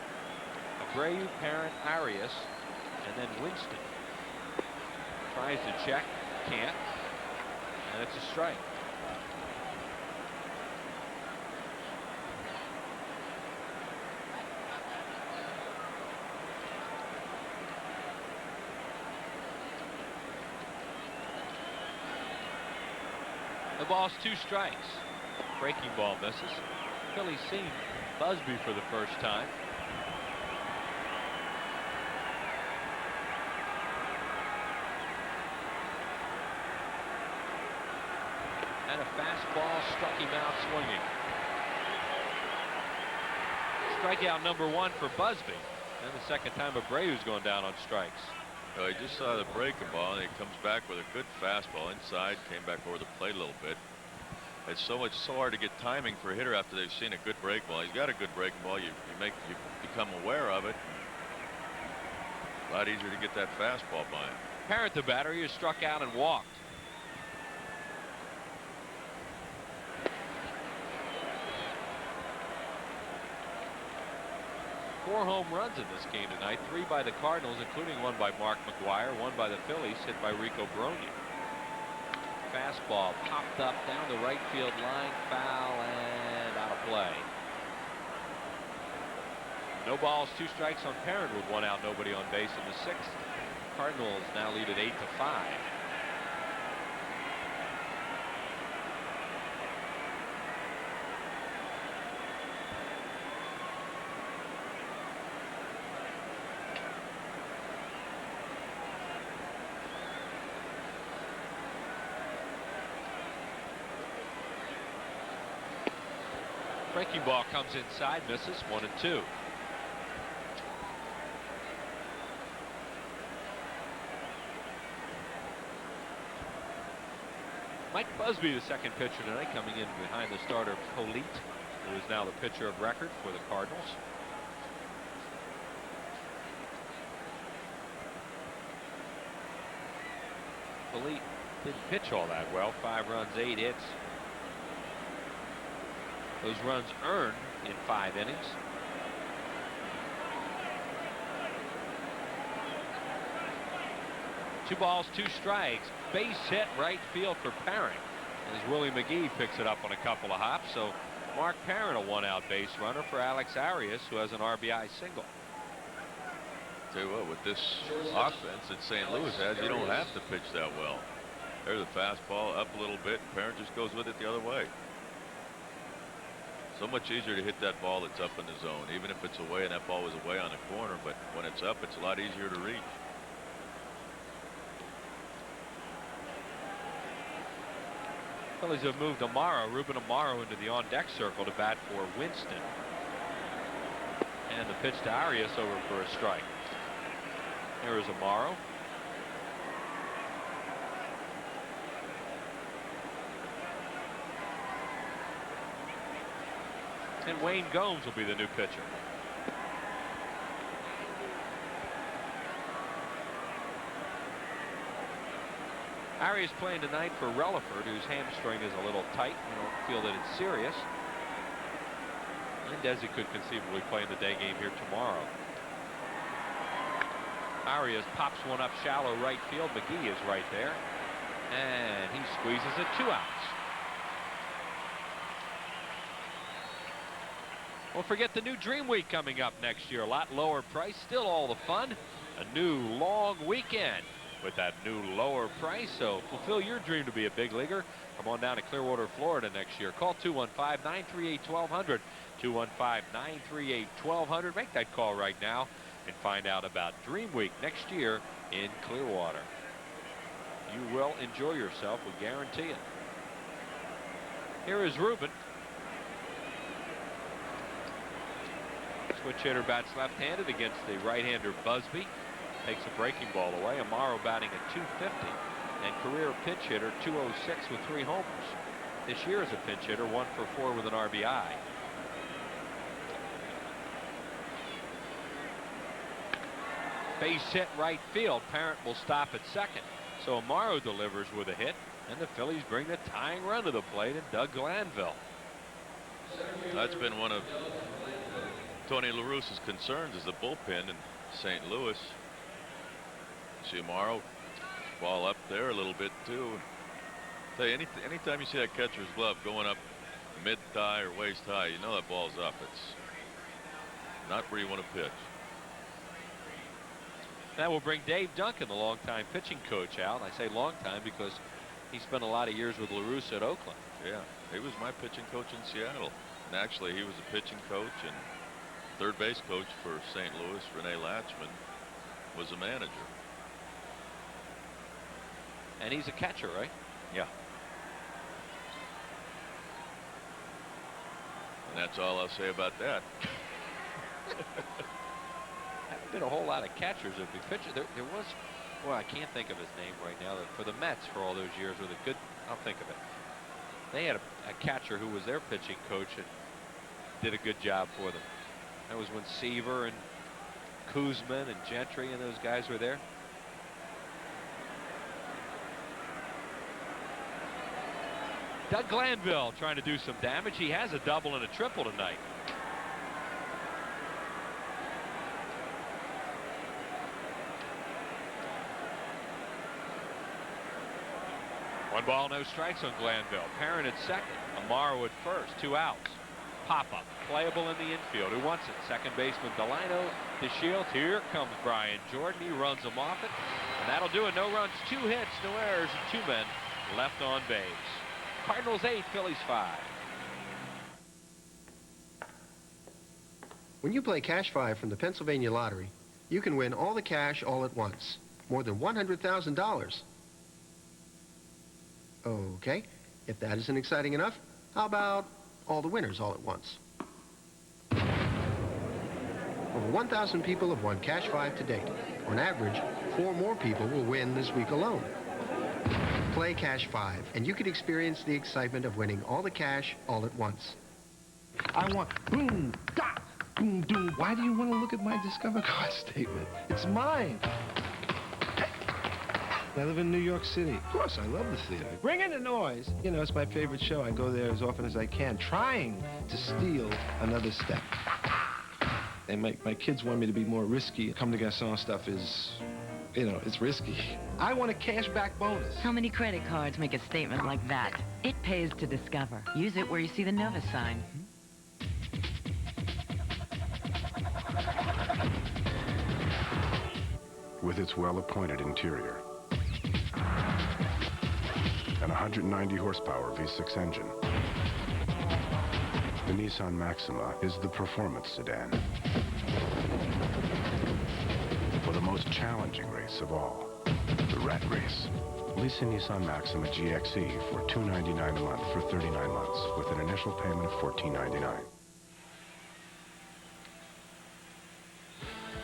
Abreu, Parent, Arias, and then Winston. Tries to check, can't, and it's a strike. The ball's 2 strikes. Breaking ball misses. Phillies seen Busby for the first time. And a fastball struck him out swinging. Strikeout number 1 for Busby. And the second time Abreu's going down on strikes. So he just saw the breaking ball, and he comes back with a good fastball inside, came back over the plate a little bit. It's so hard to get timing for a hitter after they've seen a good break ball. He's got a good breaking ball. You become aware of it. A lot easier to get that fastball by him. Parent, the batter, he was struck out and walked. Four home runs in this game tonight. 3 by the Cardinals, including 1 by Mark McGwire, 1 by the Phillies, hit by Rico Brogna. Fastball popped up down the right field line, foul, and out of play. No balls, 2 strikes on Parent with 1 out, nobody on base in the 6th. Cardinals now lead at 8-5. Breaking ball comes inside, misses, 1-2. Mike Busby, the second pitcher tonight, coming in behind the starter Politte, who is now the pitcher of record for the Cardinals. Politte didn't pitch all that well. 5 runs, 8 hits. Those runs earned in 5 innings. Two balls, 2 strikes. Base hit right field for Parent. As Willie McGee picks it up on a couple of hops. So Mark Parent, a 1-out base runner for Alex Arias, who has an RBI single. Tell you what, with this offense that St. Louis has, you don't have to pitch that well. There's a fastball up a little bit, and Parent just goes with it the other way. So much easier to hit that ball that's up in the zone, even if it's away and that ball was away on the corner, but when it's up, it's a lot easier to reach. Phillies have moved Ruben Amaro into the on-deck circle to bat for Winston. And the pitch to Arias over for a strike. Here is Amaro. And Wayne Gomes will be the new pitcher. Arias playing tonight for Relaford, whose hamstring is a little tight. We don't feel that it's serious. And Desi could conceivably play in the day game here tomorrow. Arias pops one up shallow right field. McGee is right there. And he squeezes it, 2 outs. Well, forget the new Dream Week coming up next year. A lot lower price, still all the fun. A new long weekend with that new lower price. So fulfill your dream to be a big leaguer. Come on down to Clearwater, Florida next year. Call 215-938-1200. 215-938-1200. Make that call right now and find out about Dream Week next year in Clearwater. You will enjoy yourself, we guarantee it. Here is Ruben. Switch hitter bats left-handed against the right-hander Busby. Takes a breaking ball away. Amaro batting at 250. And career pinch hitter 206 with 3 homers. This year as a pinch hitter, 1 for 4 with an RBI. Base hit right field. Parent will stop at second. So Amaro delivers with a hit. And the Phillies bring the tying run to the plate in Doug Glanville. That's been one of Tony La Russa's concerns, is the bullpen in St. Louis. See Amaro ball up there a little bit too. Tell you, anytime you see that catcher's glove going up mid-thigh or waist high, you know that ball's up. It's not where you want to pitch. That will bring Dave Duncan, the longtime pitching coach, out. I say long time because he spent a lot of years with La Russa at Oakland. Yeah, he was my pitching coach in Seattle. And actually, he was a pitching coach and third base coach for St. Louis. Rene Latchman was a manager. And he's a catcher, right? Yeah. And that's all I'll say about that. Haven't been a whole lot of catchers that be pitching. There was, well, I can't think of his name right now. For the Mets for all those years with a good, I'll think of it. They had a catcher who was their pitching coach and did a good job for them. That was when Seaver and Kuzman and Gentry and those guys were there. Doug Glanville trying to do some damage. He has a double and a triple tonight. One ball, no strikes on Glanville. Parent at second. Amaro at first. 2 outs. Pop-up. Playable in the infield. Who wants it? Second baseman Delino. DeShields. Here comes Brian Jordan. He runs him off it. And that'll do it. No runs, 2 hits, no errors, and 2 men left on base. Cardinals 8, Phillies 5. When you play Cash 5 from the Pennsylvania Lottery, you can win all the cash all at once. More than $100,000. Okay, if that isn't exciting enough, how about all the winners all at once? Over 1,000 people have won Cash 5 to date. On average, 4 more people will win this week alone. Play Cash 5, and you can experience the excitement of winning all the cash all at once. I want boom, da, boom, doom. Why do you want to look at my Discover card statement? It's mine. I live in New York City. Of course, I love the theater. Bring in the noise. You know, it's my favorite show. I go there as often as I can, trying to steal another step. And my kids want me to be more risky. Come to Garçon stuff is, you know, it's risky. I want a cashback bonus. How many credit cards make a statement like that? It pays to Discover. Use it where you see the Nova sign. with its well-appointed interior. An 190 horsepower V6 engine. The Nissan Maxima is the performance sedan for the most challenging race of all, the rat race. Lease a Nissan Maxima GXE for $299 a month for 39 months with an initial payment of $14.99.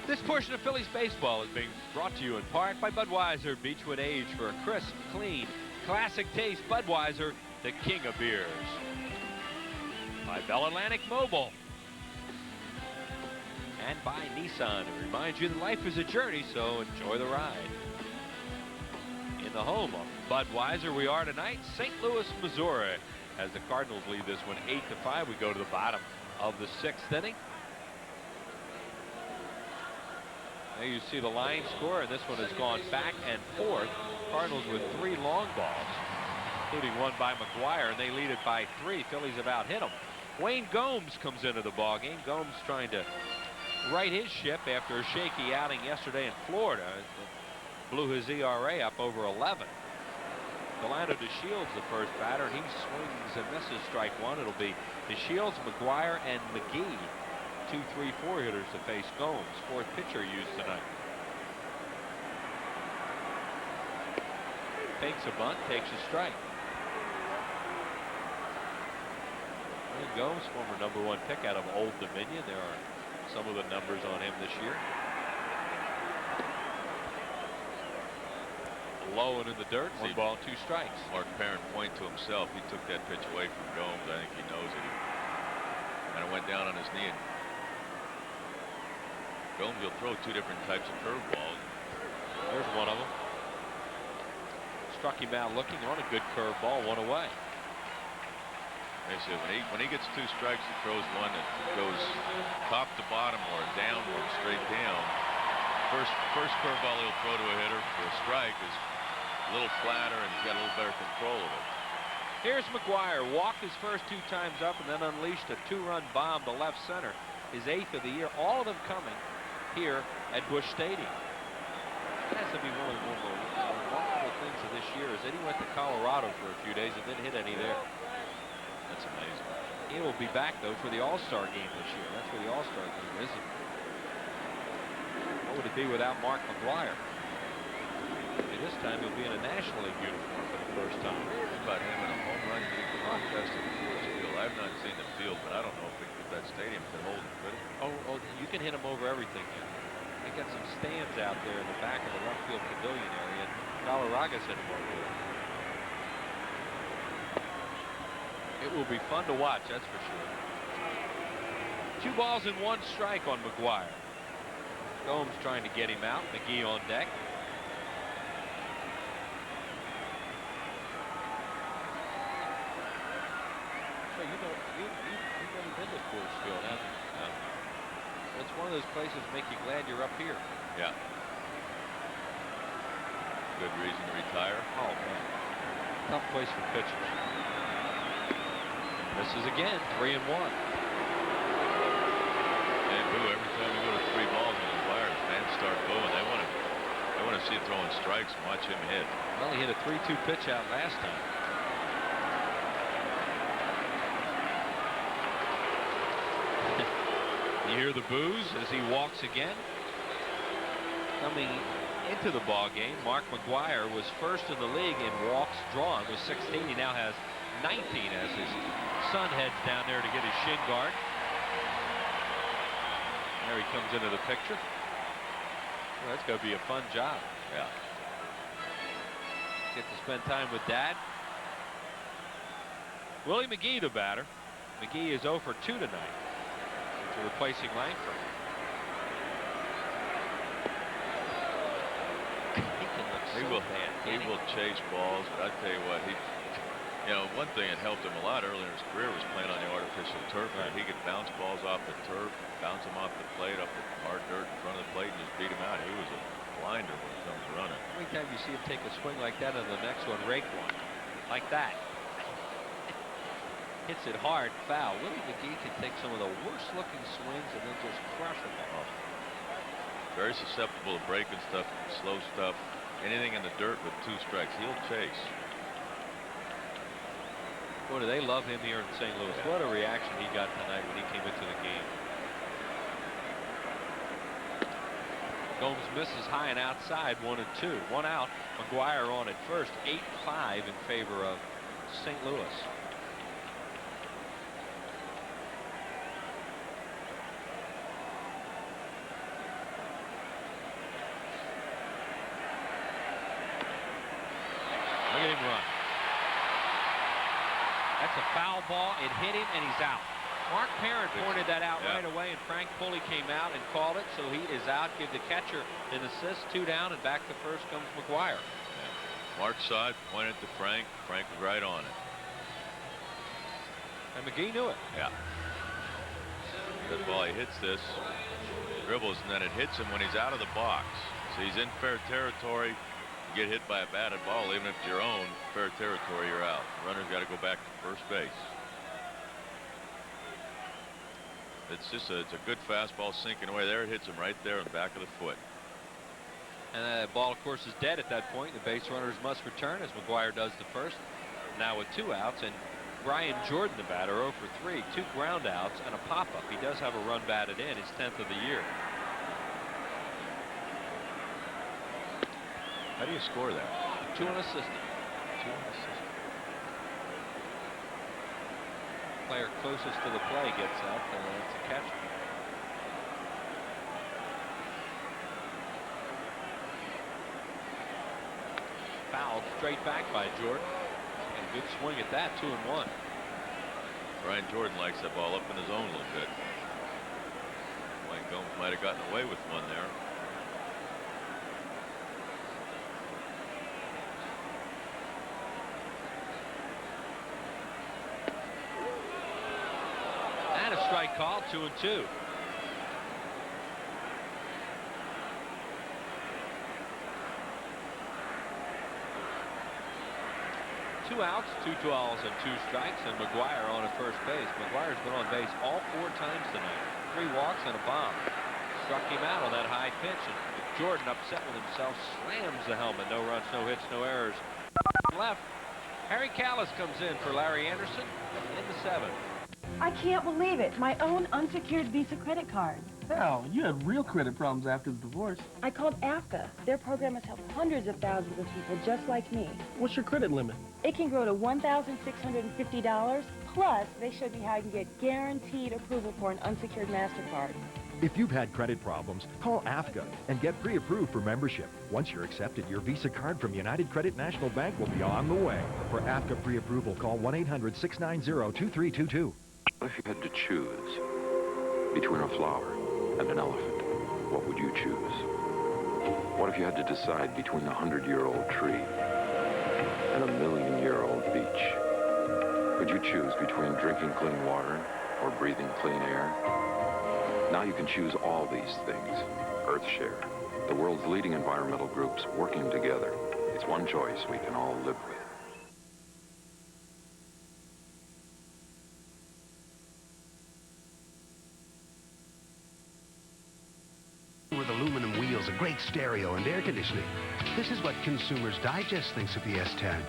This portion of Phillies baseball is being brought to you in part by Budweiser. Beechwood Age for a crisp, clean, classic taste. Budweiser, the king of beers. By Bell Atlantic Mobile. And by Nissan. It reminds you that life is a journey, so enjoy the ride. In the home of Budweiser, we are tonight, St. Louis, Missouri. As the Cardinals lead this one 8-5, we go to the bottom of the 6th inning. There you see the line score, and this one has gone back and forth. Cardinals with 3 long balls, including one by McGwire, and they lead it by 3. Phillies have out hit them. Wayne Gomes comes into the ballgame. Gomes trying to right his ship after a shaky outing yesterday in Florida. Blew his ERA up over 11. Delano DeShields the first batter, and he swings and misses strike 1. It'll be DeShields, McGwire, and McGee. 2, 3, 4 hitters to face Gomes. 4th pitcher used tonight. Takes a bunt, takes a strike. And Gomes, former #1 pick out of Old Dominion. There are some of the numbers on him this year. Low and in the dirt. 1 ball, 2 strikes. Mark Parent point to himself. He took that pitch away from Gomes. I think he knows it. And it went down on his knee. And Gomes will throw 2 different types of curveballs. There's one of them. Struck him out looking on a good curveball, 1 away. They say when he gets 2 strikes, he throws one that goes top to bottom or downward, straight down. First curveball he'll throw to a hitter for a strike is a little flatter, and he's got a little better control of it. Here's McGwire. Walked his first 2 times up and then unleashed a 2-run bomb to left center. His 8th of the year. All of them coming here at Busch Stadium. That has to be one of the more remarkable things of this year is that he went to Colorado for a few days and didn't hit any there. That's amazing. He will be back, though, for the All-Star game this year. That's where the All-Star game is. What would it be without Mark McGwire? Maybe this time he'll be in a National League uniform for the first time. About him in a home run hitting contest at Coors Field. I've not seen the field, but I don't know if that stadium can hold it, could it? Oh, you can hit him over everything here. They got some stands out there in the back of the left field pavilion area. Galarraga's hit him over there. It will be fun to watch, that's for sure. 2 balls and 1 strike on McGwire. Gomes trying to get him out. McGee on deck. So you've never been to Coors Field, have you? No. It's one of those places that make you glad you're up here. Yeah. Good reason to retire. Oh, man. Tough place for pitchers. Misses again, 3-1. And boo, every time we go to 3 balls in the wires, fans start booing. They want to see him throwing strikes and watch him hit. Well, he hit a 3-2 pitch out last time. You hear the boos as he walks again. Coming into the ball game, Mark McGwire was first in the league in walks drawn with 16. He now has 19 as his son heads down there to get his shin guard. There he comes into the picture. Well, that's going to be a fun job. Yeah. Get to spend time with Dad. Willie McGee, the batter. McGee is 0 for 2 tonight. After replacing Langford. He can look so bad. He will chase balls, but I tell you what, one thing that helped him a lot earlier in his career was playing on the artificial turf. Right. He could bounce balls off the turf, bounce them off the plate, up the hard dirt in front of the plate, and just beat him out. He was a blinder when it comes to running. Every time you see him take a swing like that, and the next one rake one like that. Hits it hard, foul. Willie McGee can take some of the worst looking swings and then just crush them off. Very susceptible to breaking stuff, slow stuff, anything in the dirt with 2 strikes. He'll chase. Boy, do they love him here in St. Louis. What a reaction he got tonight when he came into the game. Gomes misses high and outside, 1-2. 1 out. McGwire on at first. 8-5 in favor of St. Louis. Look at him run. That's a foul ball. It hit him, and he's out. Mark Parent pointed that out right away, and Frank Pulley came out and called it, so he is out. Give the catcher an assist. 2 down, and back to first comes McGwire. Mark saw it, pointed to Frank. Frank was right on it. And McGee knew it. Yeah. Good ball. He hits this, dribbles, and then it hits him when he's out of the box. So he's in fair territory. You get hit by a batted ball, even if it's your own fair territory, you're out. Runner's got to go back to first base. It's a good fastball sinking away there. It hits him right there in the back of the foot. And that ball, of course, is dead at that point. The base runners must return as McGwire does the first. Now with 2 outs, and Brian Jordan, the batter, 0 for 3. 2 ground outs and a pop-up. He does have a run batted in, his 10th of the year. How do you score that? 2 unassisted. 2 unassisted. Player closest to the play gets up, and it's a catch. Fouled straight back by Jordan. And a good swing at that, 2-1. Brian Jordan likes that ball up in his own a little bit. Wayne Gomes might have gotten away with one there. And a strike call, 2-2. Two outs, 2 balls and 2 strikes, and McGwire on at first base. McGwire's been on base all 4 times tonight. 3 walks and a bomb. Struck him out on that high pitch, and Jordan, upset with himself, slams the helmet. No runs, no hits, no errors. Left. Harry Callis comes in for Larry Anderson in the 7th. I can't believe it. My own unsecured Visa credit card. Hell, you had real credit problems after the divorce. I called AFCA. Their program has helped hundreds of thousands of people just like me. What's your credit limit? It can grow to $1,650. Plus, they showed me how I can get guaranteed approval for an unsecured MasterCard. If you've had credit problems, call AFCA and get pre-approved for membership. Once you're accepted, your Visa card from United Credit National Bank will be on the way. For AFCA pre-approval, call 1-800-690-2322. What if you had to choose between a flower and an elephant? What would you choose? What if you had to decide between a 100-year-old tree and a 1,000,000-year-old beach? Could you choose between drinking clean water or breathing clean air? Now you can choose all these things. EarthShare, the world's leading environmental groups working together. It's one choice we can all live with. With aluminum wheels, a great stereo, and air conditioning. This is what Consumers Digest thinks of the S10.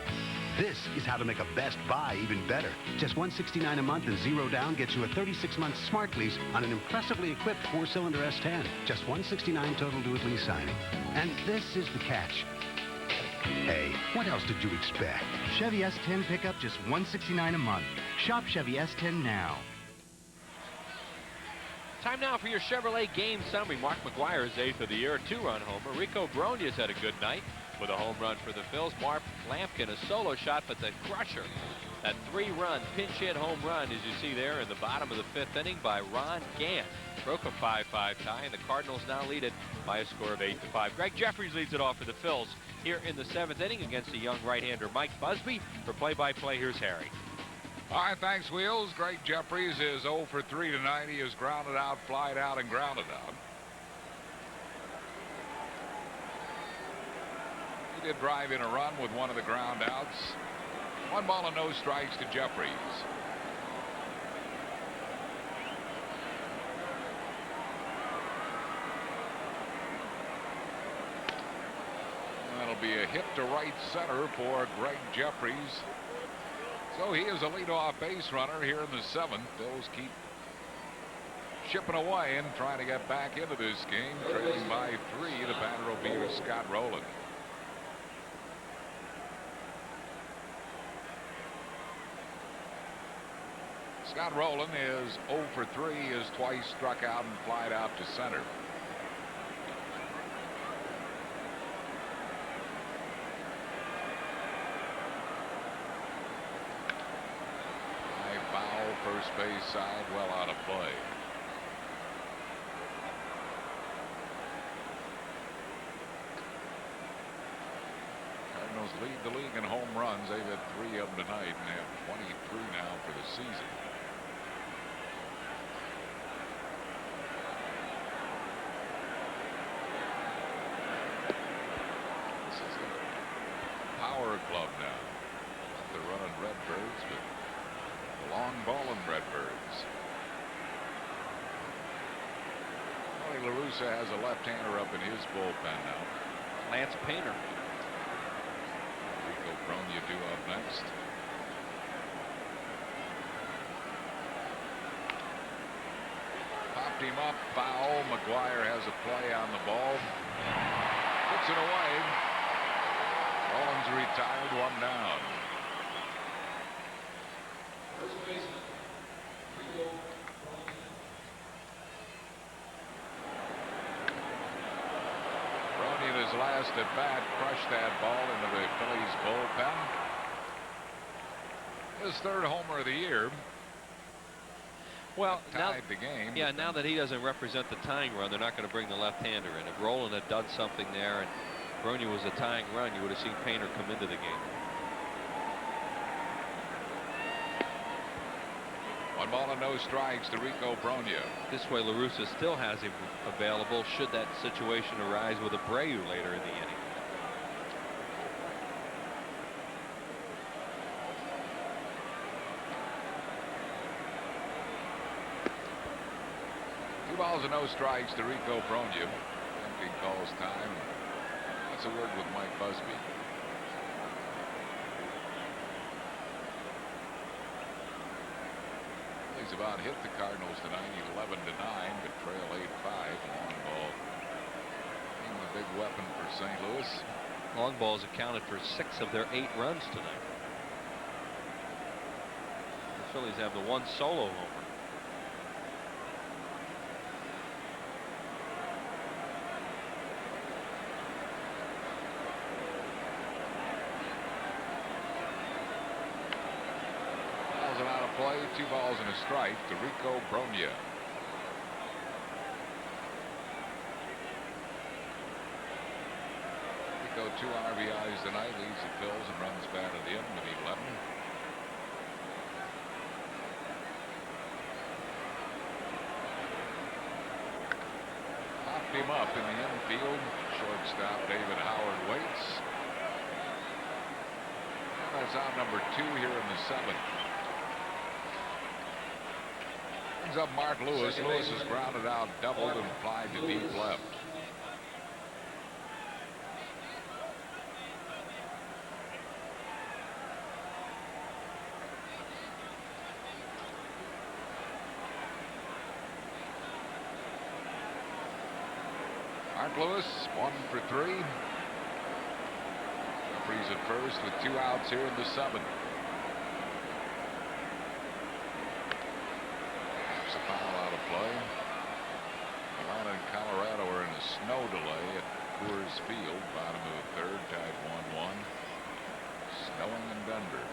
This is how to make a best buy even better. Just $169 a month and 0 down gets you a 36-month smart lease on an impressively equipped 4-cylinder S10. Just $169 total due at lease signing. And this is the catch. Hey, what else did you expect? Chevy S10 pickup, just $169 a month. Shop Chevy S10 now. Time now for your Chevrolet game summary. Mark McGwire is 8th of the year, a 2-run homer. Rico Brogna's had a good night with a home run for the Phils. Mark Lampkin, a solo shot, but the crusher, that 3-run pinch hit home run, as you see there in the bottom of the 5th inning by Ron Gant, broke a 5-5 tie, and the Cardinals now lead it by a score of 8-5. Greg Jeffries leads it off for the Phils here in the 7th inning against the young right-hander Mike Busby. For play-by-play, here's Harry. All right, thanks, Wheels. Greg Jeffries is 0 for 3 tonight. He is grounded out, flied out, and grounded out. He did drive in a run with one of the ground outs. 1 ball and no strikes to Jeffries. It'll be a hit to right center for Greg Jeffries. So he is a leadoff base runner here in the 7th. Bills keep chipping away and trying to get back into this game. Trailing by 3. The batter will be Scott Rowland. Scott Rowland is 0 for 3, is twice struck out and flied out to center. High foul, first base side, well out of play. Cardinals lead the league in home runs. They've had 3 of them tonight and have 23 now for the season. Power club now. They're running Redbirds, but the long ball in Redbirds. Tony La Russa has a left-hander up in his bullpen now. Lance Painter. Rico Bronya due up next. Popped him up, foul. McGwire has a play on the ball. Puts it away. Rollins retired, 1 down. Brony in his last at bat crushed that ball into the Phillies bullpen. His 3rd homer of the year. Well, tied the game. Yeah, now that he doesn't represent the tying run, they're not going to bring the left-hander in. If Rowland had done something there and Brony was a tying run, you would have seen Painter come into the game. 1 ball and no strikes to Rico Bronya. This way, La Russa still has him available should that situation arise with Abreu later in the inning. Two balls and no strikes to Rico Bronya. Empty calls time. That's a word with Mike Busby. Phillies about hit the Cardinals tonight, 11-9, but trail 8-5. Long ball being the big weapon for St. Louis. Long balls accounted for 6 of their 8 runs tonight. The Phillies have the 1 solo homer. Play, 2 balls and a strike to Rico Bronya. Rico 2 RBIs tonight, leads the Phils and runs batted in with 11. Popped him up in the infield. Shortstop David Howard waits. And that's out number 2 here in the 7th. Brings up Mark Lewis. Lewis is grounded out, doubled, and applied to deep left. Mark Lewis, 1 for 3. Jeffries at first with 2 outs here in the 7th. Play. Atlanta and Colorado are in a snow delay at Coors Field, bottom of the 3rd, tied 1-1. Snowing in Denver.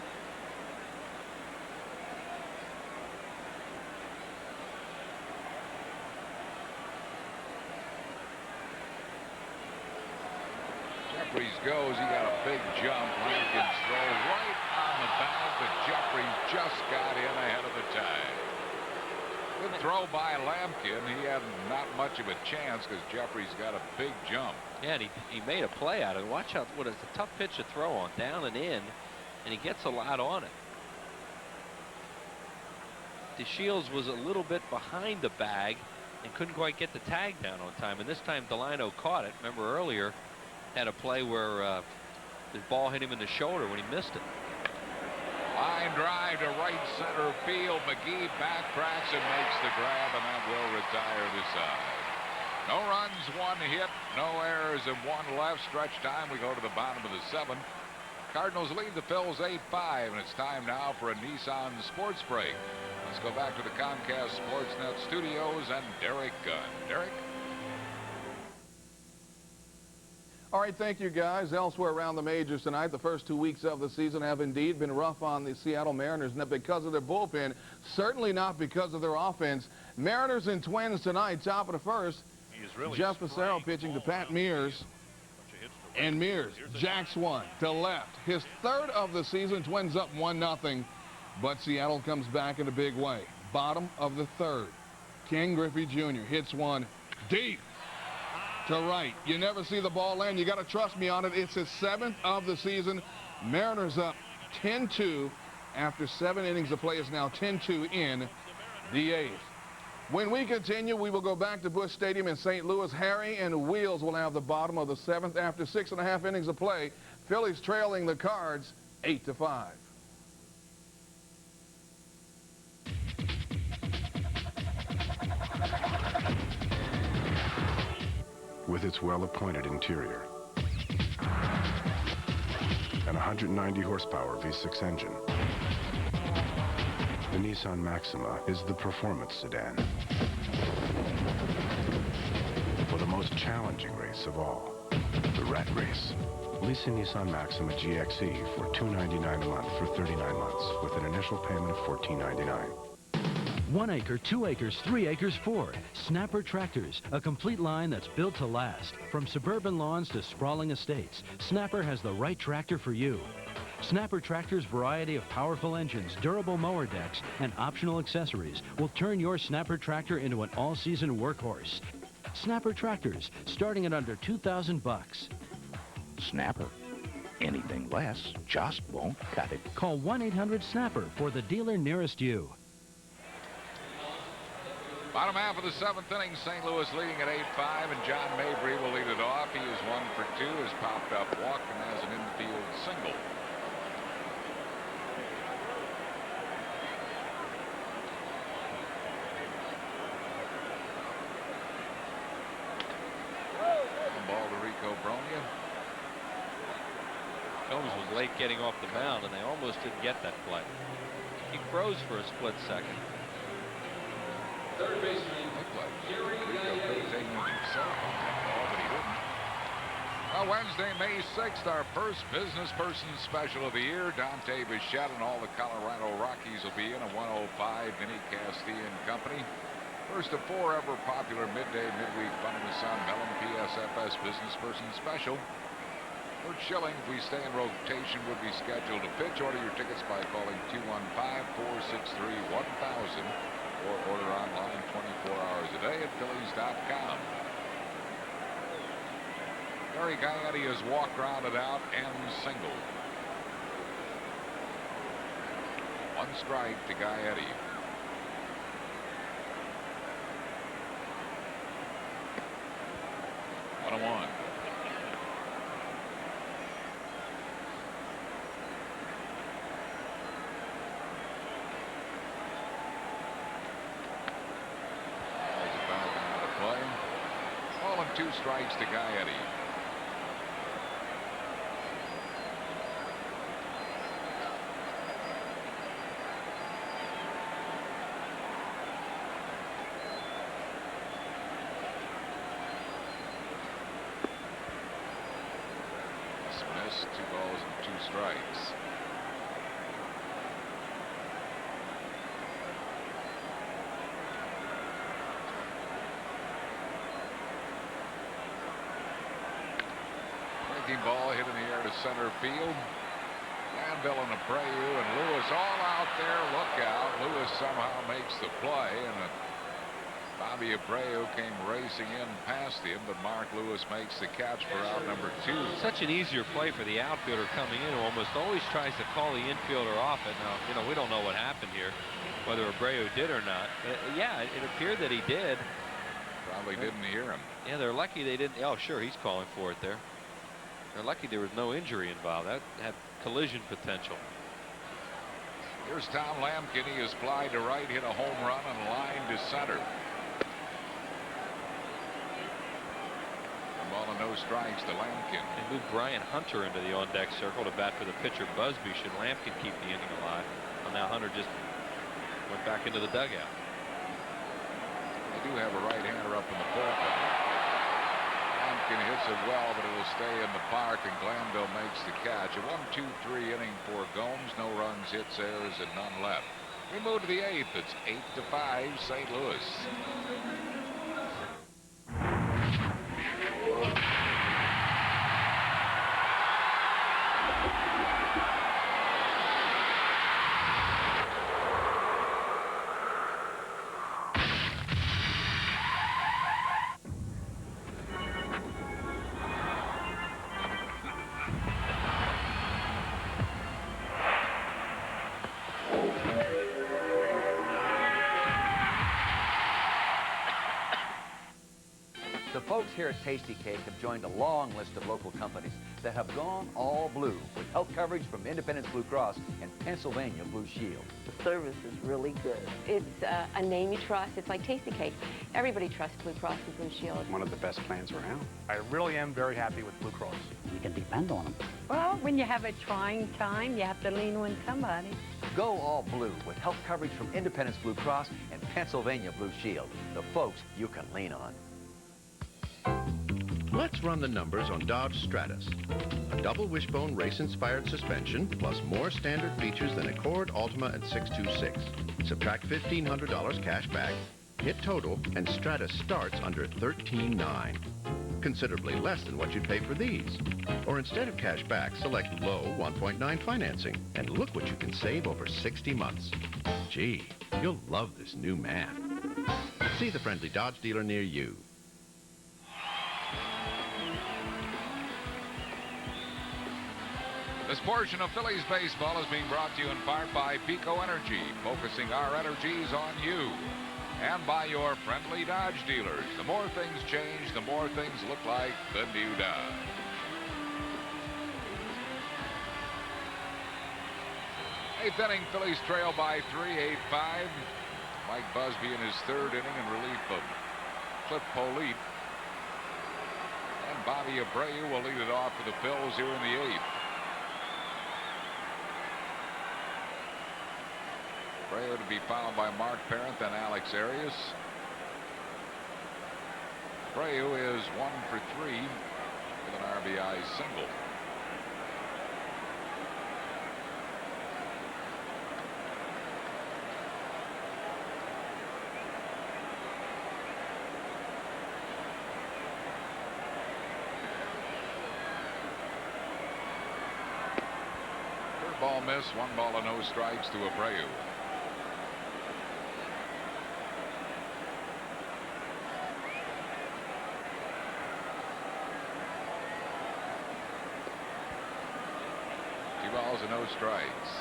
Jeffries goes. He got a big jump. Lampkin's throw right on the bag, but Jeffries just got in ahead of the tag. Good throw by Lampkin. He had not much of a chance because Jeffries got a big jump. Yeah, and he made a play out of it. Watch out. What is a tough pitch to throw on, down and in, and he gets a lot on it. DeShields was a little bit behind the bag and couldn't quite get the tag down on time, and this time Delino caught it. Remember earlier had a play where the ball hit him in the shoulder when he missed it. Line drive to right center field. McGee backtracks and makes the grab, and that will retire the side. No runs, 1 hit, no errors, and 1 left. Stretch time, we go to the bottom of the 7th. Cardinals lead the Phils 8-5, and it's time now for a Nissan Sports Break. Let's go back to the Comcast Sportsnet studios and Derek Gunn. Derek? All right, thank you, guys. Elsewhere around the majors tonight, the first 2 weeks of the season have indeed been rough on the Seattle Mariners, not because of their bullpen, certainly not because of their offense. Mariners and Twins tonight, top of the first. Really Jeff Passero pitching to Pat Mears. And Mears jacks one to left. His 3rd of the season. Twins up 1-0. But Seattle comes back in a big way. Bottom of the 3rd. Ken Griffey Jr. hits one deep to right. You never see the ball land. You got to trust me on it. It's his 7th of the season. Mariners up 10-2 after 7 innings. The play is now 10-2 in the 8th. When we continue, we will go back to Busch Stadium in St. Louis. Harry and Wheels will have the bottom of the 7th after 6.5 innings of play. Phillies trailing the Cards 8-5. With its well-appointed interior, an 190 horsepower V6 engine, the Nissan Maxima is the performance sedan for the most challenging race of all, the rat race. Lease a Nissan Maxima GXE for $299 a month for 39 months with an initial payment of $14.99. 1 acre, 2 acres, 3 acres, 4. Snapper Tractors, a complete line that's built to last. From suburban lawns to sprawling estates, Snapper has the right tractor for you. Snapper Tractor's variety of powerful engines, durable mower decks, and optional accessories will turn your Snapper Tractor into an all-season workhorse. Snapper Tractors, starting at under $2,000. Snapper. Anything less just won't cut it. Call 1-800-SNAPPER for the dealer nearest you. Bottom half of the 7th inning, St. Louis leading at 8-5, and John Mabry will lead it off. He is 1 for 2, has popped up walk, and has an infield single. Ball to Rico Bronia. Combs was late getting off the mound, and they almost didn't get that play. He froze for a split second. Third baseman, Rico could have taken himself on that ball, but he didn't. Well, Wednesday, May 6th, our first business person special of the year. Dante Bichette and all the Colorado Rockies will be in a 105 Vinny Castilla and Company. First of 4 ever popular midday, midweek fun in the sun, Mellon PSFS Business Person Special. Per shilling, if we stay in rotation, would be scheduled to pitch. Order your tickets by calling 215-463-1000 or order online 24 hours a day at Phillies.com. Gary Gaieti has walked rounded out and single. 1 strike to Gaieti. One and 1. Ball and 2 strikes to Gaieti. Smith, 2 balls and 2 strikes. Ball hit in the air to center field. Danville and Abreu and Lewis all out there. Look out. Lewis somehow makes the play, and Bobby Abreu came racing in past him, but Mark Lewis makes the catch for out number 2. Such an easier play for the outfielder coming in, who almost always tries to call the infielder off it. Now, we don't know what happened here, whether Abreu did or not. Yeah, it appeared that he did. Probably didn't hear him. Yeah, they're lucky they didn't. Oh, sure, he's calling for it there. They're lucky there was no injury involved. That had collision potential. Here's Tom Lampkin. He has flied to right, hit a home run, and line to center. One ball and no strikes to Lampkin. They moved Brian Hunter into the on-deck circle to bat for the pitcher Busby should Lampkin keep the inning alive. Well, now Hunter just went back into the dugout. They do have a right-hander up in the bullpen. Lampkin hits it well, but it will stay in the park, and Glanville makes the catch. A 1-2-3 inning for Gomes. No runs, hits, errors, and none left. We move to the 8th. It's 8-5 St. Louis. The folks here at Tasty Cake have joined a long list of local companies that have gone all blue with health coverage from Independence Blue Cross and Pennsylvania Blue Shield. The service is really good. It's a name you trust. It's like Tasty Cake. Everybody trusts Blue Cross and Blue Shield. One of the best plans around. I really am very happy with Blue Cross. You can depend on them. Well, when you have a trying time, you have to lean on somebody. Go all blue with health coverage from Independence Blue Cross and Pennsylvania Blue Shield. The folks you can lean on. Let's run the numbers on Dodge Stratus. A double wishbone race-inspired suspension plus more standard features than Accord, Altima, and 626. Subtract $1,500 cash back, hit total, and Stratus starts under $13,900. Considerably less than what you'd pay for these. Or instead of cash back, select low 1.9 financing, and look what you can save over 60 months. Gee, you'll love this new math. See the friendly Dodge dealer near you. This portion of Phillies baseball is being brought to you in part by Pico Energy, focusing our energies on you, and by your friendly Dodge dealers. The more things change, the more things look like the new Dodge. Eighth inning, Phillies trail by 3, 8-5. Mike Busby in his third inning in relief of Cliff Politte. And Bobby Abreu will lead it off for the Phils here in the 8th. Abreu to be followed by Mark Parent, then Alex Arias. Abreu is 1 for 3 with an RBI single. Ball miss, 1 ball and no strikes to Abreu. Balls and no strikes.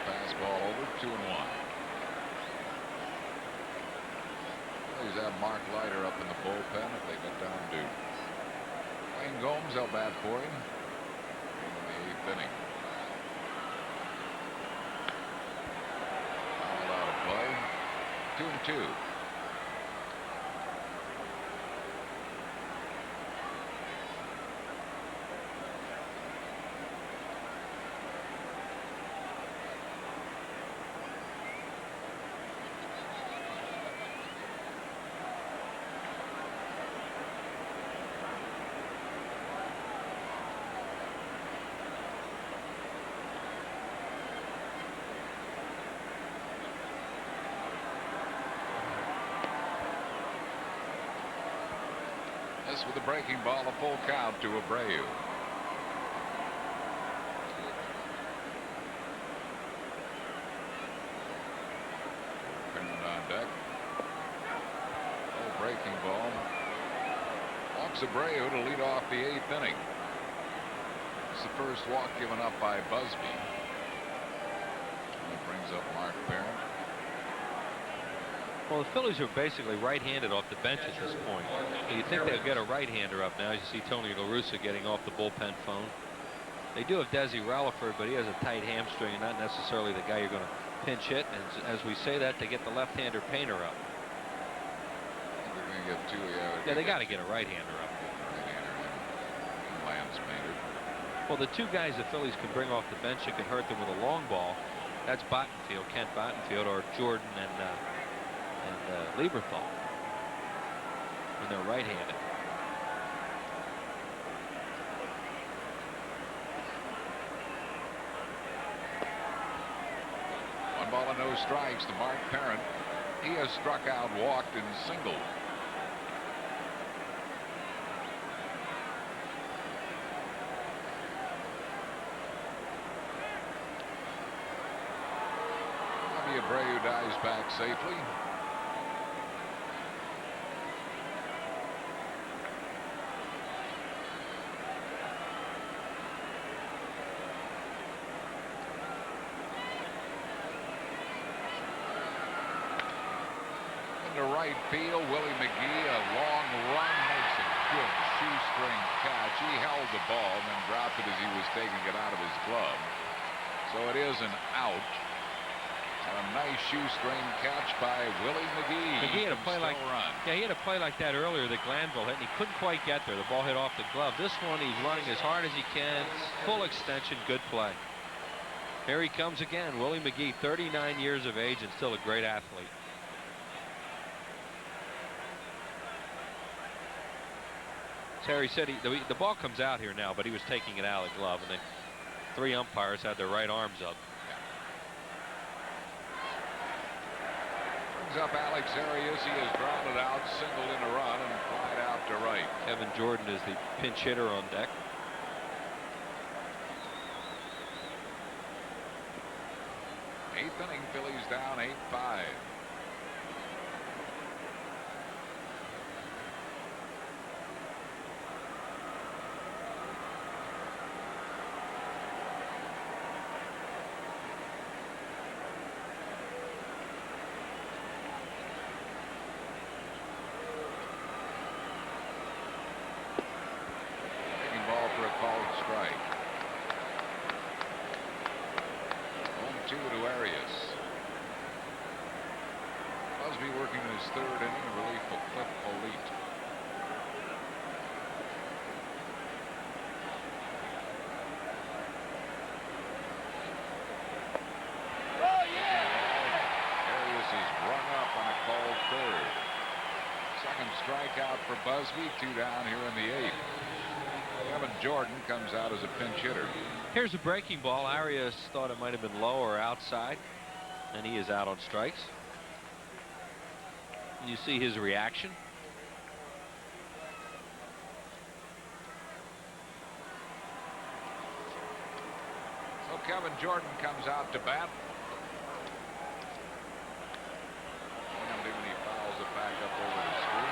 Fastball over, 2-1. Phillies have Mark Leiter up in the bullpen if they get down to Wayne Gomes. They'll bat for him in the 8th inning. Play 2-2. This with a breaking ball, a full count to Abreu. Parent on deck. Oh, breaking ball. Walks Abreu to lead off the 8th inning. That's the first walk given up by Busby. That brings up Mark Barron. Well, the Phillies are basically right-handed off the bench at this point. You think they'll get a right-hander up now. You see Tony La Russa getting off the bullpen phone. They do have Desi Relaford, but he has a tight hamstring and not necessarily the guy you're going to pinch hit. And as we say that, they get the left-hander Painter up. They're going to get two. Yeah, they got to get a right-hander up. Right-hander and Lance Painter. Well, the two guys the Phillies can bring off the bench that can hurt them with a long ball, that's Bottenfield, Kent Bottenfield, or Jordan and Lieberthal when they're right-handed. One ball and no strikes to Mark Parent. He has struck out, walked, and singled. Abreu dives back safely. Into right field, Willie McGee, a long run, makes a good shoestring catch. He held the ball and then dropped it as he was taking it out of his glove. So it is an out. And a nice shoestring catch by Willie McGee. McGee had a play like he had a play like that earlier that Glanville hit, and he couldn't quite get there. The ball hit off the glove. This one, he's running as hard as he can, full extension, good play. Here he comes again, Willie McGee, 39 years of age and still a great athlete. Terry said the ball comes out here now, but he was taking it out of the glove, and the three umpires had their right arms up. Up Alex Arias. He has grounded out, singled in a run, and flied out to right. Kevin Jordan is the pinch hitter on deck. Eighth inning, Phillies down 8-5. Working in his third inning in relief of Politte. Oh, yeah! Arias is rung up on a called third. Second strikeout for Busby. Two down here in the eighth. Kevin Jordan comes out as a pinch hitter. Here's a breaking ball. Arias thought it might have been low or outside, and he is out on strikes. You see his reaction. So Kevin Jordan comes out to bat. And when he fouls it back up over the screen.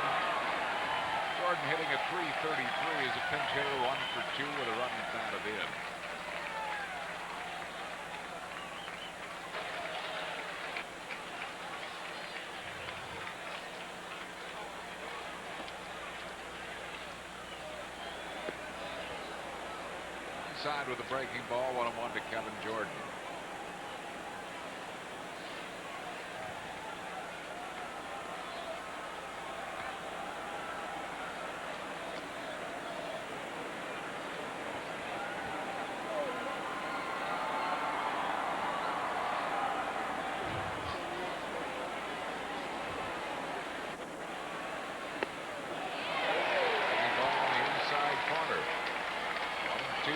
Jordan hitting a .333 as a pinch hitter, 1 for 2 with a run batted in. Inside with a breaking ball, 1-1 to Kevin Jordan. Breaking ball on the inside corner. 1-2.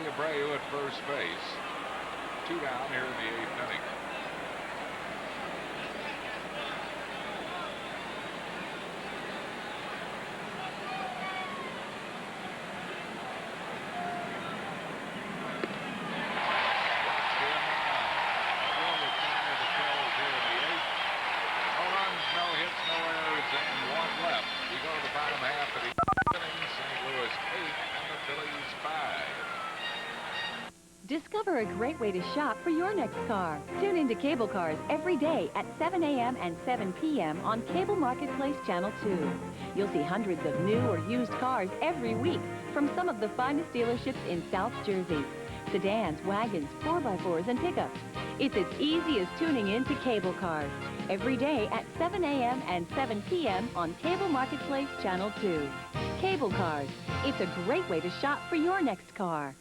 Sandy Abreu at first base. 2 down here in the 8th inning. Discover a great way to shop for your next car. Tune into Cable Cars every day at 7 a.m. and 7 p.m. on Cable Marketplace Channel 2. You'll see hundreds of new or used cars every week from some of the finest dealerships in South Jersey. Sedans, wagons, 4x4s, and pickups. It's as easy as tuning in to Cable Cars every day at 7 a.m. and 7 p.m. on Cable Marketplace Channel 2. Cable Cars. It's a great way to shop for your next car.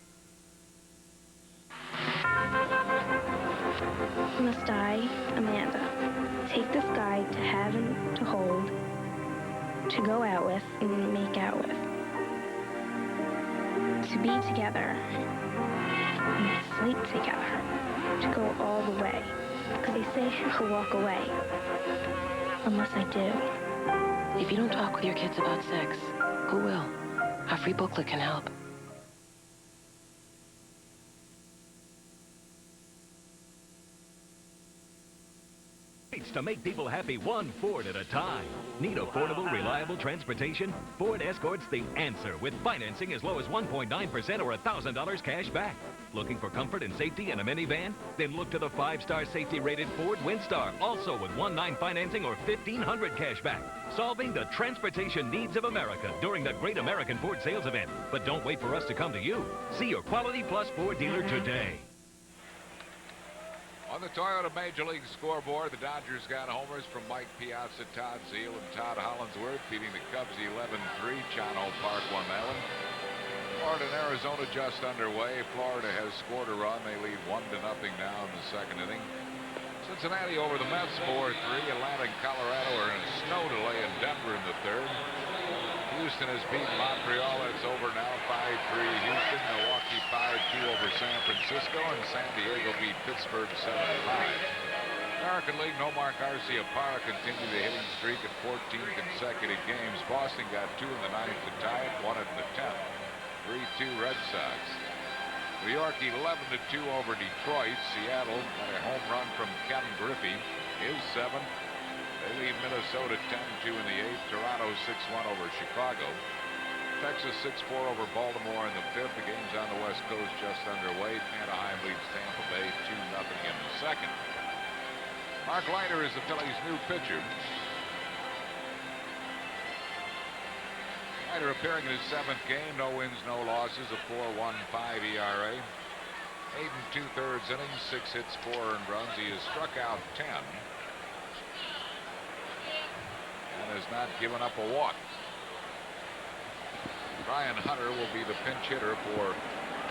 Must I, Amanda, take this guy to heaven to hold, to go out with and make out with, to be together and sleep together, to go all the way, because they say he'll walk away, unless I do. If you don't talk with your kids about sex, who will? Our free booklet can help. To make people happy one Ford at a time. Need affordable, reliable transportation? Ford Escort's the answer with financing as low as 1.9% or $1,000 cash back. Looking for comfort and safety in a minivan? Then look to the 5-star safety-rated Ford Windstar, also with 1.9 financing or $1,500 cash back. Solving the transportation needs of America during the Great American Ford Sales Event. But don't wait for us to come to you. See your Quality Plus Ford dealer today. On the Toyota Major League scoreboard, the Dodgers got homers from Mike Piazza, Todd Zeile, and Todd Hollinsworth, beating the Cubs 11-3. John Hope Park won that one. Florida and Arizona just underway. Florida has scored a run. They lead 1-0 now in the 2nd inning. Cincinnati over the Mets 4-3. Atlanta and Colorado are in a snow delay in Denver in the 3rd. Houston has beaten Montreal. That's over now, 5-3 Houston. Milwaukee 5-2 over San Francisco, and San Diego beat Pittsburgh 7-5. American League, Nomar Garciaparra continued the hitting streak at 14 consecutive games. Boston got 2 in the 9th to tie it, 1 in the 10th. 3-2 Red Sox. New York 11-2 over Detroit. Seattle got a home run from Ken Griffey, his 7th. They lead Minnesota 10-2 in the 8th. Toronto 6-1 over Chicago. Texas 6-4 over Baltimore in the 5th. The game's on the West Coast just underway. Anaheim leads Tampa Bay 2-0 in the 2nd. Mark Leiter is the Phillies' new pitcher. Leiter appearing in his 7th game. No wins, no losses. A 4.15 ERA. 8 2/3 innings, 6 hits, 4 earned runs. He has struck out 10. And has not given up a walk. Brian Hunter will be the pinch hitter for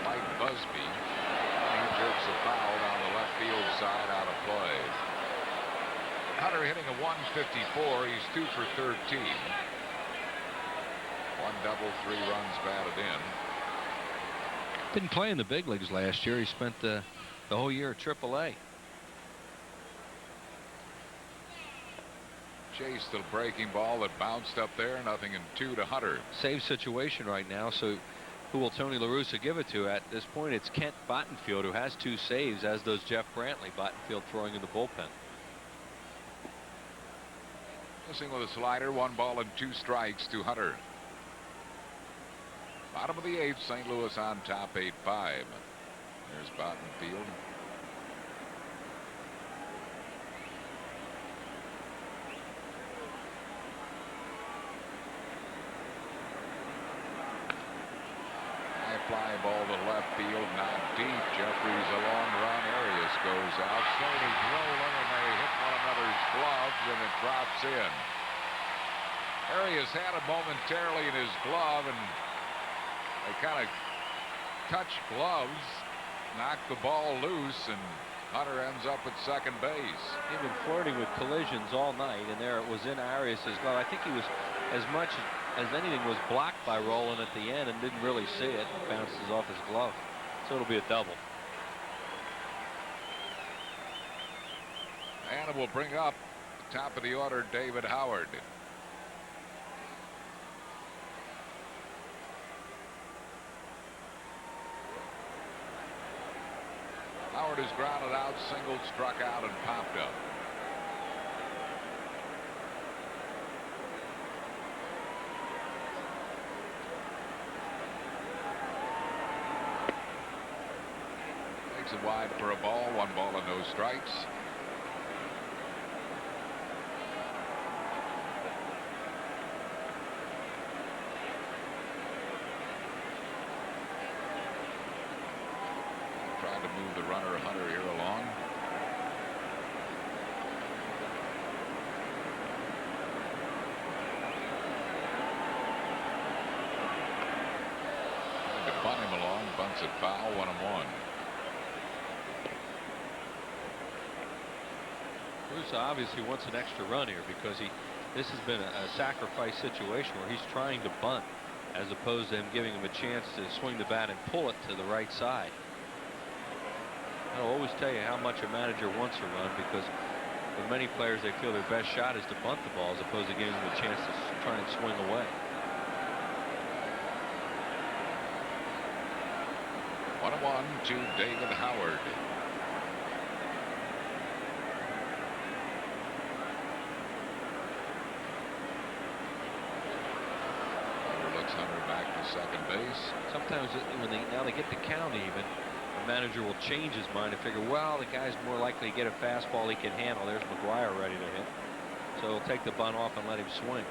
Mike Busby. He jerks a foul down the left field side out of play. Hunter hitting a 154. He's 2 for 13. 1 double, 3 runs batted in. Didn't play in the big leagues last year. He spent the whole year at AAA. Chased the breaking ball that bounced up there. 0-2 to Hunter. Save situation right now. So who will Tony La Russa give it to? At this point, it's Kent Bottenfield, who has 2 saves, as does Jeff Brantley. Bottenfield throwing in the bullpen. Missing with a slider. 1 ball and 2 strikes to Hunter. Bottom of the 8th, St. Louis on top, 8-5. There's Bottenfield. Fly ball to left field, not deep. Jeffries a long run. Arias goes out. Stoney's rolling, and they hit one another's gloves, and it drops in. Arias had it momentarily in his glove, and they kind of touch gloves, knock the ball loose, and Hunter ends up at second base. He'd been flirting with collisions all night, and there it was in Arias' glove. I think he was, as much as anything, was blocked by Rolen at the end and didn't really see it. It bounces off his glove. So it'll be a double. And it will bring up top of the order David Howard. Howard is grounded out, singled, struck out, and popped up. Takes it wide for a ball. 1 ball and no strikes. Trying to move the runner Hunter here along. Trying to bunt him along, bunts it foul, 1-1. Bruce obviously wants an extra run here because this has been a sacrifice situation where he's trying to bunt as opposed to him giving him a chance to swing the bat and pull it to the right side. I'll always tell you how much a manager wants a run, because for many players they feel their best shot is to bunt the ball as opposed to giving them a chance to try and swing away. 1-1 to David Howard. Overlooks Hunter back to second base. Sometimes when now they get the count even, the manager will change his mind and figure, well, the guy's more likely to get a fastball he can handle. There's McGwire ready to hit. So he'll take the bunt off and let him swing.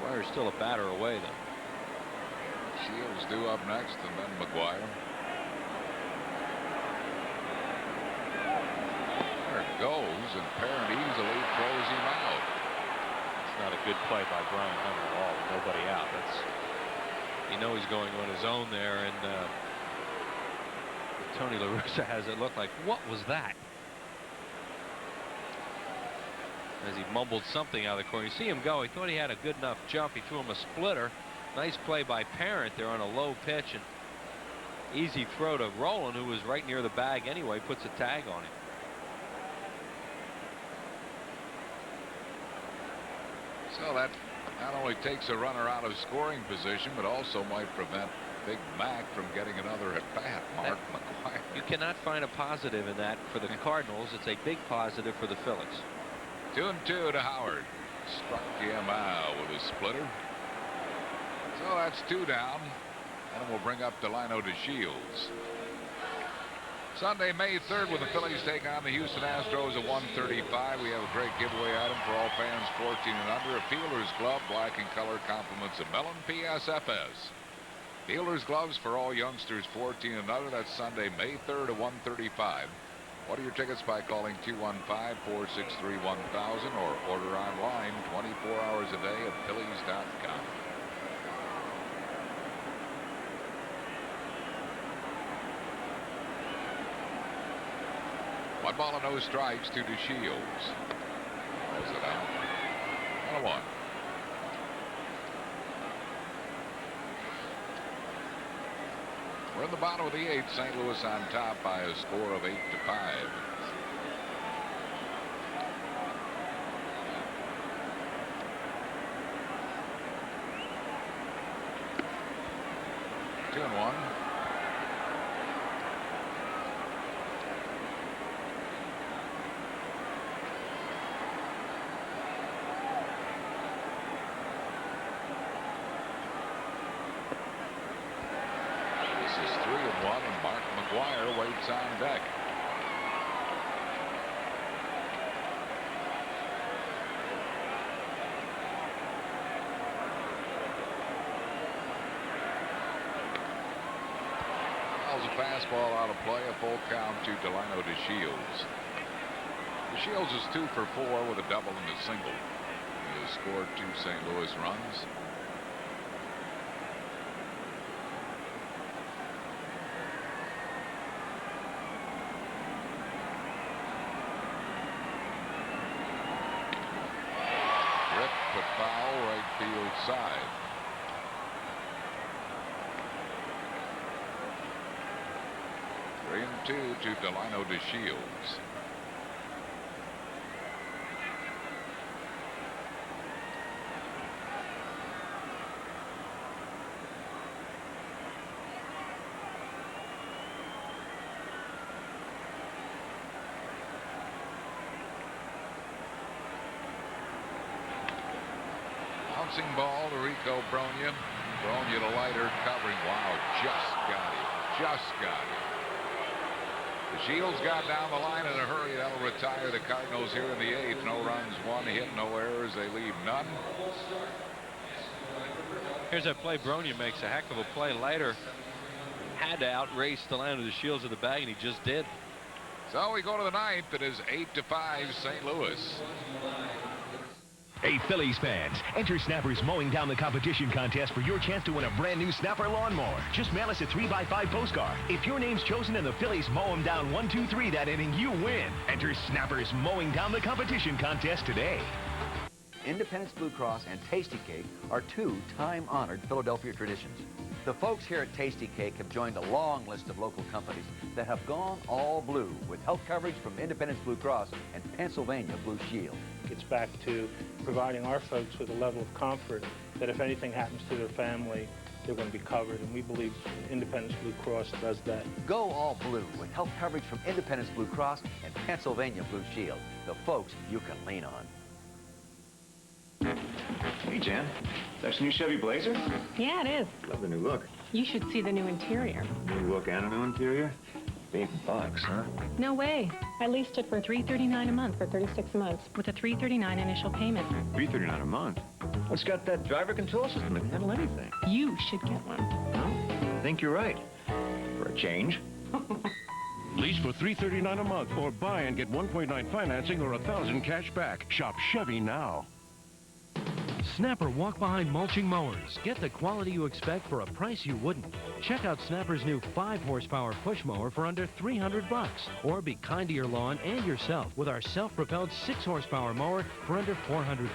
McGwire's still a batter away, though. Shields due up next, and then McGwire. There it goes, and Parent easily throws him out. Not a good play by Brian Hunter at all. Nobody out. You know he's going on his own there, and Tony La Russa has it look like, what was that? As he mumbled something out of the corner. You see him go. He thought he had a good enough jump. He threw him a splitter. Nice play by Parent there on a low pitch, and easy throw to Rowland, who was right near the bag anyway. Puts a tag on him. So that not only takes a runner out of scoring position, but also might prevent Big Mac from getting another at bat. Mark McGwire. You cannot find a positive in that for the Cardinals. It's a big positive for the Phillies. 2-2 to Howard. Struck him out with a splitter. So that's 2 down, and we'll bring up Delino DeShields. Sunday, May 3rd, when the Phillies take on the Houston Astros at 1:35. We have a great giveaway item for all fans 14 and under. A Fielder's Glove, black in color, compliments of Mellon PSFS. Fielder's Gloves for all youngsters 14 and under. That's Sunday, May 3rd at 1:35. Order your tickets by calling 215-463-1000 or order online 24 hours a day at Phillies.com. One ball and no strikes to DeShields. Calls it out. 1-1. We're in the bottom of the 8th. St. Louis on top by a score of 8-5. Two and one. And Mark McGwire waits on deck. Fouls a fastball out of play, a full count to Delino DeShields. DeShields is 2 for 4 with a double and a single. He has scored 2 St. Louis runs. Ripped but foul, right field side. Three and 2 to Delino DeShields. Bouncing ball to Rico Bronya. Bronya to Leiter covering. Wow, just got him. Just got him. The Shields got down the line in a hurry. That'll retire the Cardinals here in the 8th. No runs, 1 hit, no errors. They leave none. Here's that play Bronya makes. A heck of a play. Leiter had to outrace Delino DeShields of the bag, and he just did. So we go to the 9th. It is 8-5 St. Louis. Hey, Phillies fans, enter Snapper's Mowing Down the Competition contest for your chance to win a brand new Snapper lawnmower. Just mail us a 3x5 postcard. If your name's chosen and the Phillies mow them down 1, 2, 3 that inning, you win. Enter Snapper's Mowing Down the Competition contest today. Independence Blue Cross and Tasty Cake are 2 time-honored Philadelphia traditions. The folks here at Tasty Cake have joined a long list of local companies that have gone all blue with health coverage from Independence Blue Cross and Pennsylvania Blue Shield. It's back to providing our folks with a level of comfort that if anything happens to their family, they're going to be covered, and we believe Independence Blue Cross does that. Go all blue with health coverage from Independence Blue Cross and Pennsylvania Blue Shield. The folks you can lean on. Hey, Jan. That's a new Chevy Blazer? Yeah, it is. Love the new look. You should see the new interior. New look and a new interior? $8 bucks, huh? No way. I leased it for $339 a month for 36 months with a $339 initial payment. $339 a month? What's got that driver control system that can handle anything? You should get one. I think you're right. For a change. Lease for $339 a month or buy and get 1.9 financing or $1,000 cash back. Shop Chevy now. Snapper walk-behind mulching mowers. Get the quality you expect for a price you wouldn't. Check out Snapper's new 5-horsepower push mower for under $300. Or be kind to your lawn and yourself with our self-propelled 6-horsepower mower for under $400.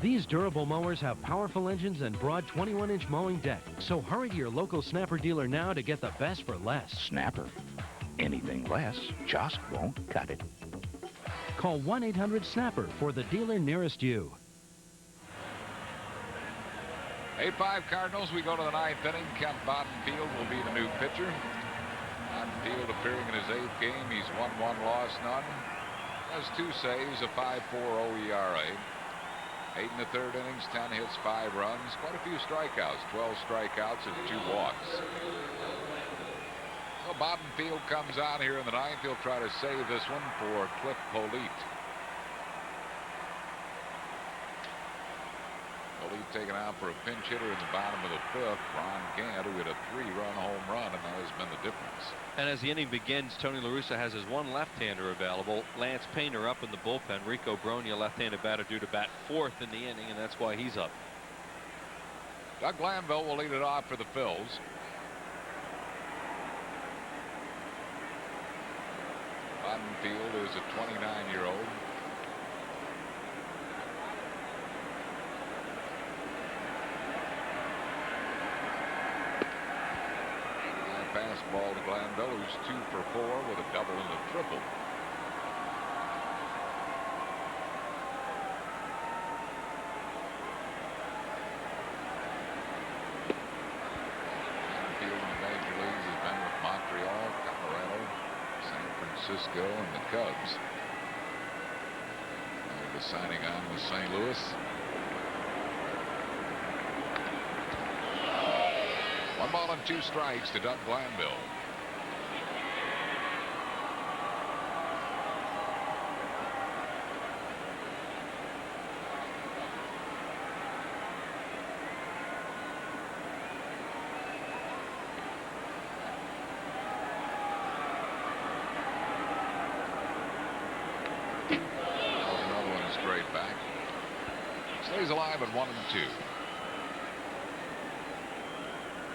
These durable mowers have powerful engines and broad 21-inch mowing deck. So hurry to your local Snapper dealer now to get the best for less. Snapper. Anything less just won't cut it. Call 1-800-SNAPPER for the dealer nearest you. 8-5 Cardinals. We go to the 9th inning. Kent Bottenfield will be the new pitcher. Bottenfield appearing in his 8th game. He's 1-1, lost none. Has 2 saves, a 5.40 ERA. 8 in the 3rd innings, 10 hits, 5 runs. Quite a few strikeouts. 12 strikeouts and 2 walks. So Bottenfield comes out here in the 9th. He'll try to save this one for Cliff Politte. Politte taken out for a pinch hitter in the bottom of the 5th. Ron Gant, who hit a 3-run home run, and that has been the difference. And as the inning begins, Tony La Russa has his 1 left-hander available. Lance Painter up in the bullpen. Rico Bronya, left-handed batter, due to bat 4th in the inning, and that's why he's up. Doug Glanville will lead it off for the Phils. Bottenfield is a 29-year-old. Fastball to Glanville, who's 2 for 4 with a double and a triple. Field in the major leagues has been with Montreal, Colorado, San Francisco, and the Cubs. And the signing on with St. Louis. 1 ball and 2 strikes to Doug Glanville. Another one straight back. Stays alive at 1-2.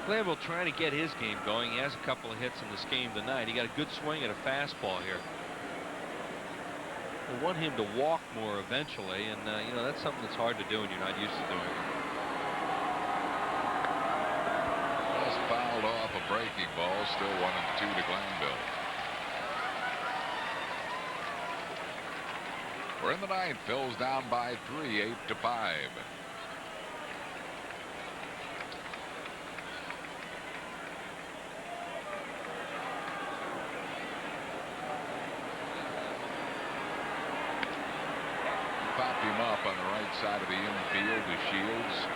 Glanville trying to get his game going. He has a couple of hits in this game tonight. He got a good swing at a fastball here. They want him to walk more eventually, and you know, that's something that's hard to do when you're not used to doing it. Just fouled off a breaking ball. Still 1-2 to Glanville. We're in the ninth. Phil's down by 3, 8-5. Popped him up on the right side of the infield to Shields.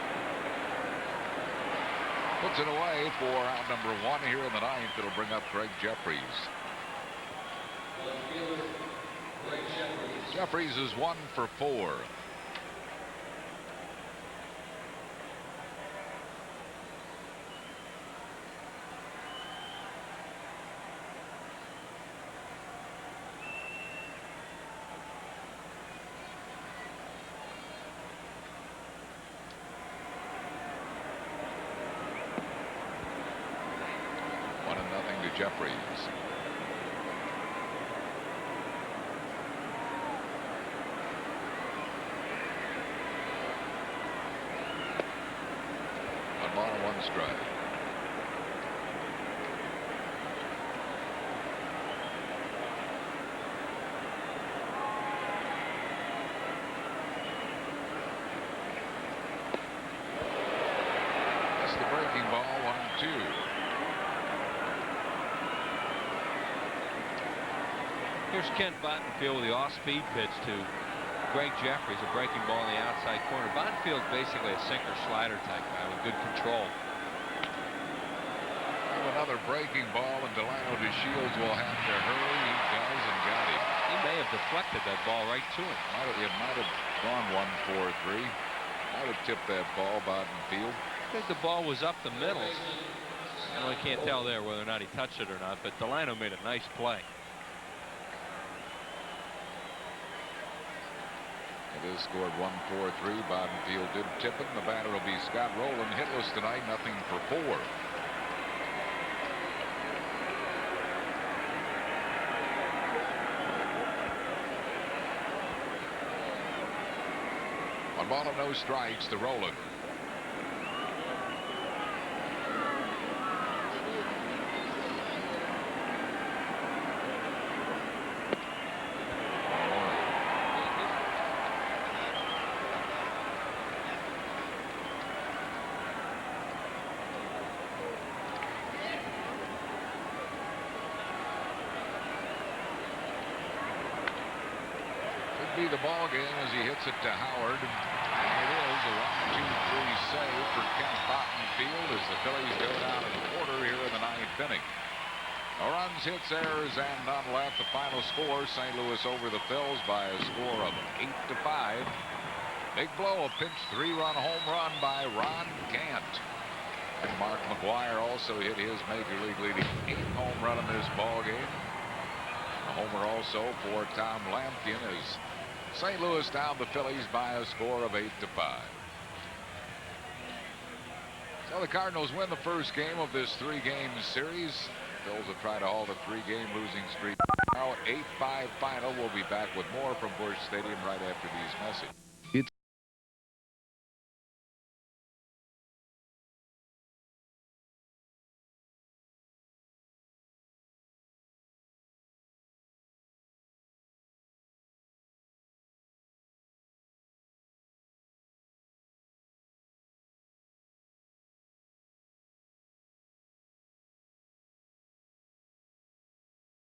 Puts it away for out number 1 here in the ninth. It'll bring up Greg Jeffries. Jeffries is 1 for 4. Jeffries. One ball and 1 strike. That's the breaking ball. 1-2. Here's Kent Bottenfield with the off-speed pitch to Greg Jeffries, a breaking ball in the outside corner. Bottenfield's basically a sinker-slider type guy with good control. Another breaking ball, and Delano DeShields will have to hurry. He does, and got him. He may have deflected that ball right to him. It might have gone 1-4-3. Might have tipped that ball, Bottenfield. I think the ball was up the middle. I really can't tell there whether or not he touched it or not, but Delano made a nice play. It is scored 1-4-3. Bottenfield did tip it, and the batter will be Scott Rowland. Hitless tonight, nothing for 4. One ball and no strikes to Rowland. The ball game as he hits it to Howard, and it is a 1-2-3 save for Kent Bottenfield as the Phillies go down in the order here in the 9th inning. No runs, hits, errors, and none left. The final score: St. Louis over the Phils by a score of 8-5. Big blow, a pinch 3-run home run by Ron Gant. And Mark McGwire also hit his major league leading 8th home run in this ball game. A homer also for Tom Lampkin as St. Louis down the Phillies by a score of 8-5. So the Cardinals win the first game of this 3-game series. Phils will try to halt a 3-game losing streak. Now 8-5 final. We'll be back with more from Busch Stadium right after these messages.